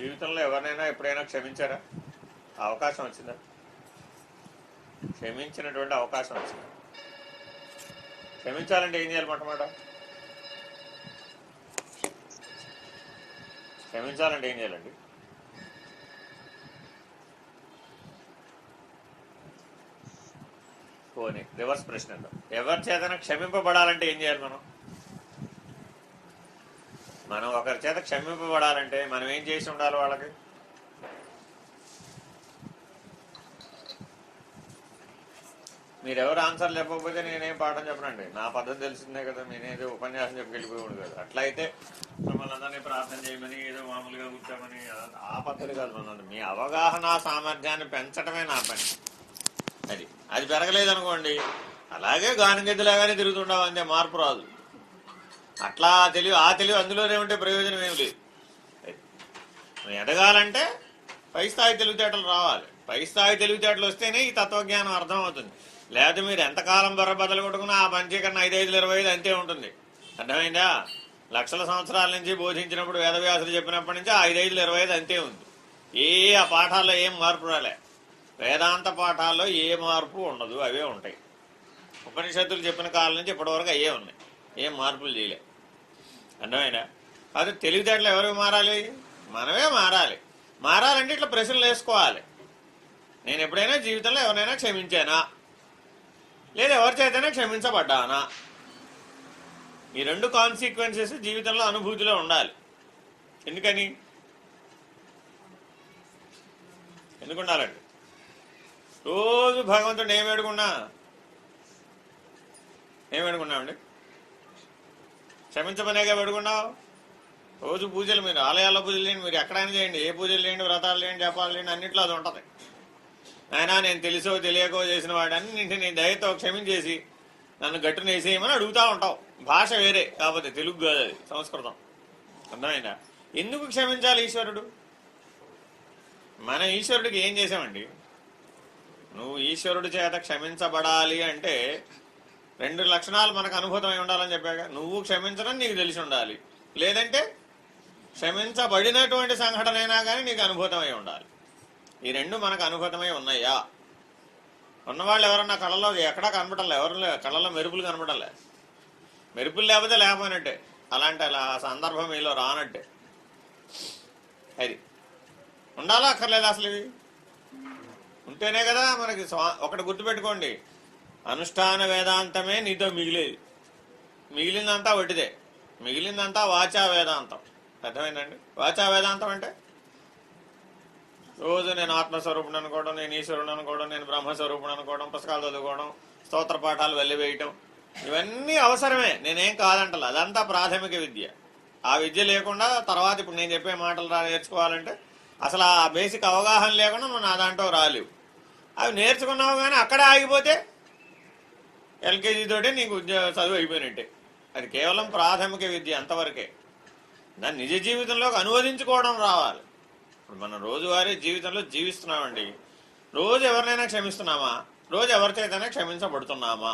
జీవితంలో ఎవరినైనా ఎప్పుడైనా క్షమించారా? అవకాశం వచ్చిందా? క్షమించినటువంటి అవకాశం వచ్చిందా? క్షమించాలంటే ఏం చేయాలి? మొట్టమొదట క్షమించాలంటే ఏం చేయాలండి? పోనీ రివర్స్ ప్రశ్న. ఎవరి చేతన క్షమింపబడాలంటే ఏం చేయాలి? మనం ఒకరి చేత క్షమింపబడాలంటే మనం ఏం చేసి ఉండాలి? వాళ్ళకి మీరెవరు ఆన్సర్ చెప్పకపోతే నేనేం పాఠం చెప్పనండి. నా పద్ధతి తెలిసిందే కదా. నేనేదో ఉపన్యాసం చెప్పి వెళ్ళిపోయాడు కదా. అట్లా అయితే మిమ్మల్ని అందరినీ ప్రార్థన చేయమని ఏదో మామూలుగా కూర్చోమని ఆ పద్ధతి కాదు. మనందరూ మీ అవగాహన సామర్థ్యాన్ని పెంచడమే నా పని. అది పెరగలేదనుకోండి, అలాగే గానిగెద్దులాగానే తిరుగుతుండవు, అంతే. మార్పు రాదు. అట్లా ఆ తెలివి అందులోనే ఉంటే ప్రయోజనం ఏమి లేదు. ఎదగాలంటే పై స్థాయి తెలివితేటలు రావాలి. పై స్థాయి తెలివితేటలు వస్తేనే ఈ తత్వజ్ఞానం అర్థం అవుతుంది. లేకపోతే మీరు ఎంతకాలం బద్దలు కొట్టుకున్నా ఆ పంచీకరణ 5, 5, 25 అంతే ఉంటుంది. అర్థమైందా? లక్షల సంవత్సరాల నుంచి బోధించినప్పుడు వేదవ్యాసులు చెప్పినప్పటి నుంచి 5, 5, 25 అంతే ఉంది. ఆ పాఠాల్లో ఏం మార్పు రాలే. వేదాంత పాఠాల్లో ఏ మార్పు ఉండదు, అవే ఉంటాయి. ఉపనిషత్తులు చెప్పిన కాలం నుంచి ఇప్పటివరకు అయ్యే ఉన్నాయి, ఏం మార్పులు చేయలే. అర్థమైనా? అది తెలివితేటలు ఎవరికి మారాలి? మనమే మారాలి. మారాలంటే ఇట్లా ప్రశ్నలు వేసుకోవాలి. నేను ఎప్పుడైనా జీవితంలో ఎవరైనా క్షమించానా, లేదా ఎవరి చేతైనా క్షమించబడ్డానా? ఈ 2 కాన్సిక్వెన్సెస్ జీవితంలో అనుభూతిలో ఉండాలి. ఎందుకు ఉండాలండి? రోజు భగవంతుడు ఏం వేడుకున్నామండి? క్షమించమనేగా వేడుకున్నావు. రోజు పూజలు, మీరు ఆలయాల్లో పూజలు చేయండి, మీరు ఎక్కడైనా చేయండి, ఏ పూజలు చేయండి, వ్రతాలు చేయండి, జపాలు చేయండి, అన్నింటిలో అది ఉంటుంది. అయినా నేను తెలుసో తెలియకో చేసిన వాడన్నింటి నీ దయతో క్షమించేసి నన్ను గట్టున వేసేయమని అడుగుతూ ఉంటావు. భాష వేరే, కాకపోతే తెలుగు కాదు, అది సంస్కృతం. అర్థమైందా? ఎందుకు క్షమించాలి ఈశ్వరుడు? మన ఈశ్వరుడికి ఏం చేసామండి? నువ్వు ఈశ్వరుడి చేత క్షమించబడాలి అంటే 2 లక్షణాలు మనకు అనుభూతమై ఉండాలని చెప్పాక. నువ్వు క్షమించడం నీకు తెలిసి ఉండాలి, లేదంటే క్షమించబడినటువంటి సంఘటన అయినా కానీ నీకు అనుభూతమై ఉండాలి. ఈ 2 మనకు అనుభూతమై ఉన్నాయా? ఉన్నవాళ్ళు ఎవరన్నా కళ్ళలో ఎక్కడా కనపడాలి, ఎవరు కళ్ళలో మెరుపులు కనపడాలి. మెరుపులు లేకపోతే లేకపోయినట్టే. అలాంటి సందర్భం మీలో రానట్టే. అది ఉండాలా అక్కర్లేదా? అసలు ఇవి ఉంటేనే కదా మనకి. ఒకటి గుర్తుపెట్టుకోండి, అనుష్ఠాన వేదాంతమే నీతో మిగిలేది. మిగిలిందంతా వడ్డిదే. మిగిలిందంతా వాచా వేదాంతం. అర్థమైందండి? వాచా వేదాంతం అంటే రోజు నేను ఆత్మస్వరూపుడు అనుకోవడం, నేను ఈశ్వరుడు అనుకోవడం, నేను బ్రహ్మస్వరూపుడు అనుకోవడం, పుస్తకాలు చదువుకోవడం, స్తోత్ర పాఠాలు వెళ్ళివేయటం, ఇవన్నీ అవసరమే. నేనేం కాదంటలే. అదంతా ప్రాథమిక విద్య. ఆ విద్య లేకుండా తర్వాత ఇప్పుడు నేను చెప్పే మాటలు నేర్చుకోవాలంటే అసలు ఆ బేసిక్ అవగాహన లేకుండా నువ్వు నా దాంట్లో రాలేవు. అవి నేర్చుకున్నావు కానీ అక్కడే ఆగిపోతే ఎల్కేజీ తోటే నీకు చదువు అయిపోయినట్టే. అది కేవలం ప్రాథమిక విద్య, అంతవరకే. దాన్ని నిజ జీవితంలోకి అనువదించుకోవడం రావాలి. ఇప్పుడు మనం రోజువారీ జీవితంలో జీవిస్తున్నామండి. రోజు ఎవరినైనా క్షమిస్తున్నామా? రోజు ఎవరి చేతైనా క్షమించబడుతున్నామా?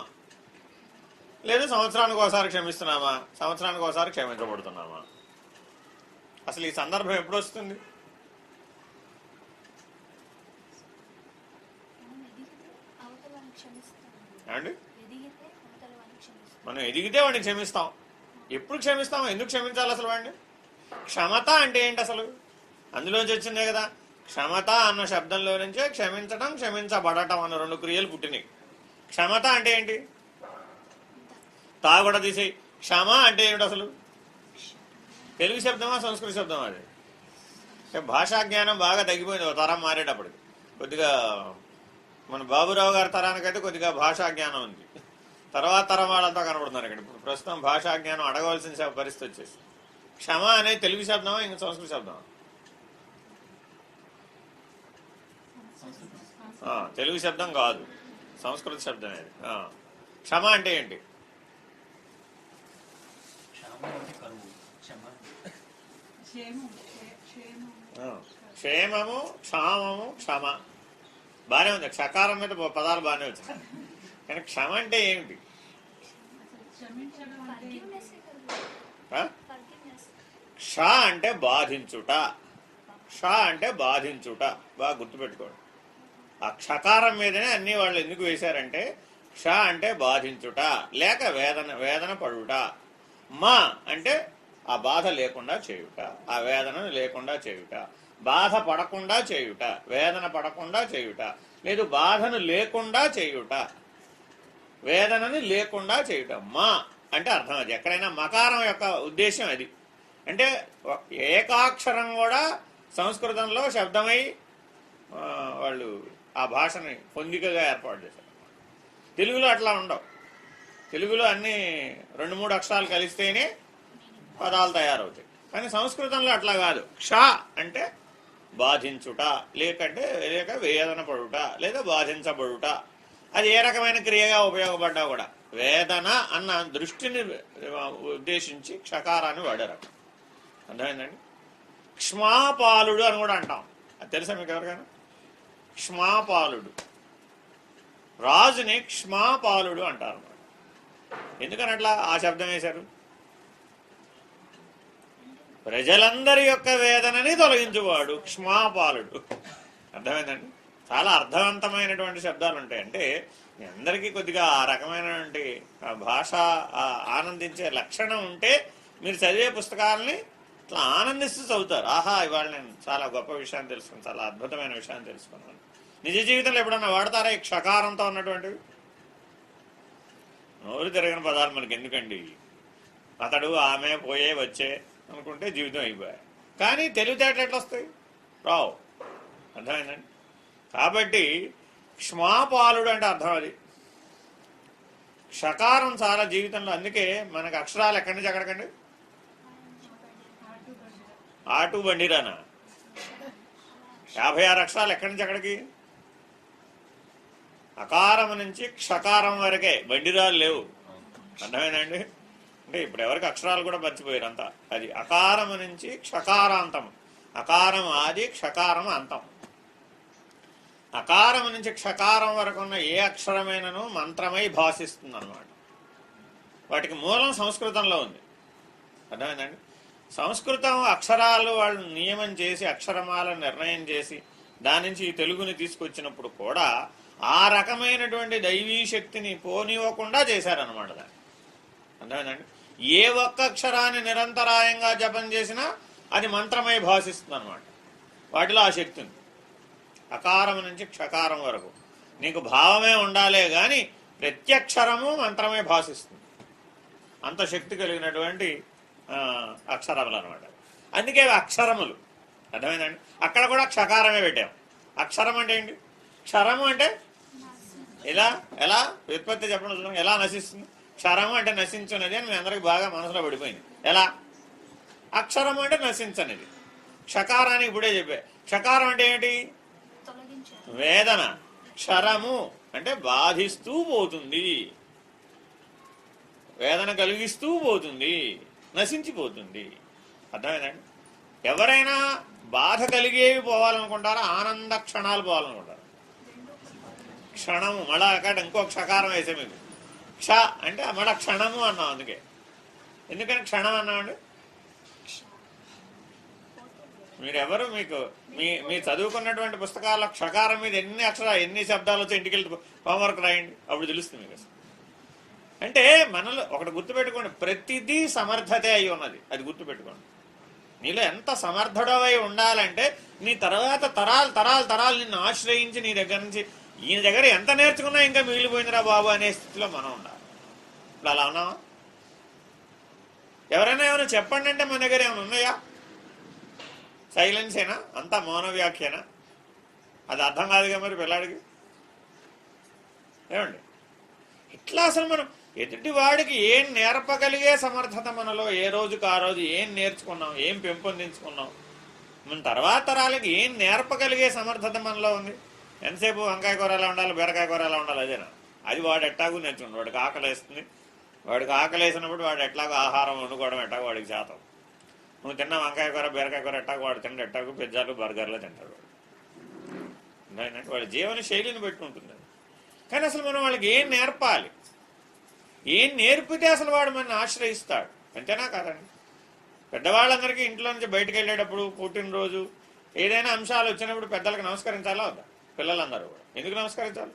లేదా సంవత్సరానికి ఒకసారి క్షమిస్తున్నామా? సంవత్సరానికి ఒకసారి క్షమించబడుతున్నామా? అసలు ఈ సందర్భం ఎప్పుడు వస్తుంది? అండి, మనం ఎదిగితే వాడిని క్షమిస్తాం. ఎప్పుడు క్షమిస్తాం? ఎందుకు క్షమించాలి అసలు వాడిని? క్షమత అంటే ఏంటి అసలు? అందులోంచి వచ్చిందే కదా. క్షమత అన్న శబ్దంలో నుంచే క్షమించడం, క్షమించబడటం అన్న 2 క్రియలు పుట్టినాయి. క్షమత అంటే ఏంటి? తా కూడా తీసేయి. క్షమ అంటే ఏమిటి అసలు? తెలుగు శబ్దమా సంస్కృత శబ్దమా? అది భాషా జ్ఞానం బాగా తగ్గిపోయింది ఒక తరం మారేటప్పటికి. కొద్దిగా మన బాబురావు గారి తరానికైతే కొద్దిగా భాషా జ్ఞానం ఉంది. తర్వాత తరం వాళ్ళంతా కనబడుతున్నారు ఇక్కడ. ఇప్పుడు ప్రస్తుతం భాషా జ్ఞానం అడగవలసిన పరిస్థితి వచ్చేసి. క్షమ అనేది తెలుగు శబ్దమా ఇంకా సంస్కృత శబ్దమా? తెలుగు శబ్దం కాదు, సంస్కృత శబ్దం అది. క్షమ అంటే ఏంటి? క్షేమము, క్షామము, క్షమ బానే ఉంది. క్షకారం మీద పదాలు బాగానే వచ్చాయి. కానీ క్షమ అంటే ఏమిటి? క్ష అంటే బాధించుట. క్ష అంటే బాధించుట. బాగా గుర్తుపెట్టుకోండి. ఆ క్షకారం మీదనే అన్ని వాళ్ళు ఎందుకు వేశారంటే క్ష అంటే బాధించుట లేక వేదన పడుట. మా అంటే ఆ బాధ లేకుండా చేయుట, ఆ వేదనను లేకుండా చేయుట, బాధ పడకుండా చేయుట, వేదన పడకుండా చేయుట, లేదు బాధను లేకుండా చేయుట, వేదనని లేకుండా చేయుట. మా అంటే అర్థం అది. ఎక్కడైనా మకారం యొక్క ఉద్దేశం అది. అంటే ఏకాక్షరం కూడా సంస్కృతంలో శబ్దమై వాళ్ళు ఆ భాషని పొందికగా ఏర్పాటు చేశారు. తెలుగులో అట్లా ఉండవు. తెలుగులో అన్ని 2-3 అక్షరాలు కలిస్తేనే పదాలు తయారవుతాయి. కానీ సంస్కృతంలో అట్లా కాదు. క్ష అంటే బాధించుట, లేక వేదన పడుట, లేదా బాధించబడుట. అది ఏ రకమైన క్రియగా ఉపయోగపడ్డా కూడా వేదన అన్న దృష్టిని ఉద్దేశించి క్షకారాన్ని వాడారు. అర్థమైందండి? క్ష్మాపాలుడు అని కూడా అంటాం. అది తెలుసా మీకు ఎవరికైనా? క్ష్మాపాలుడు, రాజుని క్ష్మాపాలుడు అంటారు అన్నమాట. ఎందుకని అట్లా ఆ శబ్దం వేశారు? ప్రజలందరి యొక్క వేదనని తొలగించువాడు క్ష్మాపాలుడు. అర్థమైందండి? చాలా అర్థవంతమైనటువంటి శబ్దాలు ఉంటాయి. అంటే మీ అందరికీ కొద్దిగా ఆ రకమైనటువంటి భాష ఆనందించే లక్షణం ఉంటే మీరు చదివే పుస్తకాలని ఇట్లా ఆనందిస్తూ చదువుతారు. ఆహా, ఇవాళ నేను చాలా గొప్ప విషయాన్ని తెలుసుకున్నాను, చాలా అద్భుతమైన విషయాన్ని తెలుసుకున్నాను. నిజ జీవితంలో ఎప్పుడన్నా వాడతారా ఈ క్షకారంతో ఉన్నటువంటివి? నోరు తిరగని పదాలు మనకి ఎందుకండి? అతడు, ఆమె, పోయే, వచ్చే అనుకుంటే జీవితం అయిపోయాయి. కానీ తెలివితేటలు ఎట్లా వస్తాయి? రావు. అర్థమైందండి? కాబట్టి క్ష్మాపాలుడు అంటే అర్థం అది. క్షకారం చాలా జీవితంలో. అందుకే మనకు అక్షరాలు ఎక్కడి నుంచి ఎక్కడికండి? ఆటు బండిరానా 56 అక్షరాలు ఎక్కడి నుంచి ఎక్కడికి? అకారం నుంచి క్షకారం వరకే, బండిరాలు లేవు. అర్థమైందండి? అంటే ఇప్పుడు ఎవరికి అక్షరాలు కూడా మర్చిపోయారు అంతా. అది అకారం నుంచి క్షకారాంతం. అకారం ఆది, క్షకారం అంతం. అకారం నుంచి క్షకారం వరకు ఉన్న ఏ అక్షరమైనను మంత్రమై భాషిస్తుంది అన్నమాట. వాటికి మూలం సంస్కృతంలో ఉంది. అర్థమైందండి? సంస్కృతం అక్షరాలు వాళ్ళు నియమం చేసి అక్షరమాల నిర్ణయం చేసి దాని నుంచి ఈ తెలుగుని తీసుకొచ్చినప్పుడు కూడా ఆ రకమైనటువంటి దైవీ శక్తిని పోనివ్వకుండా చేశారనమాట దాన్ని. అర్థమైందండి? ఏ ఒక్క అక్షరాన్ని నిరంతరాయంగా జపం చేసినా అది మంత్రమై భాషిస్తుంది అనమాట. వాటిలో ఆ శక్తి ఉంది. అకారం నుంచి క్షకారం వరకు నీకు భావమే ఉండాలే కానీ ప్రత్యక్షరము మంత్రమే భాషిస్తుంది. అంత శక్తి కలిగినటువంటి అక్షరములు అనమాట. అందుకే అక్షరములు. అర్థమైందండి? అక్కడ కూడా క్షకారమే పెట్టాం. అక్షరం అంటే ఏంటి? క్షరము అంటే ఎలా వ్యుత్పత్తి చెప్పడం, ఎలా నశిస్తుంది? క్షరము అంటే నశించున్నది అని మీ అందరికి బాగా మనసులో పడిపోయింది. ఎలా? అక్షరము అంటే నశించనిది. క్షకారానికి ఇప్పుడే చెప్పే. క్షకారం అంటే ఏంటి? వేదన. క్షరము అంటే బాధిస్తూ పోతుంది, వేదన కలిగిస్తూ పోతుంది, నశించిపోతుంది. అర్థమైందండి? ఎవరైనా బాధ కలిగేవి పోవాలనుకుంటారా, ఆనంద క్షణాలు పోవాలనుకుంటారు? క్షణము. మళ్ళా అక్కడ ఇంకో క్షకారం వేసే మీకు. క్ష అంటే మళ్ళా క్షణము అన్నాం. అందుకే ఎందుకని క్షణం అన్నామండి? మీరెవరు మీకు మీ చదువుకున్నటువంటి పుస్తకాల్లో క్షకారం మీద ఎన్ని శబ్దాలు వచ్చి ఇంటికి వెళ్తే హోంవర్క్ రాయండి, అప్పుడు తెలుస్తుంది మీకు. అంటే మనలో ఒకటి గుర్తుపెట్టుకోండి, ప్రతిదీ సమర్థతే అయి ఉన్నది. అది గుర్తుపెట్టుకోండి. నీలో ఎంత సమర్థుడవై ఉండాలంటే నీ తర్వాత తరాలు నిన్ను ఆశ్రయించి నీ దగ్గర నుంచి ఈయన దగ్గర ఎంత నేర్చుకున్నా ఇంకా మిగిలిపోయిందిరా బాబు అనే స్థితిలో మనం ఉండాలి. ఇప్పుడు అలా ఉన్నావా? ఎవరైనా ఏమైనా చెప్పండి అంటే మన దగ్గర ఏమైనా ఉన్నాయా? సైలెన్సేనా? అంతా మౌన వ్యాఖ్యానా? అది అర్థం కాదుగా మరి పిల్లాడికి. ఏమండి? ఇట్లా అసలు మనం ఎదుటి వాడికి ఏం నేర్పగలిగే సమర్థత మనలో ఏ రోజుకు ఆ రోజు ఏం నేర్చుకున్నాం, ఏం పెంపొందించుకున్నాం, మన తర్వాత తరాలకి ఏం నేర్పగలిగే సమర్థత మనలో ఉంది. ఎంతసేపు వంకాయ కూర ఎలా ఉండాలి, బీరకాయ కూర ఎలా ఉండాలి అదేనా? అది వాడు ఎట్టాగు నేర్చుకున్నాడు. వాడికి ఆకలి వేస్తుంది. వాడికి ఆకలి వేసినప్పుడు వాడు ఎట్లాగో ఆహారం వండుకోవడం ఎట్టాగో వాడికి శాతం. నువ్వు తిన్న వంకాయ కూర బీరకాయ కూర ఎట్టాగో వాడు తింటే ఎట్టాగు పిజ్జాలు బర్గర్లు తింటాడు వాడు. వాడి జీవన శైలిని బట్టి ఉంటుంది. కానీ అసలు మనం వాళ్ళకి ఏం నేర్పాలి, ఏం నేర్పితే అసలు వాడు మనల్ని ఆశ్రయిస్తాడు. అంతేనా కాదండి? పెద్దవాళ్ళందరికీ ఇంట్లో నుంచి బయటకు వెళ్ళేటప్పుడు పుట్టినరోజు ఏదైనా అంశాలు వచ్చినప్పుడు పెద్దలకు నమస్కరించాలా వద్దా? పిల్లలందరూ కూడా ఎందుకు నమస్కరించాలి?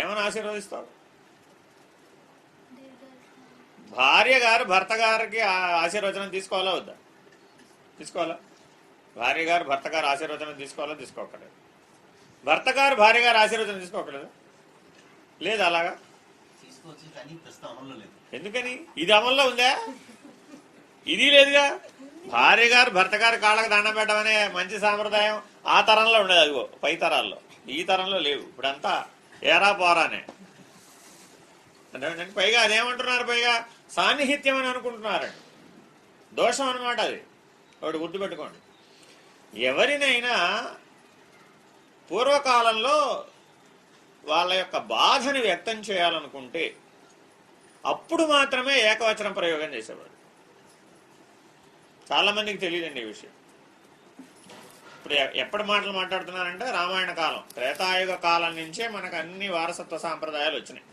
ఏమని ఆశీర్వదిస్తావు? భార్య గారు భర్త గారికి ఆశీర్వచనం తీసుకోవాలా వద్దా? తీసుకోవాలా? భార్య గారు భర్త గారు ఆశీర్వచనం తీసుకోవాలా? తీసుకోకలేదు. భర్త గారు భార్య గారు ఆశీర్వచనం తీసుకోకలేదు? లేదు. అలాగా ఎందుకని? ఇది అమల్లో ఉందా? ఇది లేదుగా. భార్య గారు భర్త గారు కాళ్ళకు దండం పెట్టమనే మంచి సాంప్రదాయం ఆ తరంలో ఉండేది, అదిగో పై తరాల్లో. ఈ తరంలో లేవు. ఇప్పుడంతా ఏరా పోరానే. అంటే పైగా అదేమంటున్నారు, పైగా సాన్నిహిత్యం అని అనుకుంటున్నారండి. దోషం అనమాట అది. ఒకటి గుర్తుపెట్టుకోండి. ఎవరినైనా పూర్వకాలంలో వాళ్ళ యొక్క బాధని వ్యక్తం చేయాలనుకుంటే అప్పుడు మాత్రమే ఏకవచన ప్రయోగం చేసేవాడు. చాలా మందికి తెలియదండి ఈ విషయం. ఇప్పుడు ఎప్పటి మాటలు మాట్లాడుతున్నారంటే రామాయణ కాలం, త్రేతాయుగ కాలం నుంచే మనకు అన్ని వారసత్వ సాంప్రదాయాలు వచ్చినాయి.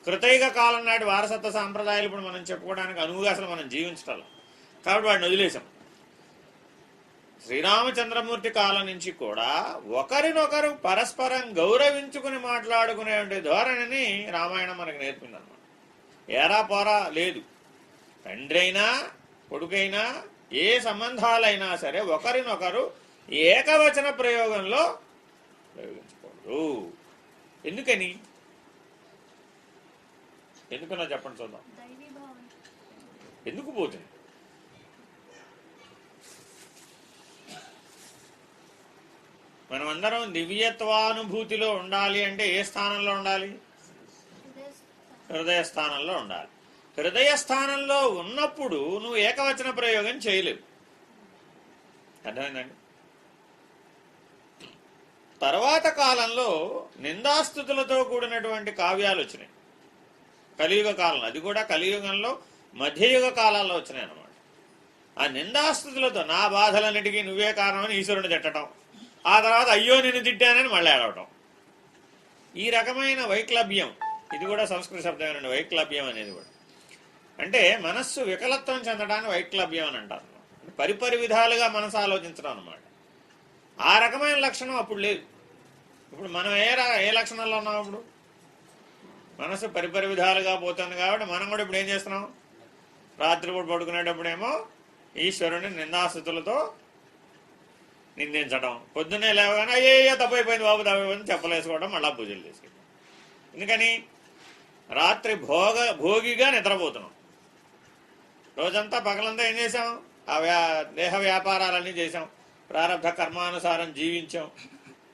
కృతయుగ కాలం నాటి వారసత్వ సాంప్రదాయాలు ఇప్పుడు మనం చెప్పుకోవడానికి అనువుగా అసలు మనం జీవించటం. కాబట్టి వాడిని వదిలేసాం. శ్రీరామచంద్రమూర్తి కాలం నుంచి కూడా ఒకరినొకరు పరస్పరం గౌరవించుకుని మాట్లాడుకునే ధోరణిని రామాయణం మనకు నేర్పిందన్నమాట. ఏరా పోరా లేదు. తండ్రి అయినా కొడుకైనా ఏ సంబంధాలైనా సరే ఒకరినొకరు ఏకవచన ప్రయోగంలో ప్రయోగించకూడదు. ఎందుకని? ఎందుకన్నా చెప్పండి చూద్దాం. ఎందుకు పోతుంది? మనమందరం దివ్యత్వానుభూతిలో ఉండాలి అంటే ఏ స్థానంలో ఉండాలి? హృదయ స్థానంలో ఉండాలి. హృదయ స్థానంలో ఉన్నప్పుడు నువ్వు ఏకవచన ప్రయోగం చేయలేవు. అర్థమైందండి? తర్వాత కాలంలో నిందాస్తుతులతో కూడినటువంటి కావ్యాలు వచ్చినాయి కలియుగ కాలంలో. అది కూడా కలియుగంలో మధ్యయుగ కాలాల్లో వచ్చినాయి అన్నమాట. ఆ నిందాస్తుతులతో నా బాధలన్నిటికీ నువ్వే కారణమని ఈశ్వరుని తిట్టడం, ఆ తర్వాత అయ్యో నిన్ను తిట్టానని మళ్ళీ ఏడవటం. ఈ రకమైన వైక్లభ్యం, ఇది కూడా సంస్కృత శబ్దమేనండి వైక్లభ్యం అనేది కూడా. అంటే మనస్సు వికలత్వం చెందడాన్ని వైక్లభ్యం అని అంటారు. పరిపరి విధాలుగా మనసు ఆలోచించడం అన్నమాట. ఆ రకమైన లక్షణం అప్పుడు లేదు. ఇప్పుడు మనం ఏ లక్షణాల్లో ఉన్నాం? ఇప్పుడు మనసు పరిపరి విధాలుగా పోతుంది కాబట్టి మనం కూడా ఇప్పుడు ఏం చేస్తున్నాం? రాత్రిపూట పడుకునేటప్పుడేమో ఈశ్వరుని నిందాస్తుతులతో నిందించడం, పొద్దున్నే లేవగానే అయ్యో తప్పైపోయింది బాబు తప్పైపోయింది చెప్పలేసుకోవడం, మళ్ళా పూజలు చేసుకోవడం. ఎందుకని? రాత్రి భోగిగా నిద్రపోతున్నాం. రోజంతా పగలంతా ఏం చేసాం? ఆ దేహ వ్యాపారాలన్నీ చేసాం, ప్రారంభ కర్మానుసారం జీవించాం.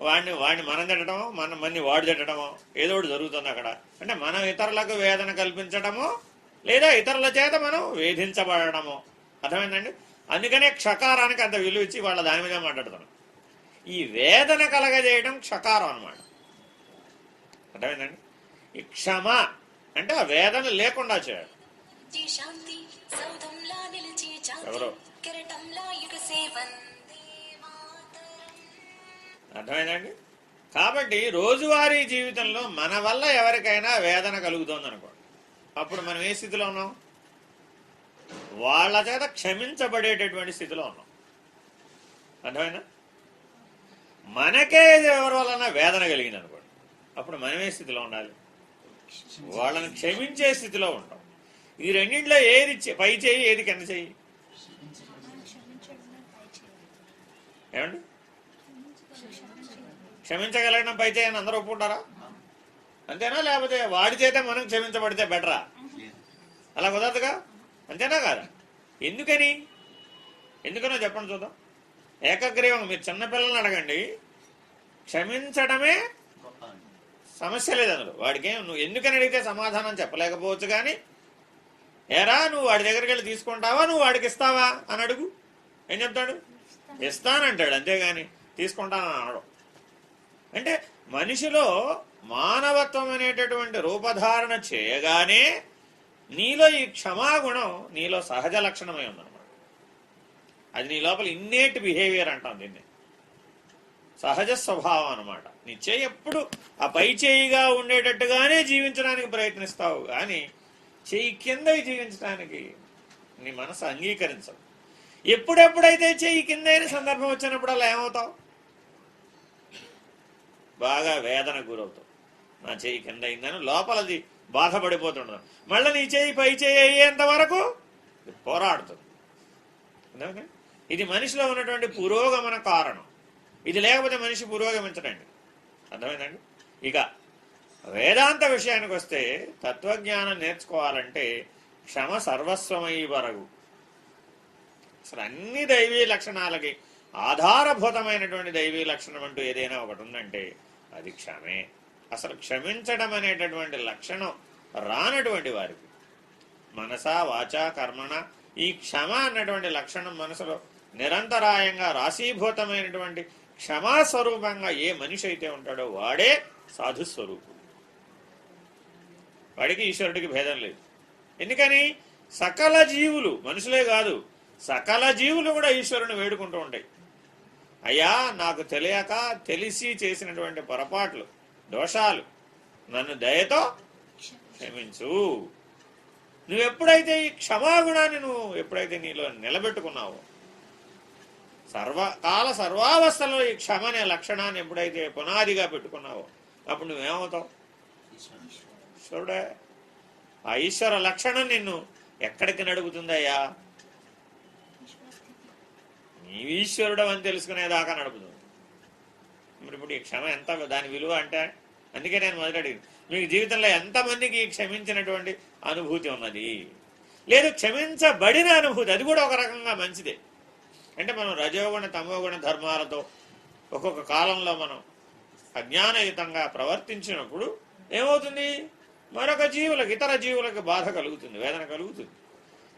వాడిని మనం తిట్టడమో మన్ని వాడు తిట్టడమో ఏదో ఒకటి జరుగుతుంది అక్కడ. అంటే మనం ఇతరులకు వేదన కల్పించడమో లేదా ఇతరుల చేత మనం వేధించబడమో. అర్థమైందండి? అందుకనే క్షకారానికి అంత విలువ ఇచ్చి వాళ్ళ దాని మీద మాట్లాడుతున్నాం. ఈ వేదన కలగజేయడం క్షకారం అన్నమాట. అర్థమైందండి? ఈ క్షమ అంటే ఆ వేదన లేకుండా చేయడం. ఎవరో అర్థమైందండి? కాబట్టి రోజువారీ జీవితంలో మన వల్ల ఎవరికైనా వేదన కలుగుతుంది అనుకోండి, అప్పుడు మనం ఏ స్థితిలో ఉన్నాం? వాళ్ళ చేత క్షమించబడేటటువంటి స్థితిలో ఉన్నాం. అర్థమైనా? మనకే ఎవరి వలన వేదన కలిగింది అనుకోండి, అప్పుడు మనం ఏ స్థితిలో ఉండాలి? వాళ్ళని క్షమించే స్థితిలో ఉంటాం. ఈ రెండింటిలో ఏది పై చేయి, ఏది కింద చేయి? ఏమండి? క్షమించగలగడం పై చేయని అందరూ ఒప్పుకుంటారా? అంతేనా? లేకపోతే వాడి చేత మనం క్షమించబడితే బెటరా? అలా కుదరదుగా. అంతేనా కాదా? ఎందుకనో చెప్పండి చూద్దాం. ఏకగ్రీవం. మీరు చిన్నపిల్లల్ని అడగండి, క్షమించడమే సమస్య లేదు అందులో. వాడికి నువ్వు ఎందుకని అడిగితే సమాధానం చెప్పలేకపోవచ్చు, కానీ ఏరా నువ్వు వాడి దగ్గరికి వెళ్ళి తీసుకుంటావా, నువ్వు వాడికి ఇస్తావా అని అడుగు. ఏం చెప్తాడు? ఇస్తానంటాడు, అంతేగాని తీసుకుంటానని అనడం. అంటే మనిషిలో మానవత్వం అనేటటువంటి రూపధారణ చేయగానే నీలో ఈ క్షమాగుణం నీలో సహజ లక్షణమై ఉందన్నమాట. అది నీ లోపల ఇన్నేట్ బిహేవియర్ అంటాం దీన్ని, సహజ స్వభావం అనమాట. నీ చేయి ఎప్పుడు ఆ పై చేయిగా ఉండేటట్టుగానే జీవించడానికి ప్రయత్నిస్తావు, కానీ చేయి కింద జీవించడానికి నీ మనసు అంగీకరించదు. ఎప్పుడెప్పుడైతే చెయ్యి కిందైన సందర్భం వచ్చినప్పుడు అలా ఏమవుతావు? బాగా వేదన గురవుతావు. నా చెయ్యి కింద అయిందని లోపలది బాధపడిపోతుండదు. మళ్ళీ నీ చెయ్యి పై చెయ్యి అయ్యేంత వరకు పోరాడుతుంది. ఇది మనిషిలో ఉన్నటువంటి పురోగమన కారణం. ఇది లేకపోతే మనిషి పురోగమించడండి. అర్థమైందండి? ఇక వేదాంత విషయానికి వస్తే తత్వజ్ఞానం నేర్చుకోవాలంటే క్షమ సర్వస్వమై వరగు. అసలు అన్ని దైవీ లక్షణాలకి ఆధారభూతమైనటువంటి దైవీ లక్షణం అంటూ ఏదైనా ఒకటి ఉందంటే అది క్షమే. అసలు క్షమించడం అనేటటువంటి లక్షణం రానటువంటి వారికి మనస వాచ కర్మణ ఈ క్షమ అన్నటువంటి లక్షణం మనసులో నిరంతరాయంగా రాశీభూతమైనటువంటి క్షమాస్వరూపంగా ఏ మనిషి అయితే ఉంటాడో వాడే సాధుస్వరూపుడు. వాడికి ఈశ్వరుడికి భేదం లేదు. ఎందుకని సకల జీవులు, మనుషులే కాదు సకల జీవులు కూడా ఈశ్వరుని వేడుకుంటూ ఉంటాయి. అయ్యా నాకు తెలియక తెలిసి చేసినటువంటి పొరపాట్లు దోషాలు నన్ను దయతో క్షమించు. నువ్వెప్పుడైతే ఈ క్షమాగుణాన్ని నువ్వు ఎప్పుడైతే నీలో నిలబెట్టుకున్నావో, సర్వకాల సర్వావస్థలో ఈ క్షమ అనే లక్షణాన్ని ఎప్పుడైతే పునాదిగా పెట్టుకున్నావో అప్పుడు నువ్వేమవుతావు? ఈశ్వరుడే. ఆ ఈశ్వర లక్షణం నిన్ను ఎక్కడికి నడుపుతుందయ్యా? నీవు ఈశ్వరుడు అని తెలుసుకునేదాకా నడుపుతుంది. మరి ఇప్పుడు ఈ క్షమ ఎంత దాని విలువ అంటే, అందుకే నేను మొదటి మీకు జీవితంలో ఎంతమందికి క్షమించినటువంటి అనుభూతి ఉన్నది? లేదు క్షమించబడిన అనుభూతి, అది కూడా ఒక రకంగా మంచిదే. అంటే మనం రజోగుణ తమోగుణ ధర్మాలతో ఒక్కొక్క కాలంలో మనం అజ్ఞానయుతంగా ప్రవర్తించినప్పుడు ఏమవుతుంది? మరొక జీవులకు, ఇతర జీవులకు బాధ కలుగుతుంది, వేదన కలుగుతుంది.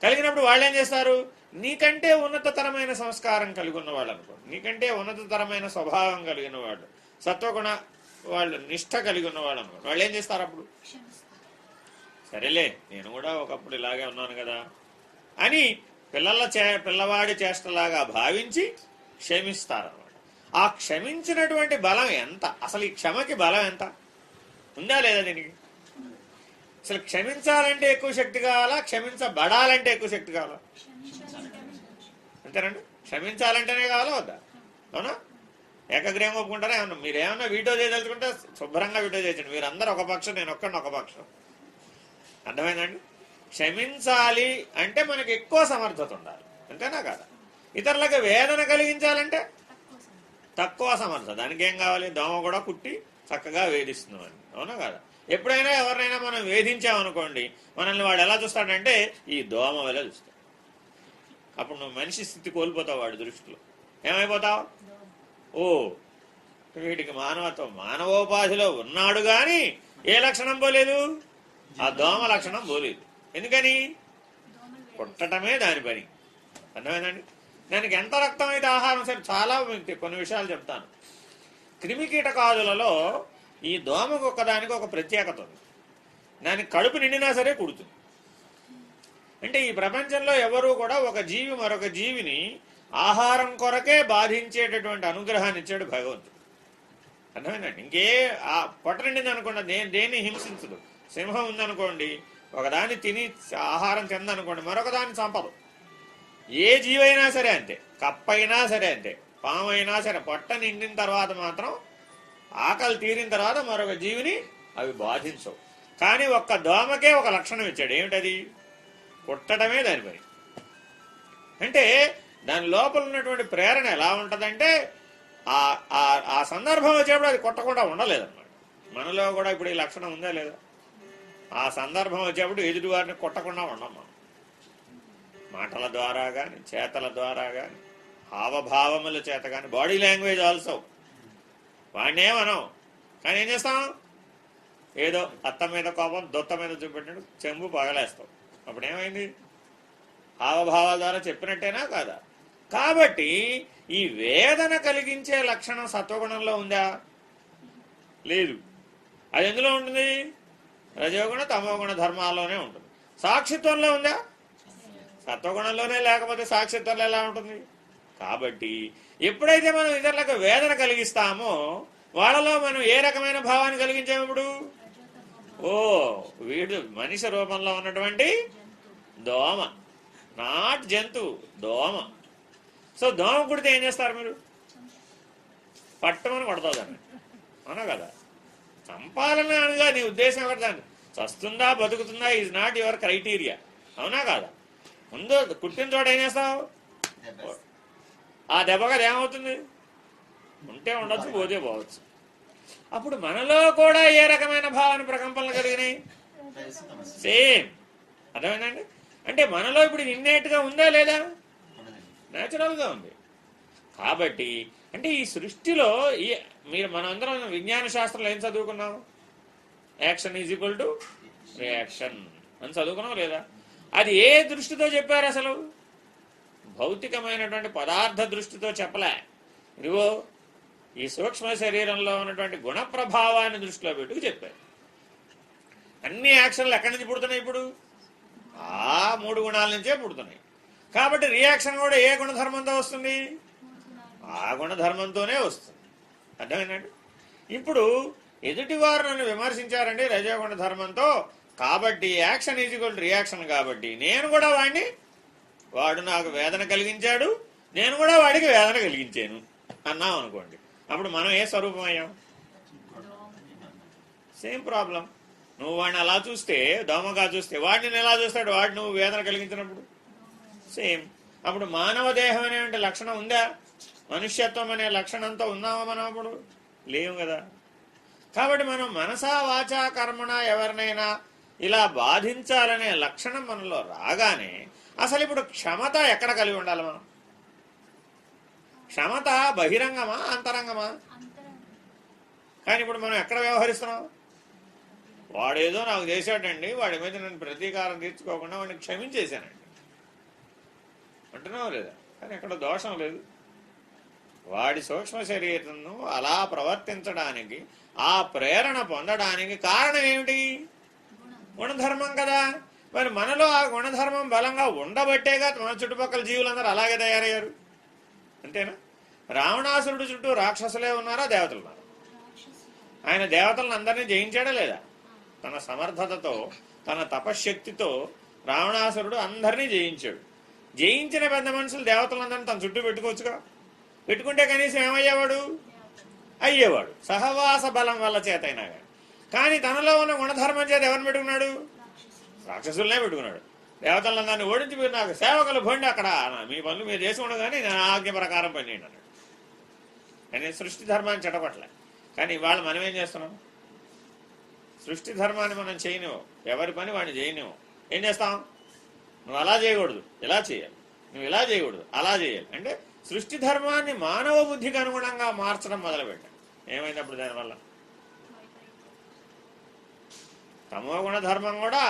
కలిగినప్పుడు వాళ్ళు ఏం చేస్తారు? నీకంటే ఉన్నతతరమైన సంస్కారం కలిగి ఉన్నవాళ్ళు అనుకో, నీకంటే ఉన్నతతరమైన స్వభావం కలిగిన వాళ్ళు, సత్వగుణ వాళ్ళు నిష్ఠ కలిగి ఉన్నవాళ్ళు అనుకో, వాళ్ళు ఏం చేస్తారు? అప్పుడు సరేలే నేను కూడా ఒకప్పుడు ఇలాగే ఉన్నాను కదా అని పిల్లవాడి చేష్టలాగా భావించి క్షమిస్తారన్నమాట. ఆ క్షమించినటువంటి బలం ఎంత? అసలు ఈ క్షమకి బలం ఎంత ఉందా లేదా? దీనికి అసలు క్షమించాలంటే ఎక్కువ శక్తి కావాలా, క్షమించబడాలంటే ఎక్కువ శక్తి కావాలా? అంతేనండి. క్షమించాలంటేనే కావాలా వద్దా? అవునా? ఏకగ్రీవం ఒప్పుకుంటారా? ఏమన్నా మీరేమన్నా వీడియో చేయదలుచుకుంటే శుభ్రంగా వీడియో చేయండి. మీరందరూ ఒక పక్షం, నేను ఒక్కడిని ఒక పక్షం. అర్థమైందండి? క్షమించాలి అంటే మనకి ఎక్కువ సమర్థత ఉండాలి, అంతేనా కాదా? ఇతరులకు వేదన కలిగించాలంటే తక్కువ సమర్థత. దానికి ఏం కావాలి? దోమ కూడా కుట్టి చక్కగా వేధిస్తున్నామని, అవునా కాదా? ఎప్పుడైనా ఎవరినైనా మనం వేధించామనుకోండి, మనల్ని వాడు ఎలా చూస్తాడంటే ఈ దోమ వల్ల చూస్తాడు. అప్పుడు నువ్వు మనిషి స్థితి కోల్పోతావు వాడి దృష్టిలో. ఏమైపోతావు? ఓ వీడికి మానవత్వం, మానవోపాధిలో ఉన్నాడు కానీ ఏ లక్షణం పోలేదు? ఆ దోమ లక్షణం పోలేదు. ఎందుకని? కొట్టటమే దాని పని. అర్థమైందండి? దానికి ఎంత రక్తం అయితే ఆహారం సరే. చాలా కొన్ని విషయాలు చెప్తాను. క్రిమి కీటకాదులలో ఈ దోమకు ఒక్కదానికి ఒక ప్రత్యేకత ఉంది. దానికి కడుపు నిండినా సరే కుడుతుంది. అంటే ఈ ప్రపంచంలో ఎవరూ కూడా ఒక జీవి మరొక జీవిని ఆహారం కొరకే బాధించేటటువంటి అనుగ్రహాన్ని ఇచ్చాడు భగవంతుడు. అర్థమైందండి? ఇంకే ఆ పొట్ట నిండింది అనుకోండి, దేన్ని హింసించదు. సింహం ఉందనుకోండి, ఒకదాన్ని తిని ఆహారం తిందనుకోండి, మరొకదాన్ని చంపదు. ఏ జీవైనా సరే అంతే, కప్పైనా సరే అంతే, పాము అయినా సరే, పొట్ట నిండిన తర్వాత మాత్రం ఆకలి తీరిన తర్వాత మరొక జీవిని అవి బాధించవు. కానీ ఒక్క దోమకే ఒక లక్షణం ఇచ్చాడు. ఏమిటది? కుట్టడమే దాని పని. అంటే దాని లోపల ఉన్నటువంటి ప్రేరణ ఎలా ఉంటుందంటే ఆ సందర్భం వచ్చేప్పుడు అది కొట్టకుండా ఉండలేదన్నమాట. మనలో కూడా ఇప్పుడు ఈ లక్షణం ఉందా లేదా? ఆ సందర్భం వచ్చేప్పుడు ఎదుటి వారిని కొట్టకుండా ఉండం మనం. మాటల ద్వారా కానీ, చేతల ద్వారా కానీ, హావభావముల చేత కానీ, బాడీ లాంగ్వేజ్ ఆల్సో. వాడినే మనం కానీ ఏం చేస్తాం? ఏదో అత్త మీద కోపం దొత్త మీద చూపెట్టినట్టు చెంబు పగలేస్తాం. అప్పుడు ఏమైంది? హావభావాల ద్వారా చెప్పినట్టేనా కాదా? కాబట్టి ఈ వేదన కలిగించే లక్షణం సత్వగుణంలో ఉందా? లేదు. అది ఎందులో ఉంటుంది? రజోగుణ తమోగుణ ధర్మాల్లోనే ఉంటుంది. సాక్షిత్వంలో ఉందా? సత్వగుణంలోనే. లేకపోతే సాక్షిత్వంలో ఎలా ఉంటుంది? కాబట్టి ఎప్పుడైతే మనం ఇతరులకు వేదన కలిగిస్తామో వాళ్ళలో మనం ఏ రకమైన భావాన్ని కలిగించాము? ఇప్పుడు వీడు మనిషి రూపంలో ఉన్నటువంటి దోమ, నాట్ జంతువు, దోమ. సో దోమ కుడితే ఏం చేస్తారు మీరు? పట్టమని కొడతావు దాన్ని, అవునా కదా? చంపాలని అనగా నీ ఉద్దేశం ఎవరు? దాన్ని చస్తుందా బతుకుతుందా ఈజ్ నాట్ యువర్ క్రైటీరియా, అవునా కాదా? ముందు కుట్టిన చోట ఏం చేస్తావు? ఆ దెబ్బగా ఏమవుతుంది? ఉంటే ఉండొచ్చు, పోతే పోవచ్చు. అప్పుడు మనలో కూడా ఏ రకమైన భావన ప్రకంపనలు కలిగినాయి? సేమ్. అర్థమైందండి? అంటే మనలో ఇప్పుడు ఇన్నేట్గా ఉందా లేదా? న్యాచురల్గా ఉంది. కాబట్టి అంటే ఈ సృష్టిలో మీరు మనందరం విజ్ఞాన శాస్త్రంలో ఏం చదువుకున్నాం? Action is equal to reaction అని చదువుకున్నాం లేదా? అది ఏ దృష్టితో చెప్పారు అసలు? భౌతికమైనటువంటి పదార్థ దృష్టితో చెప్పలే. ఇదిగో ఈ సూక్ష్మ శరీరంలో ఉన్నటువంటి గుణ ప్రభావాన్ని దృష్టిలో పెట్టుకు చెప్పారు. అన్ని యాక్షన్లు ఎక్కడి నుంచి పుడుతున్నాయి? ఇప్పుడు ఆ 3 గుణాల నుంచే పుడుతున్నాయి. కాబట్టి రియాక్షన్ కూడా ఏ గుణధర్మంతో వస్తుంది? ఆ గుణధర్మంతోనే వస్తుంది. అర్థమైందండి? ఇప్పుడు ఎదుటివారు నన్ను విమర్శించారండి రజోగుణ ధర్మంతో, కాబట్టి action is equal to reaction. కాబట్టి నేను కూడా వాడు నాకు వేదన కలిగించాడు, నేను కూడా వాడికి వేదన కలిగించాను అన్నాం అనుకోండి. అప్పుడు మనం ఏ స్వరూపం అయ్యాం? Same problem. నువ్వు వాడిని అలా చూస్తే, దోమగా చూస్తే, వాడిని ఎలా చూస్తాడు? వాడు నువ్వు వేదన కలిగించినప్పుడు సేమ్. అప్పుడు మానవ దేహం అనేటువంటి లక్షణం ఉందా? మనుష్యత్వం అనే లక్షణంతో ఉన్నామా మనం? అప్పుడు లేవు కదా. కాబట్టి మనం మనసా వాచా కర్మణ ఎవరినైనా ఇలా బాధించాలనే లక్షణం మనలో రాగానే అసలు ఇప్పుడు క్షమత ఎక్కడ కలిగి ఉండాలి మనం? క్షమత బహిరంగమా అంతరంగమా? కానీ ఇప్పుడు మనం ఎక్కడ వ్యవహరిస్తున్నాం? వాడేదో నాకు చేశాడండి, వాడి మీద నేను ప్రతీకారం తీర్చుకోకుండా వాడిని క్షమించేశానండి అంటున్నావు లేదా? కానీ ఎక్కడ దోషం లేదు. వాడి సూక్ష్మ శరీరంను అలా ప్రవర్తించడానికి, ఆ ప్రేరణ పొందడానికి కారణం ఏమిటి? గుణధర్మం కదా. మరి మనలో ఆ గుణధర్మం బలంగా ఉండబట్టేగా మన చుట్టుపక్కల జీవులందరూ అలాగే తయారయ్యారు. అంతేనా? రావణాసురుడు చుట్టూ రాక్షసులే ఉన్నారా, దేవతలు ఉన్నారా? ఆయన దేవతలను అందరినీ జయించాడా లేదా? తన సమర్థతతో, తన తపశ్శక్తితో రావణాసురుడు అందరినీ జయించాడు. జయించిన పెద్ద మనుషులు దేవతలందరినీ తన చుట్టూ పెట్టుకోవచ్చుగా. పెట్టుకుంటే కనీసం ఏమయ్యేవాడు? అయ్యేవాడు, సహవాస బలం వల్ల చేతైనా కానీ. కానీ తనలో ఉన్న గుణధర్మం చేత ఎవరిని పెట్టుకున్నాడు? రాక్షసులనే పెట్టుకున్నాడు. దేవతలందరినీ ఓడించి మీరు నాకు సేవకులు పోండి, అక్కడ మీ పనులు మీరు చేసి ఉండగానే నేను ఆజ్ఞ ప్రకారం పనిచేయండి అన్నాడు. కానీ సృష్టి ధర్మాన్ని చెడపట్లే. కానీ ఇవాళ మనం ఏం చేస్తున్నాం? సృష్టి ధర్మాన్ని మనం చేయనివ్వం, ఎవరి పని వాడిని చేయనివ్వం. ఏం చేస్తాం? నువ్వు అలా చేయకూడదు, ఇలా చేయాలి, నువ్వు ఇలా చేయకూడదు, అలా చేయాలి. అంటే సృష్టి ధర్మాన్ని మానవ బుద్ధికి అనుగుణంగా మార్చడం మొదలుపెట్టాం. ఏమైనప్పుడు దానివల్ల తమోగుణ ధర్మం కూడా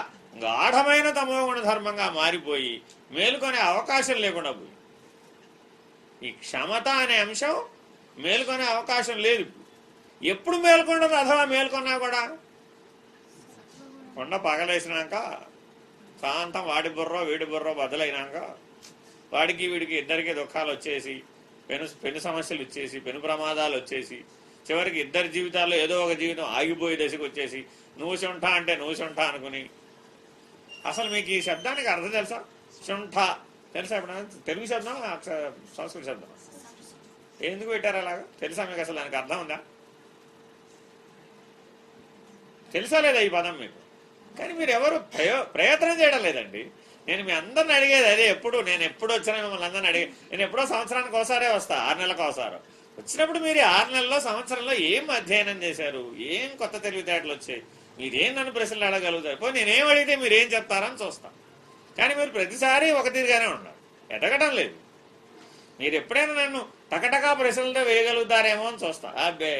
గాఢమైన తమోగుణ ధర్మంగా మారిపోయి మేలుకొనే అవకాశం లేకుండా పోయి, ఈ క్షమత అనే అంశం మేలుకొనే అవకాశం లేదు. ఎప్పుడు మేల్కొండదు? అథవా మేల్కొన్నా కూడా కొండ పగలేసినాక శాంతం వాడి బుర్రో వీడి బుర్రో బదులైనాక వాడికి వీడికి ఇద్దరికి దుఃఖాలు వచ్చేసి, పెను సమస్యలు వచ్చేసి, పెను ప్రమాదాలు వచ్చేసి, చివరికి ఇద్దరి జీవితాల్లో ఏదో ఒక జీవితం ఆగిపోయే దశకు వచ్చేసి నువ్వు శుంఠ అంటే నువ్వు శుంఠ అనుకుని. అసలు మీకు ఈ శబ్దానికి అర్థం తెలుసా? శుంఠ తెలుసా? ఇప్పుడు తెలుగు శబ్దం, సంస్కృత శబ్దం ఎందుకు పెట్టారు అలాగా? తెలుసా మీకు? అసలు దానికి అర్థం ఉందా? తెలుసా లేదా ఈ పదం మీకు? కానీ మీరు ఎవరు ప్రయత్నం చేయడం లేదండి. నేను మీ అందరిని అడిగేది అదే. నేను ఎప్పుడు వచ్చినా మిమ్మల్ని అందరిని అడిగే, నేను ఎప్పుడో సంవత్సరానికి ఒకసారి వస్తా, 6 నెలలకు ఒకసారి వచ్చినప్పుడు మీరు 6 నెలల్లో సంవత్సరంలో ఏం అధ్యయనం చేశారు, ఏం కొత్త తెలివితేటలు వచ్చాయి, మీరేం నన్ను ప్రశ్నలు అడగలుగుతారు, పోయి నేనేం అడిగితే మీరేం చెప్తారని చూస్తాం. కానీ మీరు ప్రతిసారి ఒక తీరుగానే ఉన్నారు, ఎదగడం లేదు. మీరు ఎప్పుడైనా నన్ను టకటకా ప్రశ్నలతో వేయగలుగుతారేమో అని చూస్తా. అబ్బే,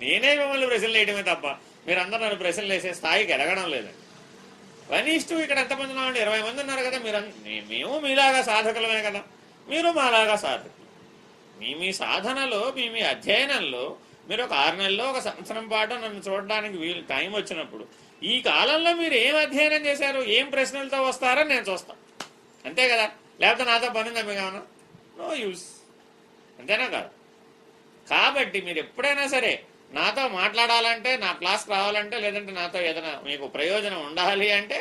నేనే మిమ్మల్ని ప్రశ్నలు వేయడమే తప్ప మీరందరూ నన్ను ప్రశ్నలు వేసే స్థాయికి ఎదగడం లేదండి. 1:2 ఇక్కడ ఎంతమంది ఉన్నామండి? 20 మంది ఉన్నారు కదా. మేము మీలాగా సాధకులమే కదా, మీరు మాలాగా సాధకులు. మీ సాధనలో, మీ అధ్యయనంలో మీరు ఒక 6 నెలల్లో, ఒక సంవత్సరం పాటు నన్ను చూడడానికి టైం వచ్చినప్పుడు ఈ కాలంలో మీరు ఏం అధ్యయనం చేశారు, ఏం ప్రశ్నలతో వస్తారని నేను చూస్తాను. అంతే కదా? లేకపోతే నాతో పని ఉందా మీకు ఏమన్నా? No use. అంతేనా కాదు? కాబట్టి మీరు ఎప్పుడైనా సరే నాతో మాట్లాడాలంటే, నా క్లాస్కి రావాలంటే, లేదంటే నాతో ఏదైనా మీకు ప్రయోజనం ఉండాలి అంటే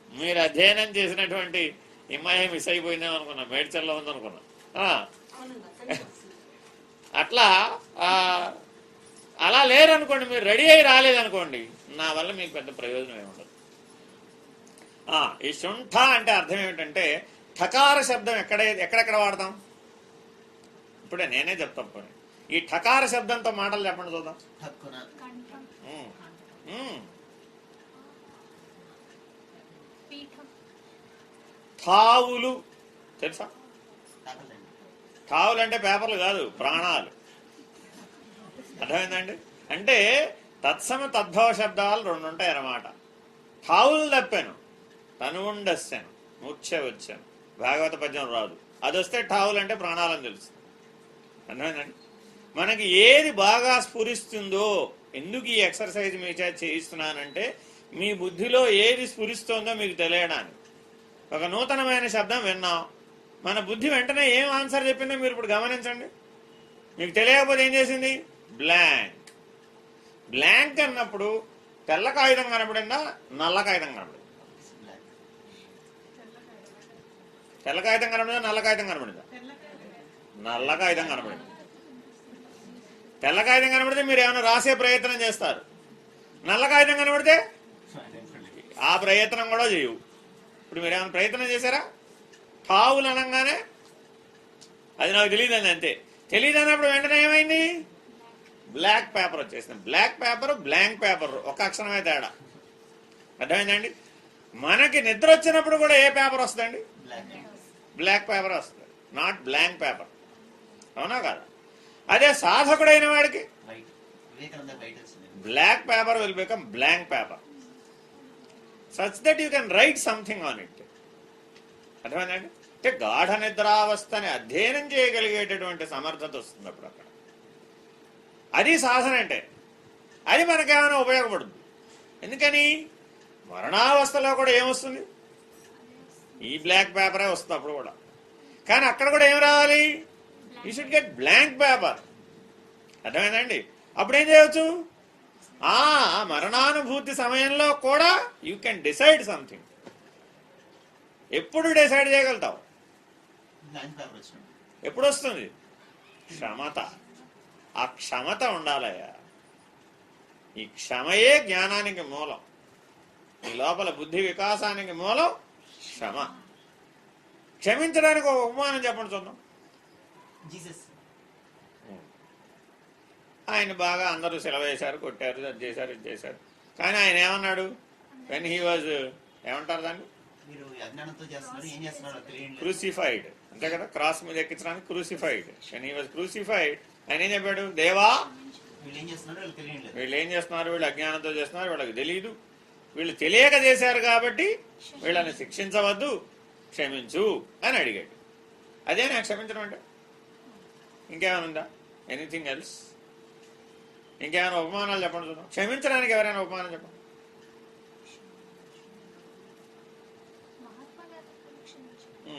మీరు అధ్యయనం చేసినటువంటి హిమాలయ మిస్ అయిపోయిందేమో అనుకున్నా, మేడ్చల్లో ఉందనుకున్నా. అట్లా అలా లేరనుకోండి, మీరు రెడీ అయి రాలేదనుకోండి, నా వల్ల మీకు పెద్ద ప్రయోజనం ఏముండదు. ఈ శుంఠ అంటే అర్థం ఏమిటంటే ఠకార శబ్దం ఎక్కడెక్కడ వాడతాం? ఇప్పుడే నేనే చెప్తాం. పోనీ ఈ ఠకార శబ్దంతో మాటలు చెప్పండి చూద్దాం. ఠావులు తెలుసా? ఠావులు అంటే పేపర్లు కాదు, ప్రాణాలు. అర్థమైందండి? అంటే తత్సమ తద్భవ శబ్దాలు రెండు ఉంటాయి అన్నమాట. ఠావులు తప్పాను, తనువుండస్సాను, మూర్ఛ వచ్చాను, భాగవత పద్యం రాదు, అది వస్తే ఠావులు అంటే ప్రాణాలని తెలుస్తుంది. అర్థమైందండి? మనకి ఏది బాగా స్ఫురిస్తుందో, ఎందుకు ఈ ఎక్సర్సైజ్ మీ చేత చేయిస్తున్నానంటే మీ బుద్ధిలో ఏది స్ఫురిస్తుందో మీకు తెలియడానికి. ఒక నూతనమైన శబ్దం విన్నాం, మన బుద్ధి వెంటనే ఏం ఆన్సర్ చెప్పిందో మీరు ఇప్పుడు గమనించండి. మీకు తెలియకపోతే ఏం చేసింది? బ్లాంక్. బ్లాంక్ అన్నప్పుడు తెల్ల కాగితం కనపడిందా, నల్ల కాగితం కనపడిందా? తెల్ల కాగితం కనపడిందా, నల్ల కాగితం కనపడిందా? నల్ల కాగితం కనపడింది. తెల్ల కాగితం కనబడితే మీరు ఏమైనా రాసే ప్రయత్నం చేస్తారు, నల్ల కాగితం కనబడితే ఆ ప్రయత్నం కూడా చేయవు. ఇప్పుడు మీరు ఏమైనా ప్రయత్నం చేశారా? ఠావులు అనగానే అది నాకు తెలియదండి, అంతే. తెలియదు అన్నప్పుడు వెంటనే ఏమైంది? బ్లాక్ పేపర్ వచ్చేసింది. బ్లాక్ పేపర్, బ్లాంక్ పేపర్ ఒక అక్షరమే తేడా. అర్థమైందండి? మనకి నిద్ర వచ్చినప్పుడు కూడా ఏ పేపర్ వస్తుందండి? బ్లాక్ పేపర్ వస్తుంది, నాట్ బ్లాంక్ పేపర్. అవునా కాదా? అదే సాధకుడైన వాడికి black paper will become blank paper such that you can write something on it. అర్థమైందండి? అంటే గాఢ నిద్రావస్థని అధ్యయనం చేయగలిగేటటువంటి సమర్థత వస్తుంది అప్పుడు అక్కడ. అది సాధన అంటే. అది మనకేమైనా ఉపయోగపడుతుంది. ఎందుకని? మరణావస్థలో కూడా ఏమొస్తుంది? ఈ బ్లాక్ పేపరే వస్తుంది అప్పుడు కూడా. కానీ అక్కడ కూడా ఏం రావాలి? You should get blank paper. అర్థమైందండి? అప్పుడు ఏం చేయవచ్చు? మరణానుభూతి సమయంలో కూడా యూ కెన్ డిసైడ్ సంథింగ్. ఎప్పుడు డిసైడ్ చేయగలుగుతావు? ఎప్పుడు వస్తుంది? క్షమత. ఆ క్షమత ఉండాలయ్యా. ఈ క్షమయే జ్ఞానానికి మూలం. ఈ లోపల బుద్ధి వికాసానికి మూలం క్షమ. క్షమించడానికి ఒక ఉపమానం చెప్పండి చూద్దాం. ఆయన బాగా అందరూ సెలవేశారు, కొట్టారు, అది చేశారు, ఇది చేశారు. కానీ ఆయన ఏమన్నాడు? వెన్ హీ వాజ్, ఏమంటారు దాన్ని? క్రూసిఫైడ్. అంతే కదా? క్రాస్ మీద ఎక్కించడానికి crucified. When he was crucified ఆయన ఏం చెప్పాడు? దేవా, వీళ్ళు ఏం చేస్తున్నారు? వీళ్ళు అజ్ఞానంతో చేస్తున్నారు, వీళ్ళకి తెలియదు. వీళ్ళు తెలియక చేశారు కాబట్టి వీళ్ళని శిక్షించవద్దు, క్షమించు అని అడిగాడు. అదే నాకు క్షమించడం అంటే. ఇంకేమైనా ఉందా? Anything else? ఇంకేమైనా ఉపమానాలు చెప్పండి చూద్దాం. క్షమించడానికి ఎవరైనా ఉపమానం చెప్పండి.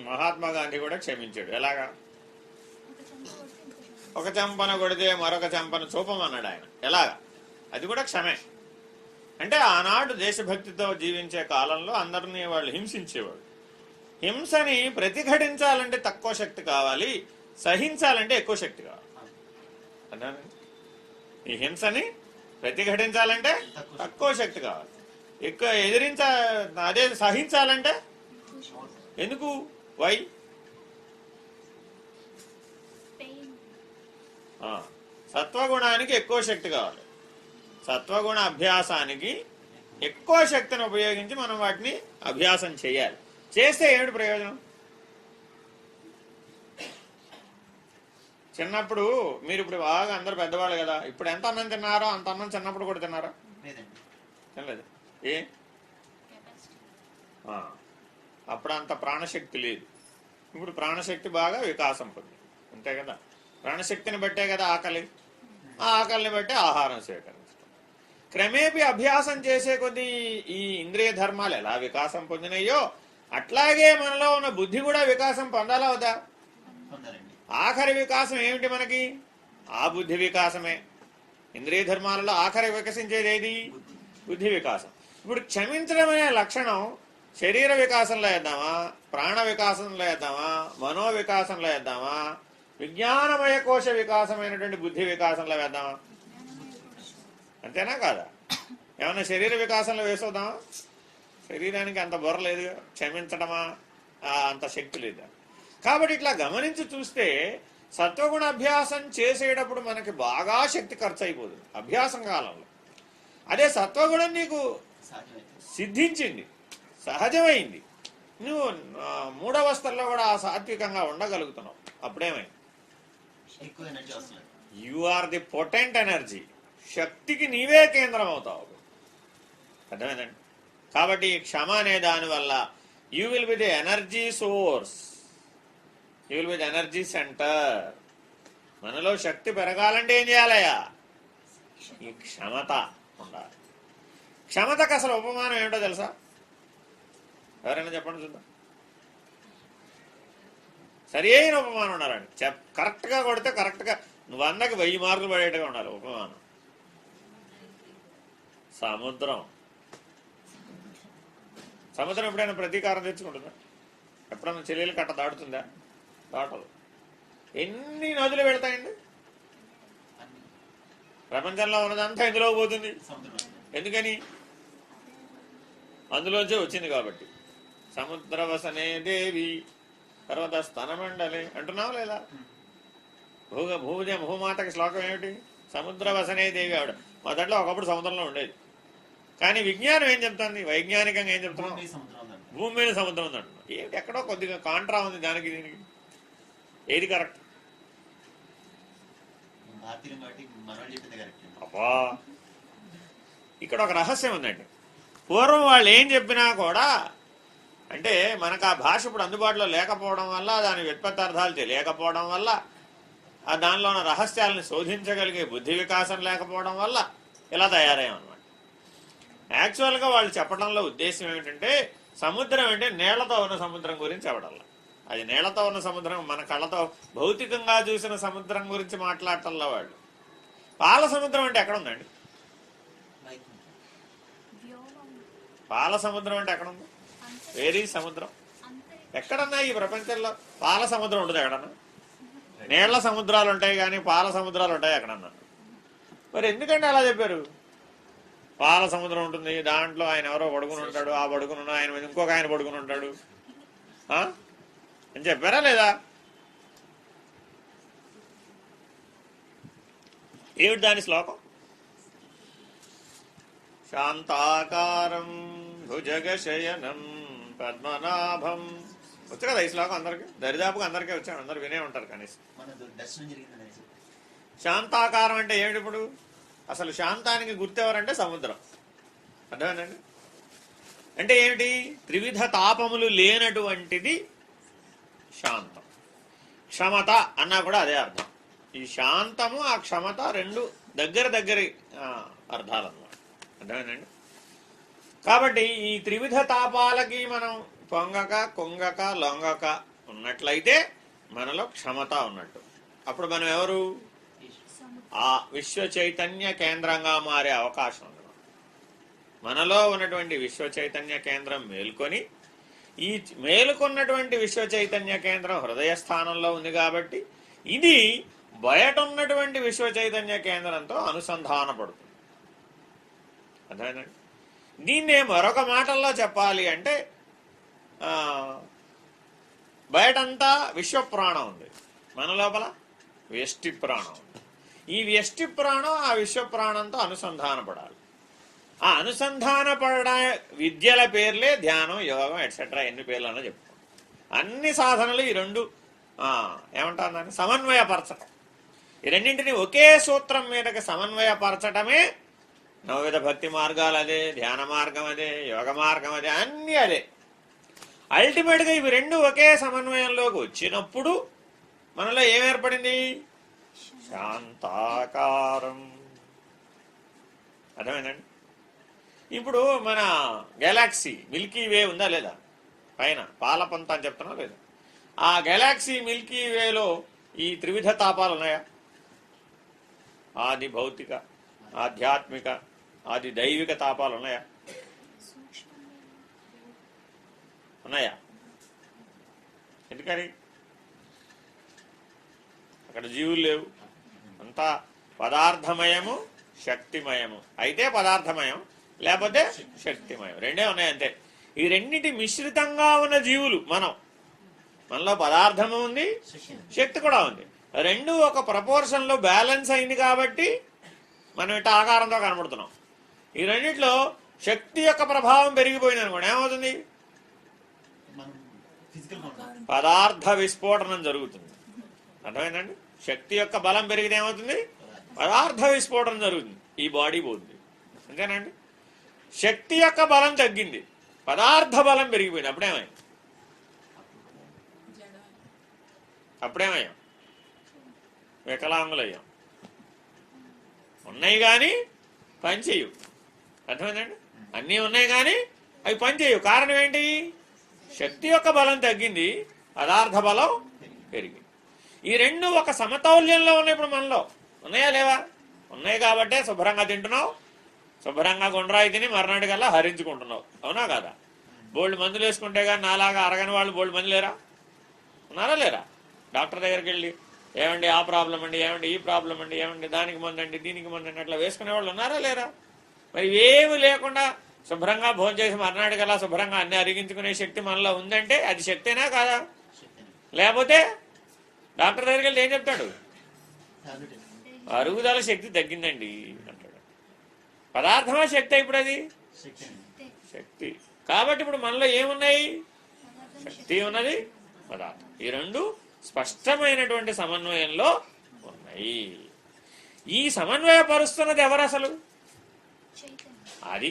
మహాత్మా గాంధీ కూడా క్షమించాడు. ఎలాగా? ఒక చెంపన కొడితే మరొక చెంపను చూపమన్నాడు ఆయన. ఎలాగా? అది కూడా క్షమే. అంటే ఆనాడు దేశభక్తితో జీవించే కాలంలో అందరినీ వాళ్ళు హింసించేవాడు. హింసని ప్రతిఘటించాలంటే తక్కువ శక్తి కావాలి, సహించాలంటే ఎక్కువ శక్తి కావాలి. అర్థం? ఈ హింసని ప్రతిఘటించాలంటే తక్కువ శక్తి కావాలి, ఎక్కువ అదే సహించాలంటే ఎందుకు? వై? సత్వగుణానికి ఎక్కువ శక్తి కావాలి. సత్వగుణ అభ్యాసానికి ఎక్కువ శక్తిని ఉపయోగించి మనం వాటిని అభ్యాసం చేయాలి. చేస్తే ఏమిటి ప్రయోజనం? చిన్నప్పుడు మీరు ఇప్పుడు బాగా అందరు పెద్దవాళ్ళు కదా, ఇప్పుడు ఎంత అన్నం తిన్నారో అంత అన్నం చిన్నప్పుడు కూడా తిన్నారా? తినలేదు. ఏ? అప్పుడు అంత ప్రాణశక్తి లేదు. ఇప్పుడు ప్రాణశక్తి బాగా వికాసం పొంది. అంతే కదా? ప్రాణశక్తిని బట్టే కదా ఆకలి, ఆ ఆకలిని బట్టే ఆహారం స్వీకరించడం. క్రమేపీ అభ్యాసం చేసే కొద్దీ ఈ ఇంద్రియ ధర్మాలు ఎలా వికాసం పొందినాయో అట్లాగే మనలో ఉన్న బుద్ధి కూడా వికాసం పొందాలా వద్దా? ఆఖరి వికాసం ఏమిటి మనకి? ఆ బుద్ధి వికాసమే. ఇంద్రియ ధర్మాలలో ఆఖరి వికసించేది ఏది? బుద్ధి వికాసం. ఇప్పుడు క్షమించడం అనే లక్షణం శరీర వికాసంలో వేద్దామా, ప్రాణ వికాసంలో వేద్దామా, మనో వికాసంలో వేద్దామా, విజ్ఞానమయ కోశ వికాసమైనటువంటి బుద్ధి వికాసంలో వేద్దామా? అంతేనా కాదా? ఏమన్నా శరీర వికాసంలో వేసొద్దామా? శరీరానికి అంత బుర్ర లేదు, క్షమించడమా అంత శక్తి లేదా. కాబట్టి ఇట్లా గమనించి చూస్తే సత్వగుణ అభ్యాసం చేసేటప్పుడు మనకి బాగా శక్తి ఖర్చు అయిపోతుంది అభ్యాసం కాలంలో. అదే సత్వగుణం నీకు సిద్ధించింది, సహజమైంది, నువ్వు మూడవస్థల్లో కూడా సాత్వికంగా ఉండగలుగుతున్నావు. అప్పుడేమైంది? You are the potent energy. శక్తికి నీవే కేంద్రం అవుతావు. అర్థమైందండి? కాబట్టి క్షమ అనే దానివల్ల you will be the energy source, you will be the energy centre. మనలో శక్తి పెరగాలంటే ఏం చేయాలయ్యా? ఈ క్షమత ఉండాలి. క్షమతకు అసలు ఉపమానం ఏమిటో తెలుసా? ఎవరైనా చెప్పండి చూద్దాం. సరి అయిన ఉపమానం ఉండాలండి. కరెక్ట్గా కొడితే కరెక్ట్గా 100కి 1000 మార్కులు పడేట్టుగా ఉండాలి ఉపమానం. సముద్రం. సముద్రం ఎప్పుడైనా ప్రతీకారం తెచ్చుకుంటుందా? ఎప్పుడైనా చెల్లెలు కట్ట దాటుతుందా? దాటదు. ఎన్ని నదులు వెళ్తాయండి? ప్రపంచంలో ఉన్నదంతా ఇందులో పోతుంది. ఎందుకని? అందులోంచే వచ్చింది కాబట్టి. సముద్రవసనే దేవి తర్వాత స్తనమండలి అంటున్నావు లేదా? భూమాతకి శ్లోకం ఏమిటి? సముద్రవసనే దేవి ఆవిడ. మా దాంట్లో ఒకప్పుడు సముద్రంలో ఉండేది. కానీ విజ్ఞానం ఏం చెప్తుంది? వైజ్ఞానికంగా ఏం చెప్తున్నాం? భూమి మీద సముద్రం ఉంది అంటున్నాం. ఏంటి ఎక్కడో కొద్దిగా కాంట్రా ఉంది దానికి దీనికి. ఏది కరెక్ట్? అబ్బా, ఇక్కడ ఒక రహస్యం ఉందండి. పూర్వం వాళ్ళు ఏం చెప్పినా కూడా అంటే మనకు ఆ భాష ఇప్పుడు అందుబాటులో లేకపోవడం వల్ల, దాని వ్యుత్పత్తార్థాలు తెలియకపోవడం వల్ల, ఆ దానిలో ఉన్న రహస్యాలను శోధించగలిగే బుద్ధి వికాసం లేకపోవడం వల్ల ఇలా తయారయ్యామన్నమాట. యాక్చువల్గా వాళ్ళు చెప్పడంలో ఉద్దేశం ఏమిటంటే సముద్రం అంటే నీళ్లతో ఉన్న సముద్రం గురించి చెప్పడంలో. అది నీళ్లతో ఉన్న సముద్రం, మన కళ్ళతో భౌతికంగా చూసిన సముద్రం గురించి మాట్లాడటంలో వాళ్ళు. పాల సముద్రం అంటే ఎక్కడ ఉందండి? పాల సముద్రం అంటే ఎక్కడ ఉంది? వేరే సముద్రం ఎక్కడన్నా ఈ ప్రపంచంలో పాల సముద్రం ఉంటుంది ఎక్కడన్నా? నీళ్ల సముద్రాలు ఉంటాయి కానీ పాల సముద్రాలు ఉంటాయి ఎక్కడన్నా? మరి ఎందుకంటే అలా చెప్పారు? పాల సముద్రం ఉంటుంది, దాంట్లో ఆయన ఎవరో పడుకుని ఉంటాడు, ఆ పడుకుని ఆయన మీద ఇంకొక ఆయన పడుకుని ఉంటాడు అని చెప్పారా లేదా? ఏమిటి దాని శ్లోకం? శాంతాకారం భుజగశయనం పద్మనాభం. వచ్చు కదా ఈ శ్లోకం అందరికి? దరిదాపుగా అందరికీ వచ్చాడు, అందరు వినే ఉంటారు కనీసం. శాంతాకారం అంటే ఏమిటి? ఇప్పుడు అసలు శాంతానికి గుర్తెవరంటే సముద్రం. అర్థమేనండి? అంటే ఏమిటి? త్రివిధ తాపములు లేనటువంటిది శాంతం. క్షమత అన్నా కూడా అదే అర్థం. ఈ శాంతము ఆ క్షమత రెండు దగ్గరి అర్థాలు అన్నమాట. అర్థమేనండి? కాబట్టి ఈ త్రివిధ తాపాలకి మనం పొంగక కుంగక లొంగక ఉన్నట్లయితే మనలో క్షమత ఉన్నట్టు. అప్పుడు మనం ఎవరు? ఆ విశ్వ చైతన్య కేంద్రంగా మారే అవకాశం ఉంది. మనలో ఉన్నటువంటి విశ్వ చైతన్య కేంద్రం మేల్కొని, ఈ మేలుకున్నటువంటి విశ్వ చైతన్య కేంద్రం హృదయ స్థానంలో ఉంది కాబట్టి ఇది బయట ఉన్నటువంటి విశ్వ చైతన్య కేంద్రంతో అనుసంధానపడుతుంది. అర్థమైందండి? దీన్నే మరొక మాటల్లో చెప్పాలి అంటే బయటంతా విశ్వప్రాణం ఉంది, మన లోపల వ్యష్టి ప్రాణం ఉంది. ఈ వ్యష్టి ప్రాణం ఆ విశ్వప్రాణంతో అనుసంధానపడాలి. ఆ అనుసంధానపడ విద్యల పేర్లే ధ్యానం, యోగం ఎట్సెట్రా, ఎన్ని పేర్లన్నా చెప్పుకోండి. అన్ని సాధనలు ఈ రెండు ఏమంటారు దాన్ని? సమన్వయపరచటం. ఈ రెండింటిని ఒకే సూత్రం మీదకి సమన్వయపరచటమే నవవిధ భక్తి మార్గాలు అదే, ధ్యాన మార్గం అదే, యోగ మార్గం అదే, అన్నీ అదే. అల్టిమేట్గా ఇవి రెండు ఒకే సమన్వయంలోకి వచ్చినప్పుడు మనలో ఏమేర్పడింది? శాంతాకారం. అర్థమైందండి? ఇప్పుడు మన గెలాక్సీ మిల్కీ వే ఉందా లేదా? పైన పాలపంత అని చెప్తున్నా లేదా? ఆ గెలాక్సీ మిల్కీ వేలో ఈ త్రివిధ తాపాలు ఉన్నాయా? ఆది భౌతిక, ఆధ్యాత్మిక, ఆది దైవిక తాపాలు ఉన్నాయా? ఉన్నాయా? ఎందుకని? అక్కడ జీవులు లేవు, అంతా పదార్థమయము శక్తిమయము. అయితే పదార్థమయం, లేకపోతే శక్తిమయం, రెండే ఉన్నాయి అంతే. ఈ రెండింటి మిశ్రితంగా ఉన్న జీవులు మనలో పదార్థము ఉంది, శక్తి కూడా ఉంది. రెండు ఒక ప్రపోర్షన్లో బ్యాలెన్స్ అయింది కాబట్టి మనం ఇట్లా ఆకారంతో కనబడుతున్నాం. ఈ రెండిట్లో శక్తి యొక్క ప్రభావం పెరిగిపోయింది అనుకోండి, ఏమవుతుంది? పదార్థ విస్ఫోటనం జరుగుతుంది. అర్థమైందండి? శక్తి యొక్క బలం పెరిగితే ఏమవుతుంది? పదార్థ విస్ఫోటనం జరుగుతుంది, ఈ బాడీ పోతుంది. అంతేనండి? శక్తి యొక్క బలం తగ్గింది, పదార్థ బలం పెరిగిపోయింది. అప్పుడేమయ్యాం? వికలాంగులయ్యాం. ఉన్నాయి కానీ పని చేయవు. అర్థమైందండి? అన్నీ ఉన్నాయి కానీ అవి పని చేయవు. కారణం ఏంటి? శక్తి యొక్క బలం తగ్గింది, పదార్థ బలం పెరిగింది. ఈ రెండు ఒక సమతౌల్యంలో ఉన్నాయి. ఇప్పుడు మనలో ఉన్నాయా లేవా? ఉన్నాయి కాబట్టే శుభ్రంగా తింటున్నావు, శుభ్రంగా గుండ్రాయి తిని మర్నాటికల్లా హరించుకుంటున్నావు. అవునా కదా? బోల్డ్ మందులు వేసుకుంటే కానీ నాలాగా అరగని వాళ్ళు బోల్డ్ మంది లేరా? ఉన్నారా లేరా? డాక్టర్ దగ్గరికి వెళ్ళి ఏమండి ఆ ప్రాబ్లం అండి, ఏమండి ఈ ప్రాబ్లం అండి, ఏమండి దానికి మందండి, దీనికి మందండి, అట్లా వేసుకునే వాళ్ళు ఉన్నారా లేరా? మరి ఏమి లేకుండా శుభ్రంగా భోజనం చేసి మర్నాటికల్లా శుభ్రంగా అన్ని అరిగించుకునే శక్తి మనలో ఉందంటే అది శక్తేనా కాదా? లేకపోతే డాక్టర్ దగ్గరికి వెళ్తే ఏం చెప్తాడు? అరుగుదల శక్తి తగ్గిందండి అంటాడు. పదార్థమా శక్తి? ఇప్పుడు అది శక్తి. కాబట్టి ఇప్పుడు మనలో ఏమున్నాయి? శక్తి ఉన్నది, పదార్థం. ఈ రెండు స్పష్టమైనటువంటి సమన్వయంలో ఉన్నాయి. ఈ సమన్వయపరుస్తున్నది ఎవరు అసలు? అది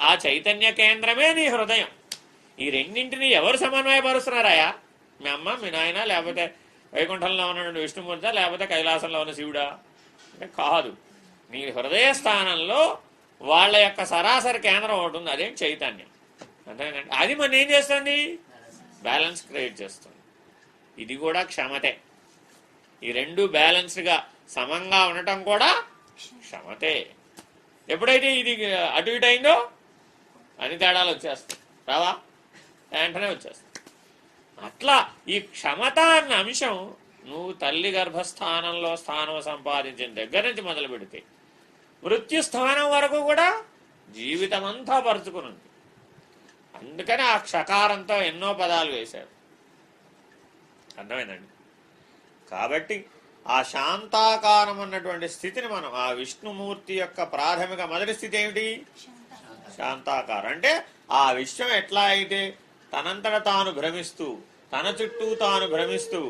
ఆ చైతన్య కేంద్రమే నీ హృదయం. ఈ రెండింటిని ఎవరు సమన్వయపరుస్తున్నారాయా? మీ అమ్మ, మీ నాయన, లేకపోతే వైకుంఠంలో ఉన్నటువంటి విష్ణుమూర్తి, లేకపోతే కైలాసంలో ఉన్న శివుడా? అంటే కాదు. నీ హృదయ స్థానంలో వాళ్ళ యొక్క సరాసరి కేంద్రం ఒకటి ఉంది, అదేం చైతన్యం. అంతేనండి? అది మనం ఏం చేస్తుంది? బ్యాలెన్స్ క్రియేట్ చేస్తుంది. ఇది కూడా క్షమతే. ఈ రెండు బ్యాలెన్స్డ్గా సమంగా ఉండటం కూడా క్షమతే. ఎప్పుడైతే ఇది అటు ఇటు అయిందో అన్ని తేడాలు వచ్చేస్తాయి. రావా? వెంటనే వచ్చేస్తాయి. అట్లా ఈ క్షమత అన్న అంశం నువ్వు తల్లి గర్భస్థానంలో స్థానం సంపాదించిన దగ్గర నుంచి మొదలు పెడితే మృత్యుస్థానం వరకు కూడా జీవితం అంతా పరుచుకునుంది. అందుకని ఆ క్షకారంతో ఎన్నో పదాలు వేశారు. అర్థమైందండి? కాబట్టి ఆ శాంతాకారం అన్నటువంటి స్థితిని మనం, ఆ విష్ణుమూర్తి యొక్క ప్రాథమిక మొదటి స్థితి ఏమిటి? శాంతాకారం. అంటే ఆ విశ్వం ఎట్లా అయితే తనంతట తాను భ్రమిస్తూ, తన చుట్టూ తాను భ్రమిస్తూ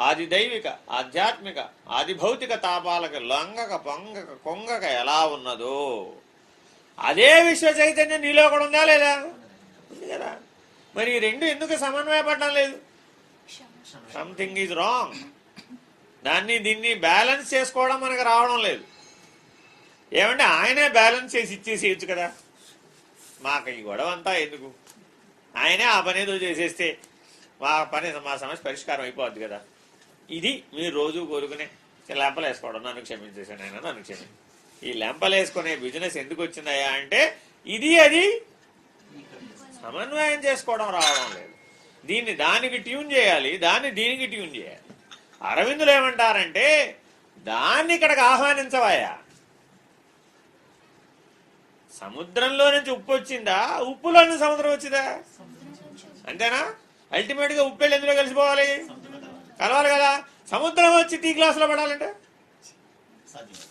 ఆది దైవిక, ఆధ్యాత్మిక, ఆది భౌతిక తాపాలకు లొంగక పొంగక కొంగక ఎలా ఉన్నదో అదే విశ్వ చైతన్యం నీలో కూడా ఉందా లేదా? ఉంది కదా. మరి ఈ రెండు ఎందుకు సమన్వయపడడం లేదు? Something is wrong. దాన్ని దీన్ని బ్యాలెన్స్ చేసుకోవడం మనకు రావడం లేదు. ఏమంటే ఆయనే బ్యాలెన్స్ చేసి ఇచ్చేసేయచ్చు కదా. మాకు ఈ గొడవ అంతా ఎందుకు? ఆయనే ఆ పని ఏదో చేసేస్తే మా సమస్య పరిష్కారం అయిపోద్ది కదా. ఇది మీరు రోజు కోరుకునే లెంపలు వేసుకోవడం. నన్ను క్షమించేసాను ఆయన, నన్ను క్షమించి. ఈ లెంపలు వేసుకునే బిజినెస్ ఎందుకు వచ్చిందయ్యా అంటే ఇది అది సమన్వయం చేసుకోవడం రావడం లేదు. దీన్ని దానికి ట్యూన్ చేయాలి, దాన్ని దీనికి ట్యూన్ చేయాలి. అరవిందులు ఏమంటారంటే దాన్ని ఇక్కడికి ఆహ్వానించవాయా. సముద్రంలో నుంచి ఉప్పు వచ్చిందా, ఉప్పులో నుంచి సముద్రం వచ్చిందా? అంతేనా? అల్టిమేట్గా ఉప్పు వెళ్ళి ఎందులో కలిసిపోవాలి? కలవాలి కదా. సముద్రం వచ్చి టీ గ్లాసులో పడాలంటే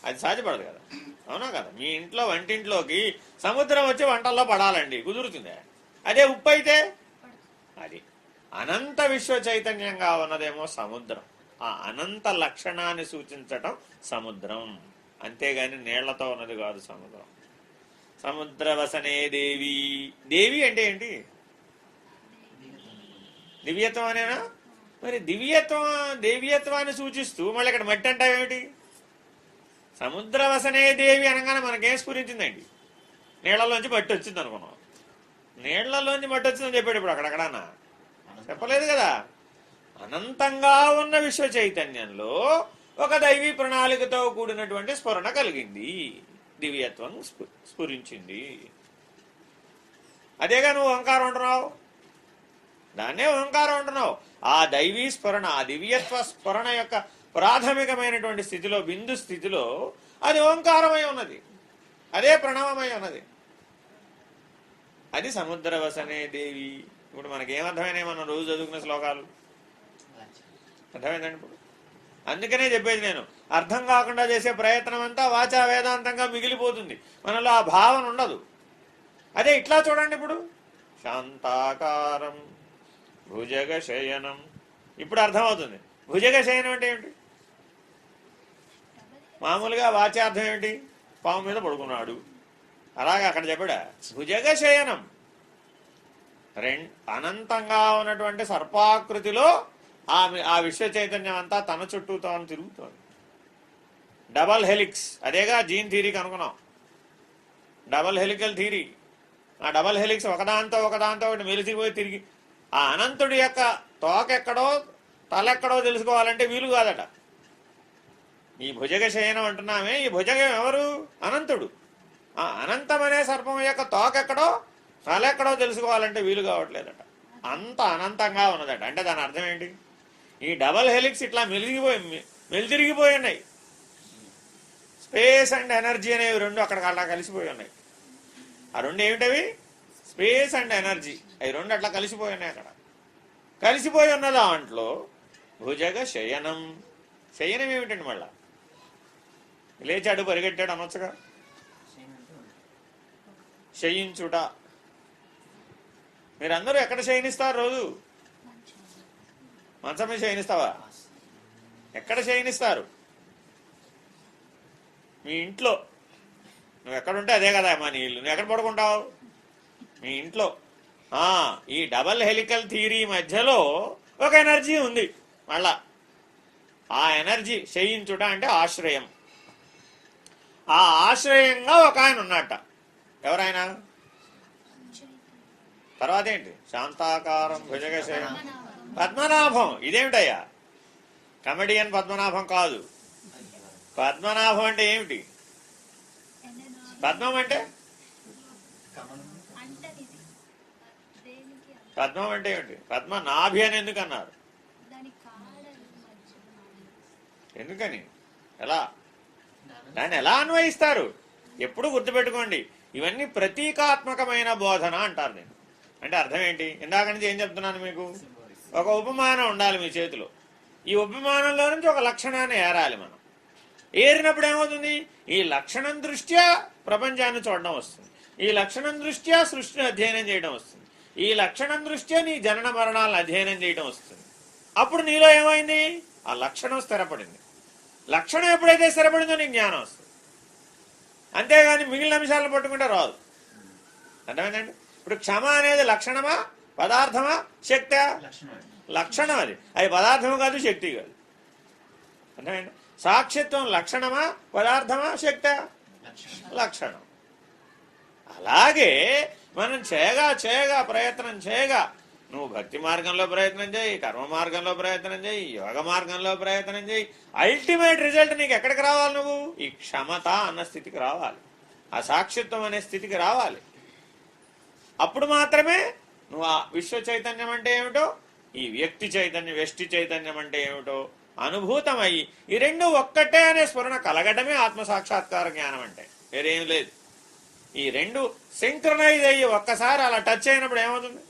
అది సాధ్యపడదు కదా. అవునా కదా? మీ ఇంట్లో వంటింట్లోకి సముద్రం వచ్చి వంటల్లో పడాలండి, కుదురుతుందా? అదే ఉప్పు అయితే అది అనంత విశ్వ చైతన్యంగా ఉన్నదేమో సముద్రం. ఆ అనంత లక్షణాన్ని సూచించటం సముద్రం, అంతేగాని నీళ్లతో ఉన్నది కాదు సముద్రం. సముద్రవసనే దేవి. దేవి అంటే ఏంటి? దివ్యత్వం అనేనా? మరి దివ్యత్వం దేవ్యత్వాన్ని సూచిస్తూ మళ్ళీ ఇక్కడ మట్టి అంటావేమిటి? సముద్రవసనే దేవి అనగానే మనకేం స్ఫురించిందండి? నీళ్లలోంచి మట్టి వచ్చింది అనుకున్నాం. నీళ్లలోంచి మట్టి వచ్చిందని చెప్పాడు ఇప్పుడు అక్కడక్కడన్నా చెప్పలేదు కదా. అనంతంగా ఉన్న విశ్వ చైతన్యంలో ఒక దైవీ ప్రణాళికతో కూడినటువంటి స్ఫురణ కలిగింది, దివ్యత్వం స్ఫురించింది. అదేగా నువ్వు ఓంకారం అంటున్నావు. దాన్నే ఓంకారం అంటున్నావు. ఆ దైవీ స్ఫురణ, ఆ దివ్యత్వ స్ఫురణ యొక్క ప్రాథమికమైనటువంటి స్థితిలో, బిందు స్థితిలో అది ఓంకారమై ఉన్నది, అదే ప్రణవమై ఉన్నది. అది సముద్రవసనే దేవి. ఇప్పుడు మనకేమర్థమైనాయి మనం రోజు చదువుకునే శ్లోకాలు? అర్థమైందండి. ఇప్పుడు అందుకనే చెప్పేది నేను, అర్థం కాకుండా చేసే ప్రయత్నం అంతా వాచా వేదాంతంగా మిగిలిపోతుంది, మనలో ఆ భావన ఉండదు. అదే ఇట్లా చూడండి, ఇప్పుడు శాంతాకారం భుజగ శయనం, ఇప్పుడు అర్థమవుతుంది. భుజగ శయనం అంటే ఏమిటి? మామూలుగా వాచ్యార్థం ఏమిటి? పాము మీద పడుకున్నాడు. అలాగే అక్కడ చెప్పాడా భుజగ శయనం. అనంతంగా ఉన్నటువంటి సర్పాకృతిలో ఆ విశ్వ చైతన్యం అంతా తన చుట్టూ తాను తిరుగుతోంది. డబల్ హెలిక్స్, అదేగా జీన్ థీరీకి అనుకున్నాం, డబల్ హెలికల్ థీరీ. ఆ డబల్ హెలిక్స్ ఒకదాంతో ఒకటి మెలిసిపోయి తిరిగి ఆ అనంతుడి యొక్క తోకెక్కడో తలెక్కడో తెలుసుకోవాలంటే వీలు కాదట. ఈ భుజగ శయనం అంటున్నామే, ఈ భుజగం ఎవరు? అనంతుడు. ఆ అనంతమనే సర్పం యొక్క తోకెక్కడో తలెక్కడో తెలుసుకోవాలంటే వీలు కావట్లేదట. అంత అనంతంగా ఉన్నదట. అంటే దాని అర్థం ఏంటి? ఈ డబల్ హెలిక్స్ ఇట్లా మెలితిరిగిపోయి ఉన్నాయి. స్పేస్ అండ్ ఎనర్జీ అనేవి రెండు అక్కడికి అట్లా కలిసిపోయి ఉన్నాయి. ఆ రెండు ఏమిటవి? Space and energy. అవి రెండు అట్లా కలిసిపోయి ఉన్నాయి. అక్కడ కలిసిపోయి ఉన్న దాంట్లో భుజగ శయనం. శయనం ఏమిటండి? మళ్ళా లేచాడు పరిగెట్టాడు అనొచ్చుగా. శయించుట. మీరందరూ ఎక్కడ శయనిస్తారు రోజు? మంచం మీద శయనిస్తావా? ఎక్కడ శయనిస్తారు? మీ ఇంట్లో. నువ్వు ఎక్కడుంటే అదే కదా మా నీ ఇల్లు. నువ్వు ఎక్కడ పడుకుంటావు? మీ ఇంట్లో. ఈ డబల్ హెలికల్ థియరీ మధ్యలో ఒక ఎనర్జీ ఉంది. మళ్ళా ఆ ఎనర్జీ శయించుట అంటే ఆశ్రయం. ఆ ఆశ్రయంగా ఒక ఆయన ఉన్నట్ట. ఎవరైనా? తర్వాత ఏంటి? శాంతాకారం భుజగ శయనం పద్మనాభం. ఇదేమిటయ్యా? కమెడియన్ పద్మనాభం కాదు. పద్మనాభం అంటే ఏమిటి? పద్మం అంటే పద్మం అంటే ఏమిటి? పద్మనాభి అని ఎందుకు అన్నారు? ఎందుకని? ఎలా? దాన్ని ఎలా అన్వయిస్తారు? ఎప్పుడు గుర్తుపెట్టుకోండి, ఇవన్నీ ప్రతీకాత్మకమైన బోధన అంటారు. నేను అంటే అర్థం ఏంటి? ఇందాక నుంచి ఏం చెప్తున్నాను మీకు? ఒక ఉపమానం ఉండాలి మీ చేతిలో. ఈ ఉపమానంలో నుంచి ఒక లక్షణాన్ని ఏరాలి. మనం ఏరినప్పుడు ఏమవుతుంది? ఈ లక్షణం దృష్ట్యా ప్రపంచాన్ని చూడడం వస్తుంది, ఈ లక్షణం దృష్ట్యా సృష్టిని అధ్యయనం చేయడం వస్తుంది, ఈ లక్షణం దృష్ట్యా నీ జనన మరణాలను అధ్యయనం చేయడం వస్తుంది. అప్పుడు నీలో ఏమైంది? ఆ లక్షణం స్థిరపడింది. లక్షణం ఎప్పుడైతే స్థిరపడిందో నీకు జ్ఞానం వస్తుంది. అంతేగాని మిగిలిన అంశాలను పట్టుకుంటే రాదు. అర్థమైందండి? ఇప్పుడు క్షమ అనేది లక్షణమా, పదార్థమా, శక్తి? లక్షణం. అది పదార్థము కాదు, శక్తి కాదు. అర్థమైంది? సాక్షిత్వం లక్షణమా, పదార్థమా, శక్తి? లక్షణం. అలాగే మనం చేయగా ప్రయత్నం చేయగా, నువ్వు భక్తి మార్గంలో ప్రయత్నం చేయి, కర్మ మార్గంలో ప్రయత్నం చేయి, యోగ మార్గంలో ప్రయత్నం చేయి, అల్టిమేట్ రిజల్ట్ నీకు ఎక్కడికి రావాలి? నువ్వు ఈ క్షమత అన్న స్థితికి రావాలి, ఆ సాక్షిత్వం అనే స్థితికి రావాలి. అప్పుడు మాత్రమే నువ్వు ఆ విశ్వ చైతన్యం అంటే ఏమిటో, ఈ వ్యక్తి చైతన్యం, వ్యష్టి చైతన్యం అంటే ఏమిటో అనుభూతమయ్యి ఈ రెండు ఒక్కటే అనే స్ఫురణ కలగడమే ఆత్మసాక్షాత్కార జ్ఞానం అంటే. వేరేం లేదు. ఈ రెండు సింక్రనైజ్ అయ్యి ఒక్కసారి అలా టచ్ అయినప్పుడు ఏమవుతుంది?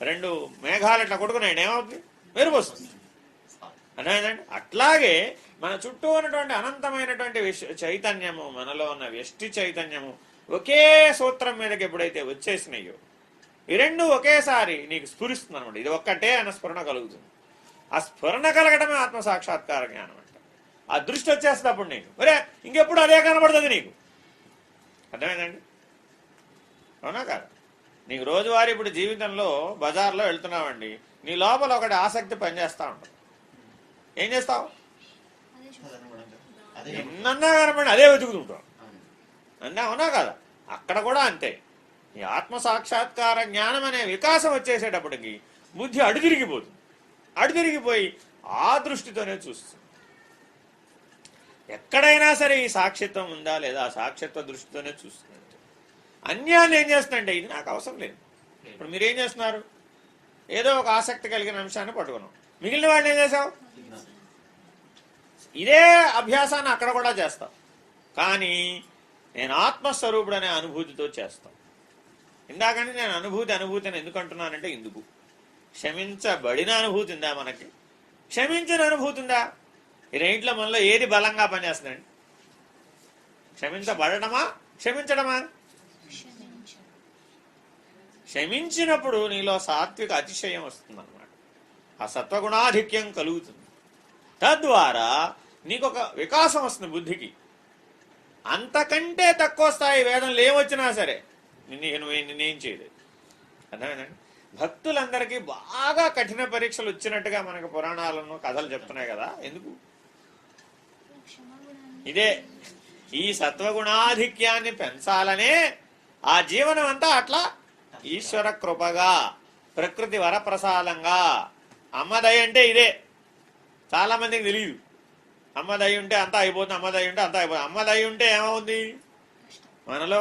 రెండు మేఘాలు ఇట్లా కొట్టుకున్నాయండి, ఏమవుతుంది? మెరుపు వస్తుంది. అర్థమైందండి? అట్లాగే మన చుట్టూ ఉన్నటువంటి అనంతమైనటువంటి చైతన్యము, మనలో ఉన్న వ్యష్టి చైతన్యము ఒకే సూత్రం మీదకి ఎప్పుడైతే వచ్చేసినాయో ఈ రెండు ఒకేసారి నీకు స్ఫురిస్తుంది అనమాట. ఇది ఒక్కటే అన్న స్ఫురణ కలుగుతుంది. ఆ స్ఫురణ కలగడమే ఆత్మసాక్షాత్కార జ్ఞానం అంటే. ఆ దృష్టి వచ్చేస్తుంది అప్పుడు నీకు, మరే ఇంకెప్పుడు అదే కనబడుతుంది నీకు. అర్థమైందండి? అవునా కాదు? నీకు రోజువారీ ఇప్పుడు జీవితంలో బజార్లో వెళ్తున్నావండి, నీ లోపల ఒకటి ఆసక్తి పనిచేస్తూ ఉంటుంది. ఏం చేస్తావు? ఎన్నన్నా కనపడి అదే వెతుకుతుంటాం. అంటే అవునా కదా? అక్కడ కూడా అంతే. ఈ ఆత్మసాక్షాత్కార జ్ఞానం అనే వికాసం వచ్చేసేటప్పటికి బుద్ధి అడుదిరిగిపోతుంది. అడుదిరిగిపోయి ఆ దృష్టితోనే చూస్తుంది. ఎక్కడైనా సరే ఈ సాక్షిత్వం ఉందా లేదా, ఆ సాక్షిత్వ దృష్టితోనే చూస్తుంది. అన్యాన్ని ఏం చేస్తుందంటే ఇది నాకు అవసరం లేదు. ఇప్పుడు మీరేం చేస్తున్నారు? ఏదో ఒక ఆసక్తి కలిగిన అంశాన్ని పట్టుకున్నాం. మిగిలిన వాడిని ఏం చేసావు? ఇదే అభ్యాసాన్ని అక్కడ కూడా చేస్తాం. కానీ నేను ఆత్మస్వరూపుడనే అనుభూతితో చేస్తాం. ఇందాకంటే నేను అనుభూతి అని ఎందుకు అంటున్నానంటే, ఇందుకు క్షమించబడిన అనుభూతి ఉందా మనకి? క్షమించిన అనుభూతి ఉందా? ఈ రెంట్లో మనలో ఏది బలంగా పనిచేస్తుందండి? క్షమించబడటమా, క్షమించడమా? క్షమించినప్పుడు నీలో సాత్విక అతిశయం వస్తుందన్నమాట. ఆ సత్వగుణాధిక్యం కలుగుతుంది. తద్వారా నీకొక వికాసం వస్తుంది బుద్ధికి. అంతకంటే తక్కువ స్థాయి వేదనలు ఏమొచ్చినా సరే నేనేం చేయలేదు. అర్థమైందండి? భక్తులందరికీ బాగా కఠిన పరీక్షలు వచ్చినట్టుగా మనకు పురాణాలను కథలు చెప్తున్నాయి కదా. ఎందుకు? ఇదే ఈ సత్వగుణాధిక్యాన్ని పెంచాలనే ఆ జీవనం అంతా అట్లా ఈశ్వర కృపగా, ప్రకృతి వరప్రసాదంగా. అమ్మదయ అంటే ఇదే. చాలా మందికి తెలియదు. అమ్మదయ ఉంటే అంతా అయిపోతుంది, అమ్మదయ ఉంటే అంతా అయిపోతుంది. అమ్మదయ ఉంటే ఏమవుతుంది? మనలో